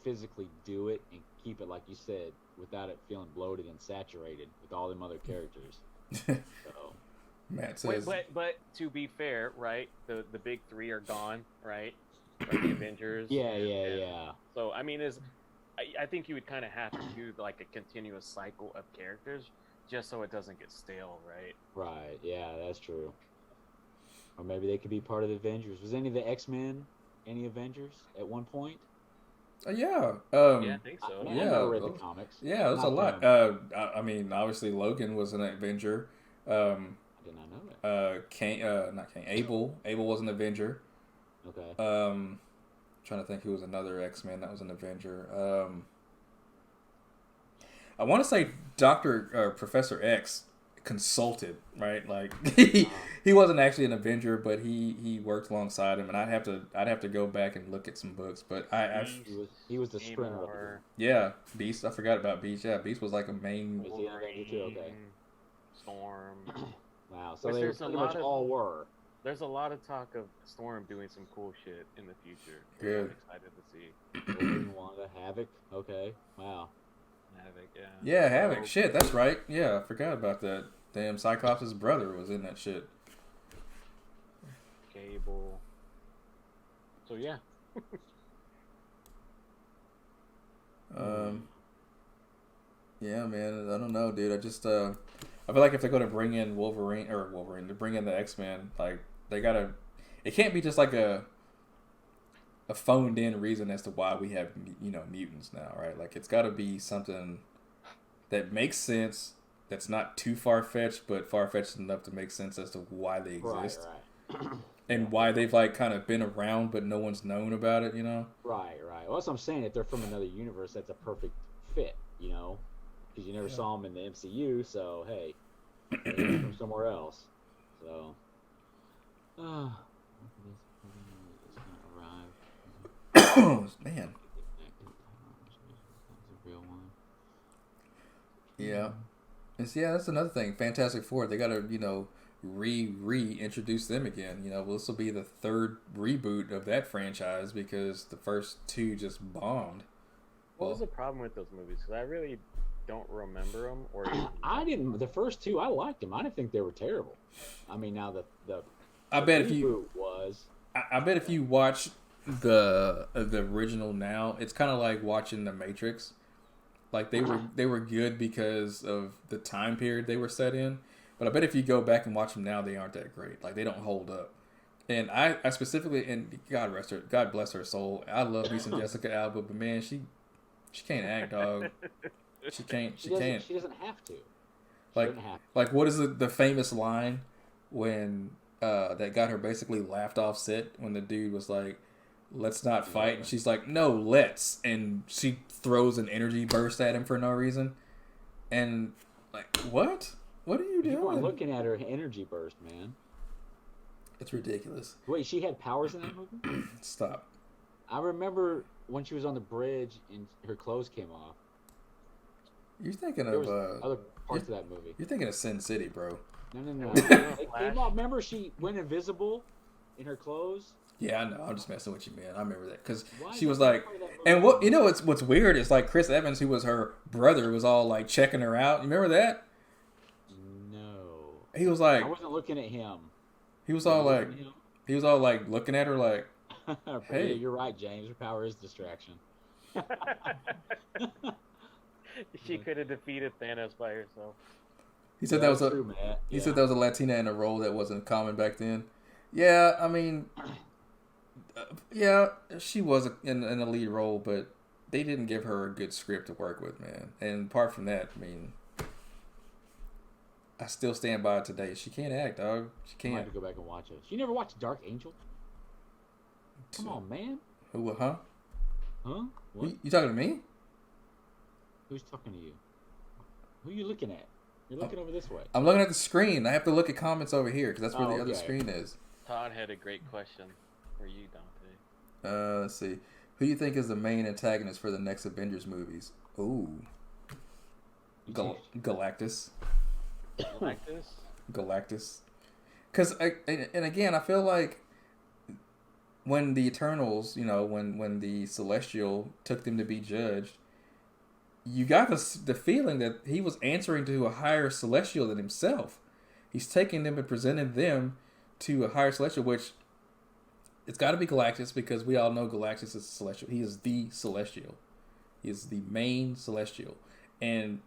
physically do it and keep it, like you said, without it feeling bloated and saturated with all them other characters. So Matt says, but to be fair, right? The big 3 are gone, right? Like the Avengers. Yeah. So I mean, I think you would kind of have to do like a continuous cycle of characters, just so it doesn't get stale, right? Right. Yeah, that's true. Or maybe they could be part of the Avengers. Was any of the X-Men any Avengers at one point? Yeah. Yeah, I think so. I never read the comics. Yeah, there's a lot. I mean, obviously Logan was an Avenger. I did not know that. Not Kane. Abel was an Avenger. Okay. Trying to think who was another X-Men that was an Avenger. I want to say Professor X consulted, right? Like he wasn't actually an Avenger, but he worked alongside him, and I'd have to go back and look at some books. But he was the sprinter. Yeah, Beast. I forgot about Beast. Yeah, Beast was like a main. Was he an Avenger too? Okay. Storm. Wow. So they pretty much all were. There's a lot of talk of Storm doing some cool shit in the future. Good. I'm excited to see. Wolverine, Wanda, Havoc. Okay, wow. Havoc, yeah. Yeah, Havoc. So, Shit, that's right. Yeah, I forgot about that. Damn, Cyclops' brother was in that shit. Cable. So yeah. Yeah, man. I don't know, dude. I just I feel like if they're gonna bring in Wolverine, to bring in the X-Men, like they gotta. It can't be just like a phoned in reason as to why we have mutants now, right? Like it's got to be something that makes sense. That's not too far fetched, but far fetched enough to make sense as to why they exist. Right. And why they've like kind of been around, but no one's known about it, Right. Well, that's what I'm saying. If they're from another universe, that's a perfect fit, because you never saw them in the MCU. So hey, they're from somewhere else. So, Man. Yeah. That's another thing. Fantastic Four, they gotta, reintroduce them again. Well, this will be the third reboot of that franchise because the first two just bombed. What was the problem with those movies? Because I really don't remember them. Or I didn't. The first two, I liked them. I didn't think they were terrible. I mean, now the I bet if you watch the original now, it's kind of like watching The Matrix. Like they were good because of the time period they were set in, but I bet if you go back and watch them now, they aren't that great. Like they don't hold up. And I specifically, and God rest her, God bless her soul. I love me some Jessica Alba, but man, she can't act, dog. She can't. She doesn't have to. Like what is the famous line when that got her basically laughed off set when the dude was like, "Let's not fight," and she's like, "No, let's," and she throws an energy burst at him for no reason, and like, what are you doing? You weren't looking at her energy burst, man. It's ridiculous. Wait, she had powers in that movie? Stop. I remember when she was on the bridge and her clothes came off. You're thinking There of was other parts of that movie. You're thinking of Sin City, bro. No. It came off. Remember, she went invisible in her clothes. Yeah, I know. I'm just messing with you, man. I remember that because she was like, and what's weird is like Chris Evans, who was her brother, was all like checking her out. You remember that? No. He was like, I wasn't looking at him. He was all like looking at her like, hey, yeah, you're right, James. Her power is distraction. She could have defeated Thanos by herself. He said that was said that was a Latina in a role that wasn't common back then. Yeah, I mean, yeah, she was in a lead role, but they didn't give her a good script to work with, man. And apart from that, I mean, I still stand by it today. She can't act, dog. She can't. I have to go back and watch it. You never watched Dark Angel? Come on, man. Who? Huh? Huh? What? You talking to me? Who's talking to you? Who are you looking at? You're looking over this way. I'm looking at the screen. I have to look at comments over here because that's where the other screen is. Todd had a great question for you, Dante. Let's see. Who do you think is the main antagonist for the next Avengers movies? Ooh. Galactus. Galactus. Because, and again, I feel like when the Eternals, when the Celestial took them to be judged, you got the feeling that he was answering to a higher Celestial than himself. He's taking them and presenting them to a higher Celestial, which it's got to be Galactus because we all know Galactus is Celestial. He is the Celestial. He is the main Celestial. And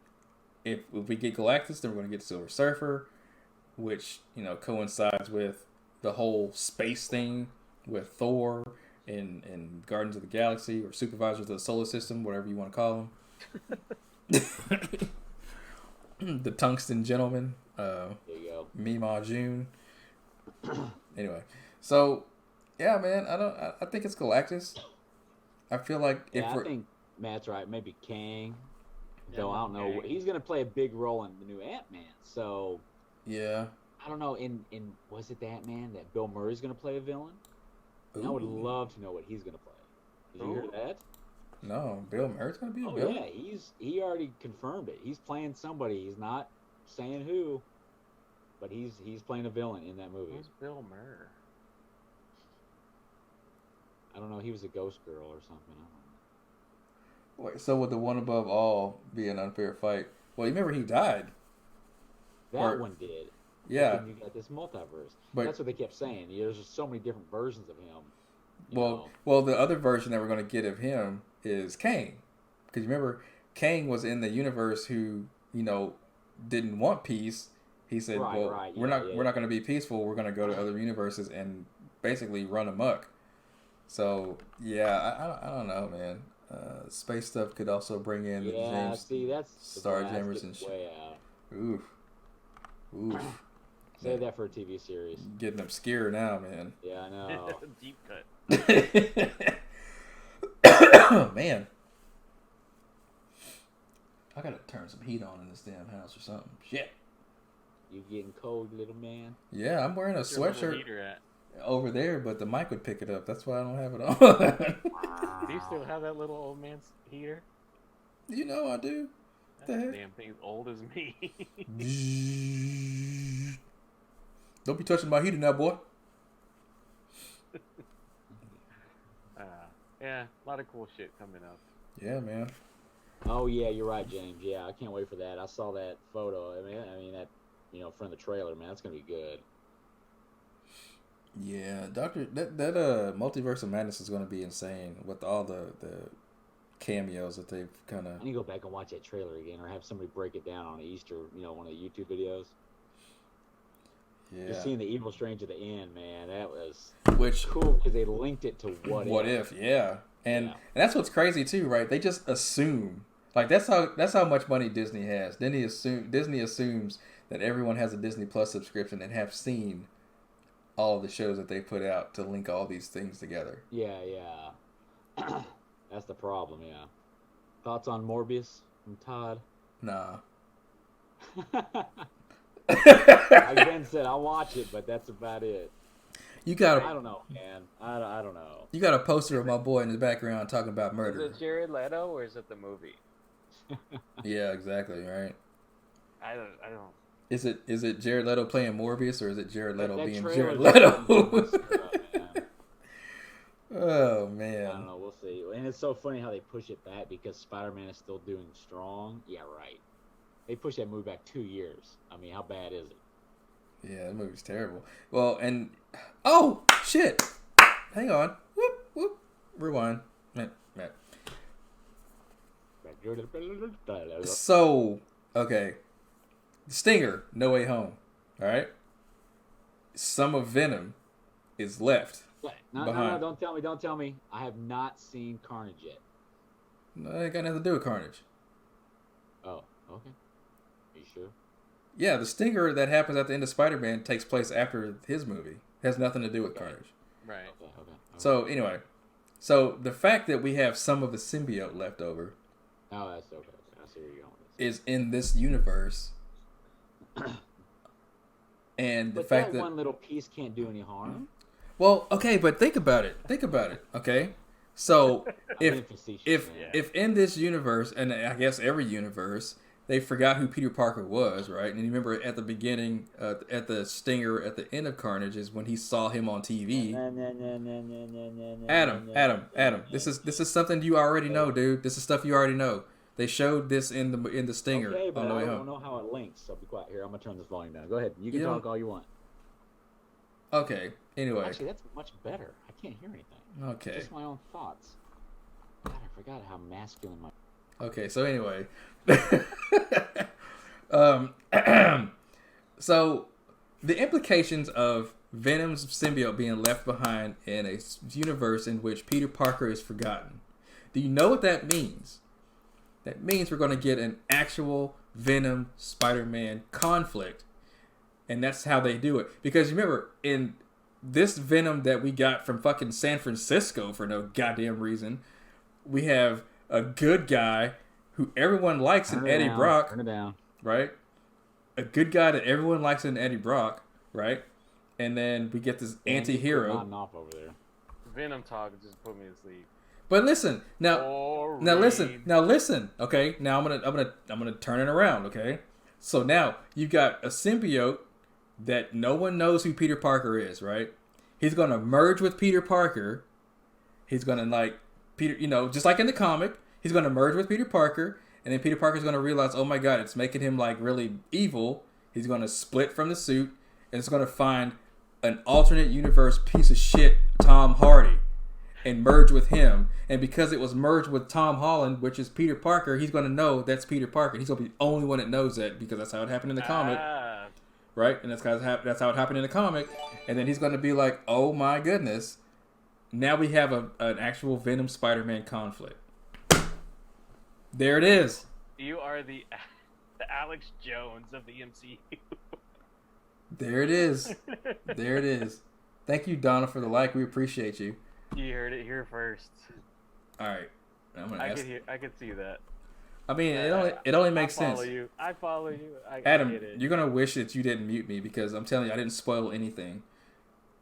if we get Galactus, then we're going to get Silver Surfer, which, coincides with the whole space thing with Thor and Guardians of the Galaxy or Supervisors of the Solar System, whatever you want to call them. The Tungsten Gentleman. There you go. Mima June. Anyway, so yeah, man, I think it's Galactus. I feel like I think Matt's right. Maybe Kang. Though I don't know. He's going to play a big role in the new Ant-Man. So yeah. I don't know. In was it the Ant-Man that Bill Murray's going to play a villain? I would love to know what he's going to play. Did you hear that? No, Bill Murray's going to be a villain. Yeah, he already confirmed it. He's playing somebody. He's not saying who. but he's playing a villain in that movie. Who's Bill Murray? I don't know. He was a ghost girl or something. I don't know. Wait, so would the one above all be an unfair fight? Well, you remember he died. That one did. Yeah. But then you got this multiverse. But that's what they kept saying. There's just so many different versions of him. Well, the other version that we're going to get of him is Kang. Because remember, Kang was in the universe who, didn't want peace. He said, we're not going to be peaceful. We're going to go to other universes and basically run amok. So, yeah, I don't know, man. Space stuff could also bring in James Starjammers and shit. Oof. Save that for a TV series. Getting obscure now, man. Yeah, I know. Deep cut. Man. I gotta turn some heat on in this damn house or something. Shit. You getting cold, little man? Yeah, I'm wearing a sweatshirt over there, but the mic would pick it up. That's why I don't have it on. Do you still have that little old man's heater? I do. That damn thing's old as me. Don't be touching my heater now, boy. Yeah, a lot of cool shit coming up. Yeah, man. Oh yeah, you're right, James. Yeah, I can't wait for that. I saw that photo. I mean that, from the trailer, man. That's gonna be good. Yeah, that Multiverse of Madness is gonna be insane with all the cameos that they've kind of. I need to go back and watch that trailer again, or have somebody break it down on Easter. One of the YouTube videos. Yeah. Just seeing the Evil Strange at the end, man, that was cool because they linked it to what if. Yeah. And that's what's crazy too, right? They just assume, like that's how much money Disney has. Disney assumes that everyone has a Disney Plus subscription and have seen all of the shows that they put out to link all these things together. Yeah. That's the problem. Yeah. Thoughts on Morbius from Todd? Nah. Like Ben said, I'll watch it, but that's about it. I don't know, man. I don't know. You got a poster of my boy in the background talking about murder. Is it Jared Leto or is it the movie? Yeah, exactly, right. I don't. Is it Jared Leto playing Morbius or is it Jared Leto being Jared Leto? Oh man. I don't know. We'll see. And it's so funny how they push it back because Spider-Man is still doing strong. Yeah, right. They pushed that movie back 2 years. I mean, how bad is it? Yeah, that movie's terrible. Well, and oh shit! Hang on. Whoop whoop. Rewind. Matt. So okay, Stinger, No Way Home. All right. Some of Venom is left. No, don't tell me. I have not seen Carnage yet. No, it ain't got nothing to do with Carnage. Oh, okay. Are you sure? Yeah, the Stinger that happens at the end of Spider-Man takes place after his movie. It has nothing to do with Carnage. Right. Okay. So, anyway. The fact that we have some of the symbiote left over. Oh, that's okay. I see where you're going with this. Is in this universe. And the fact that one little piece can't do any harm. Well, okay, but think about it. Okay? So, if in this universe, and I guess every universe, they forgot who Peter Parker was, right? And you remember at the beginning, at the Stinger, at the end of Carnage, is when he saw him on TV. Adam, this is something you already know, dude. This is stuff you already know. They showed this in the Stinger. Okay, but I don't know how it links, so be quiet. Here, I'm going to turn this volume down. Go ahead. You can talk all you want. Okay, anyway. Actually, that's much better. I can't hear anything. Okay. Just my own thoughts. God, I forgot how masculine my... Okay, so anyway. So, the implications of Venom's symbiote being left behind in a universe in which Peter Parker is forgotten. Do you know what that means? That means we're going to get an actual Venom Spider-Man conflict. And that's how they do it. Because remember, in this Venom that we got from fucking San Francisco for no goddamn reason, we have a good guy who everyone likes in Eddie Brock. Turn it down. Right? A good guy that everyone likes in Eddie Brock. Right? And then we get this anti-hero. Off over there. Venom talk just put me to sleep. But listen, now listen. Okay, now I'm gonna turn it around. Okay, so now you've got a symbiote that no one knows who Peter Parker is, right? He's going to merge with Peter Parker. He's going to, like, Peter, just like in the comic, he's going to merge with Peter Parker, and then Peter Parker's going to realize, oh my God, it's making him, like, really evil. He's going to split from the suit, and it's going to find an alternate universe piece of shit, Tom Hardy, and merge with him. And because it was merged with Tom Holland, which is Peter Parker, he's going to know that's Peter Parker. He's going to be the only one that knows that because that's how it happened in the comic. Right? And that's how it happened in the comic. And then he's going to be like, oh my goodness. Now we have an actual Venom Spider-Man conflict. There it is. You are the Alex Jones of the MCU. There it is. There it is. Thank you, Donna, for the like. We appreciate you. You heard it here first. All right. I could see that. I mean, it only makes sense. I follow you. Adam, you're gonna wish that you didn't mute me because I'm telling you, I didn't spoil anything.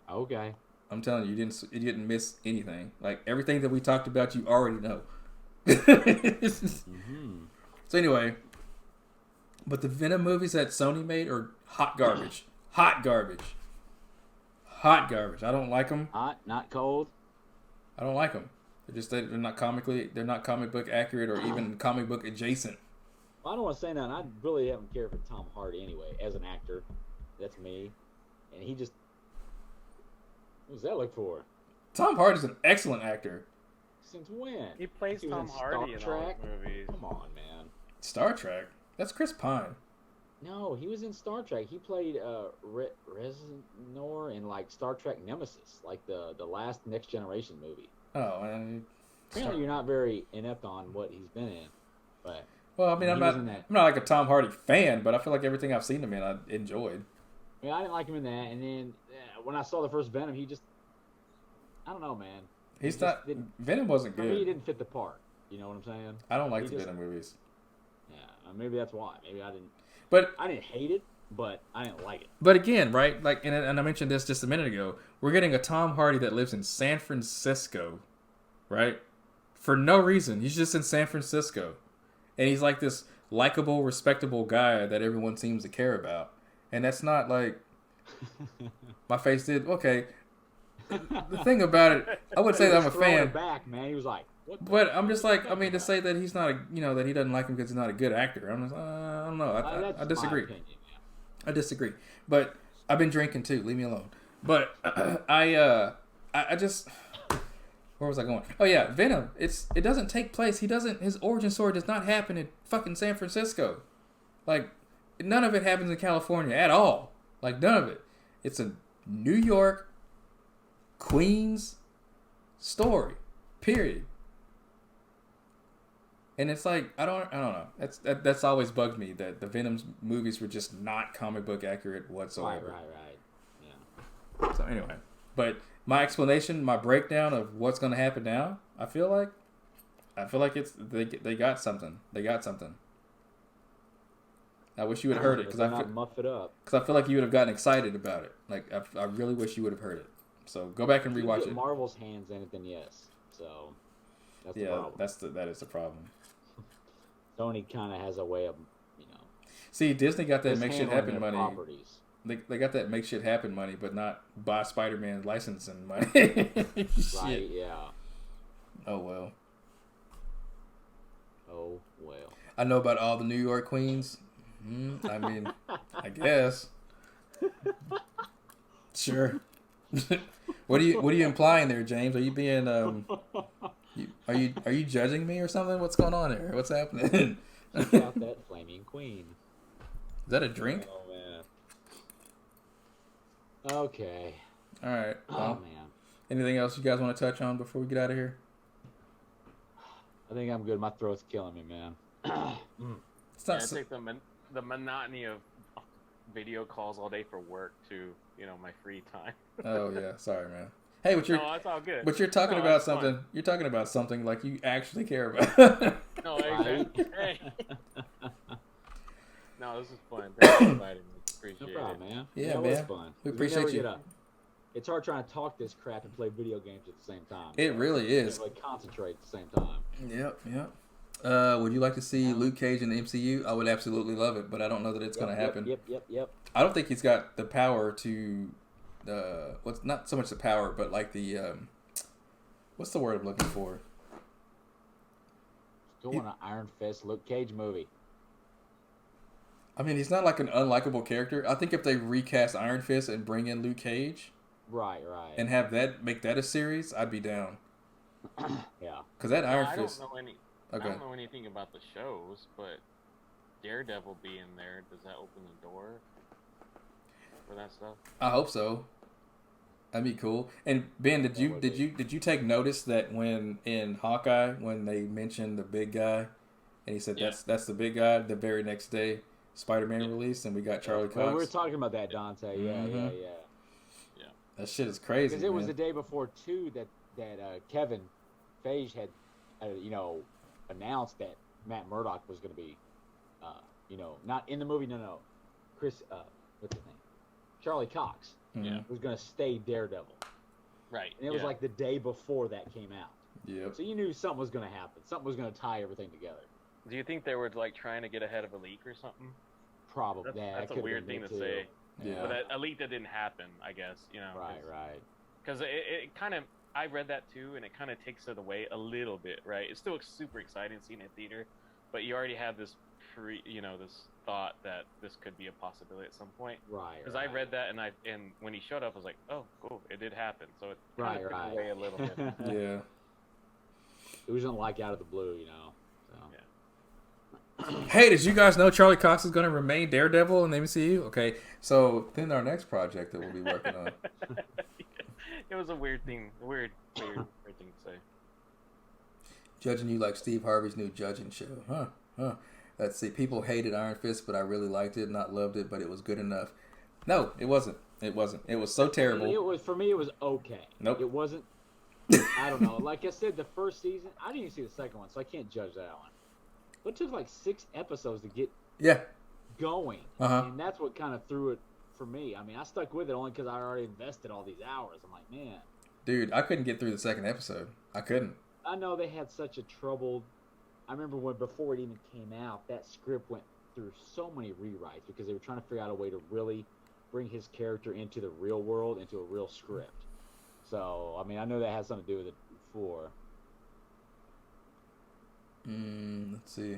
Okay. I'm telling you, you didn't miss anything. Like everything that we talked about, you already know. Mm-hmm. So anyway, but the Venom movies that Sony made are hot garbage. Hot garbage. Hot garbage. I don't like them. Hot, not cold. I don't like them. They're not comic book accurate or even comic book adjacent. Well, I don't want to say nothing. I really haven't cared for Tom Hardy anyway as an actor. That's me, and he just. What does that look for? Tom Hardy's an excellent actor. Since when? He plays Tom Hardy in all movies. Come on, man. Star Trek? That's Chris Pine. No, he was in Star Trek. He played Reznor in like Star Trek Nemesis, like the last Next Generation movie. Oh, and apparently you're not very inept on what he's been in, but well, I mean, I'm not like a Tom Hardy fan, but I feel like everything I've seen him in, I enjoyed. Yeah, I didn't like him in that, and then when I saw the first Venom, I don't know, man. Venom wasn't good. He didn't fit the part. You know what I'm saying? I don't like the Venom movies. Yeah, maybe that's why. Maybe I didn't. But I didn't hate it, but I didn't like it. But again, right? Like, and I mentioned this just a minute ago. We're getting a Tom Hardy that lives in San Francisco, right? For no reason. He's just in San Francisco, and he's like this likable, respectable guy that everyone seems to care about. And that's not like my face did. Okay, the thing about it, I would say that I'm a fan. Back, man. He was like, what the but I'm just like, I mean, to say that he's not that he doesn't like him because he's not a good actor. I'm just, I don't know. I disagree. Opinion, yeah. I disagree. But I've been drinking too. Leave me alone. But I just, where was I going? Oh yeah, Venom. It doesn't take place. His origin story does not happen in fucking San Francisco. Like, none of it happens in California at all. Like, none of it. It's a New York, Queens story. Period. And it's like, I don't know. That's always bugged me that the Venom movies were just not comic book accurate whatsoever. Right. Yeah. So anyway, but my explanation, my breakdown of what's going to happen now, I feel like they got something. They got something. I wish you would have heard it because I feel like you would have gotten excited about it. Like I really wish you would have heard it. So go back and rewatch it. Marvel's hands in it, then yes. So that's the problem. that is the problem. Sony kind of has a way of, See, Disney got that make shit happen money. Properties. They got that make shit happen money, but not buy Spider-Man licensing money. Right? Yeah. Oh well. I know about all the New York queens. I mean, I guess. Sure. What are you implying there, James? Are you being are you judging me or something? What's going on there? What's happening? Check out that flaming queen. Is that a drink? Oh man. Okay. All right. Well, man. Anything else you guys want to touch on before we get out of here? I think I'm good. My throat's killing me, man. It's not I take the monotony of video calls all day for work to, my free time. Oh yeah, sorry, man. Hey, no, it's all good. But you're talking about something. Fun. You're talking about something like you actually care about. No, exactly. Hey. No, this is fun. Thanks for inviting me. Appreciate no problem, man. Yeah, man. It's fun. We appreciate you. It's hard trying to talk this crap and play video games at the same time. It really is. Like concentrate at the same time. Yep. Would you like to see Luke Cage in the MCU? I would absolutely love it, but I don't know that it's going to happen. Yep. I don't think he's got the power to, what's not so much the power, but like the, what's the word I'm looking for? Still want an Iron Fist Luke Cage movie. I mean, he's not like an unlikable character. I think if they recast Iron Fist and bring in Luke Cage, right, and make that a series, I'd be down. Yeah, because that Iron Fist. I don't know anything about the shows, but Daredevil being there, does that open the door for that stuff? I hope so. That'd be cool. And Ben, did you take notice that when in Hawkeye when they mentioned the big guy, and he said that's the big guy, the very next day Spider-Man released, and we got Charlie Cox. Well, we were talking about that, Dante. Yeah. That shit is crazy. Because it was the day before too that Kevin Feige had, announced that Matt Murdock was going to be, not in the movie. No. Chris, what's his name? Charlie Cox. Yeah. Was going to stay Daredevil. Right. And it was like the day before that came out. Yep. So you knew something was going to happen. Something was going to tie everything together. Do you think they were like trying to get ahead of a leak or something? Probably. That's a weird thing to say. Yeah. But a leak that didn't happen, I guess. Right. Because it kind of, I read that too, and it kind of takes it away a little bit, right? It's still super exciting seeing it in theater, but you already have this this thought that this could be a possibility at some point. Right. Because I read that, and when he showed up, I was like, oh, cool, it did happen. So it kind of took it away a little bit. Yeah. It wasn't like out of the blue, So. Yeah. Hey, did you guys know Charlie Cox is going to remain Daredevil in the MCU? Okay, so then our next project that we'll be working on. It was a weird thing to say. Judging you like Steve Harvey's new judging show. Huh. Let's see. People hated Iron Fist, but I really liked it. Not loved it, but it was good enough. No, it wasn't. It was so terrible. For me, it was okay. Nope. It wasn't. I don't know. Like I said, the first season, I didn't even see the second one, so I can't judge that one. But it took like 6 episodes to get going. And that's what kind of threw it for me. I mean, I stuck with it only because I already invested all these hours. I'm like, man. Dude, I couldn't get through the second episode. I couldn't. I know they had such a troubled. I remember before it even came out, that script went through so many rewrites because they were trying to figure out a way to really bring his character into the real world, into a real script. So, I mean, I know that has something to do with it before. Let's see.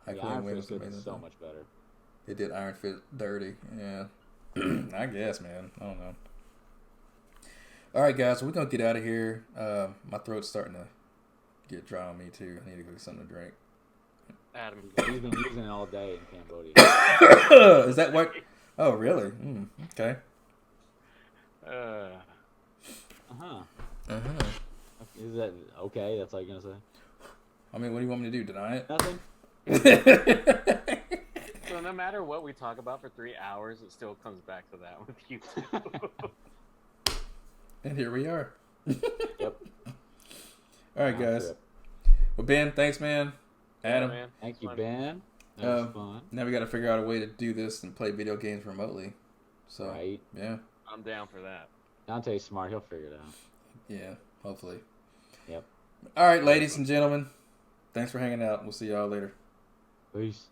Iron Fist did so much better. They did Iron Fist dirty. Yeah. I guess, man. I don't know. All right, guys. We're going to get out of here. My throat's starting to get dry on me, too. I need to go get something to drink. Adam. He's been using it all day in Cambodia. Is that what? Oh, really? Okay. Is that okay? That's all you're going to say? I mean, what do you want me to do? Deny it? Nothing. So no matter what we talk about for 3 hours, it still comes back to that with you two. And here we are. Yep. All right, guys. Well, Ben, thanks, man. Adam. Yeah, man. Thank you, Ben. That was fun. Now we got to figure out a way to do this and play video games remotely. So, right. Yeah. I'm down for that. Dante's smart. He'll figure it out. Yeah, hopefully. Yep. All right, ladies and gentlemen. Thanks for hanging out. We'll see y'all later. Peace.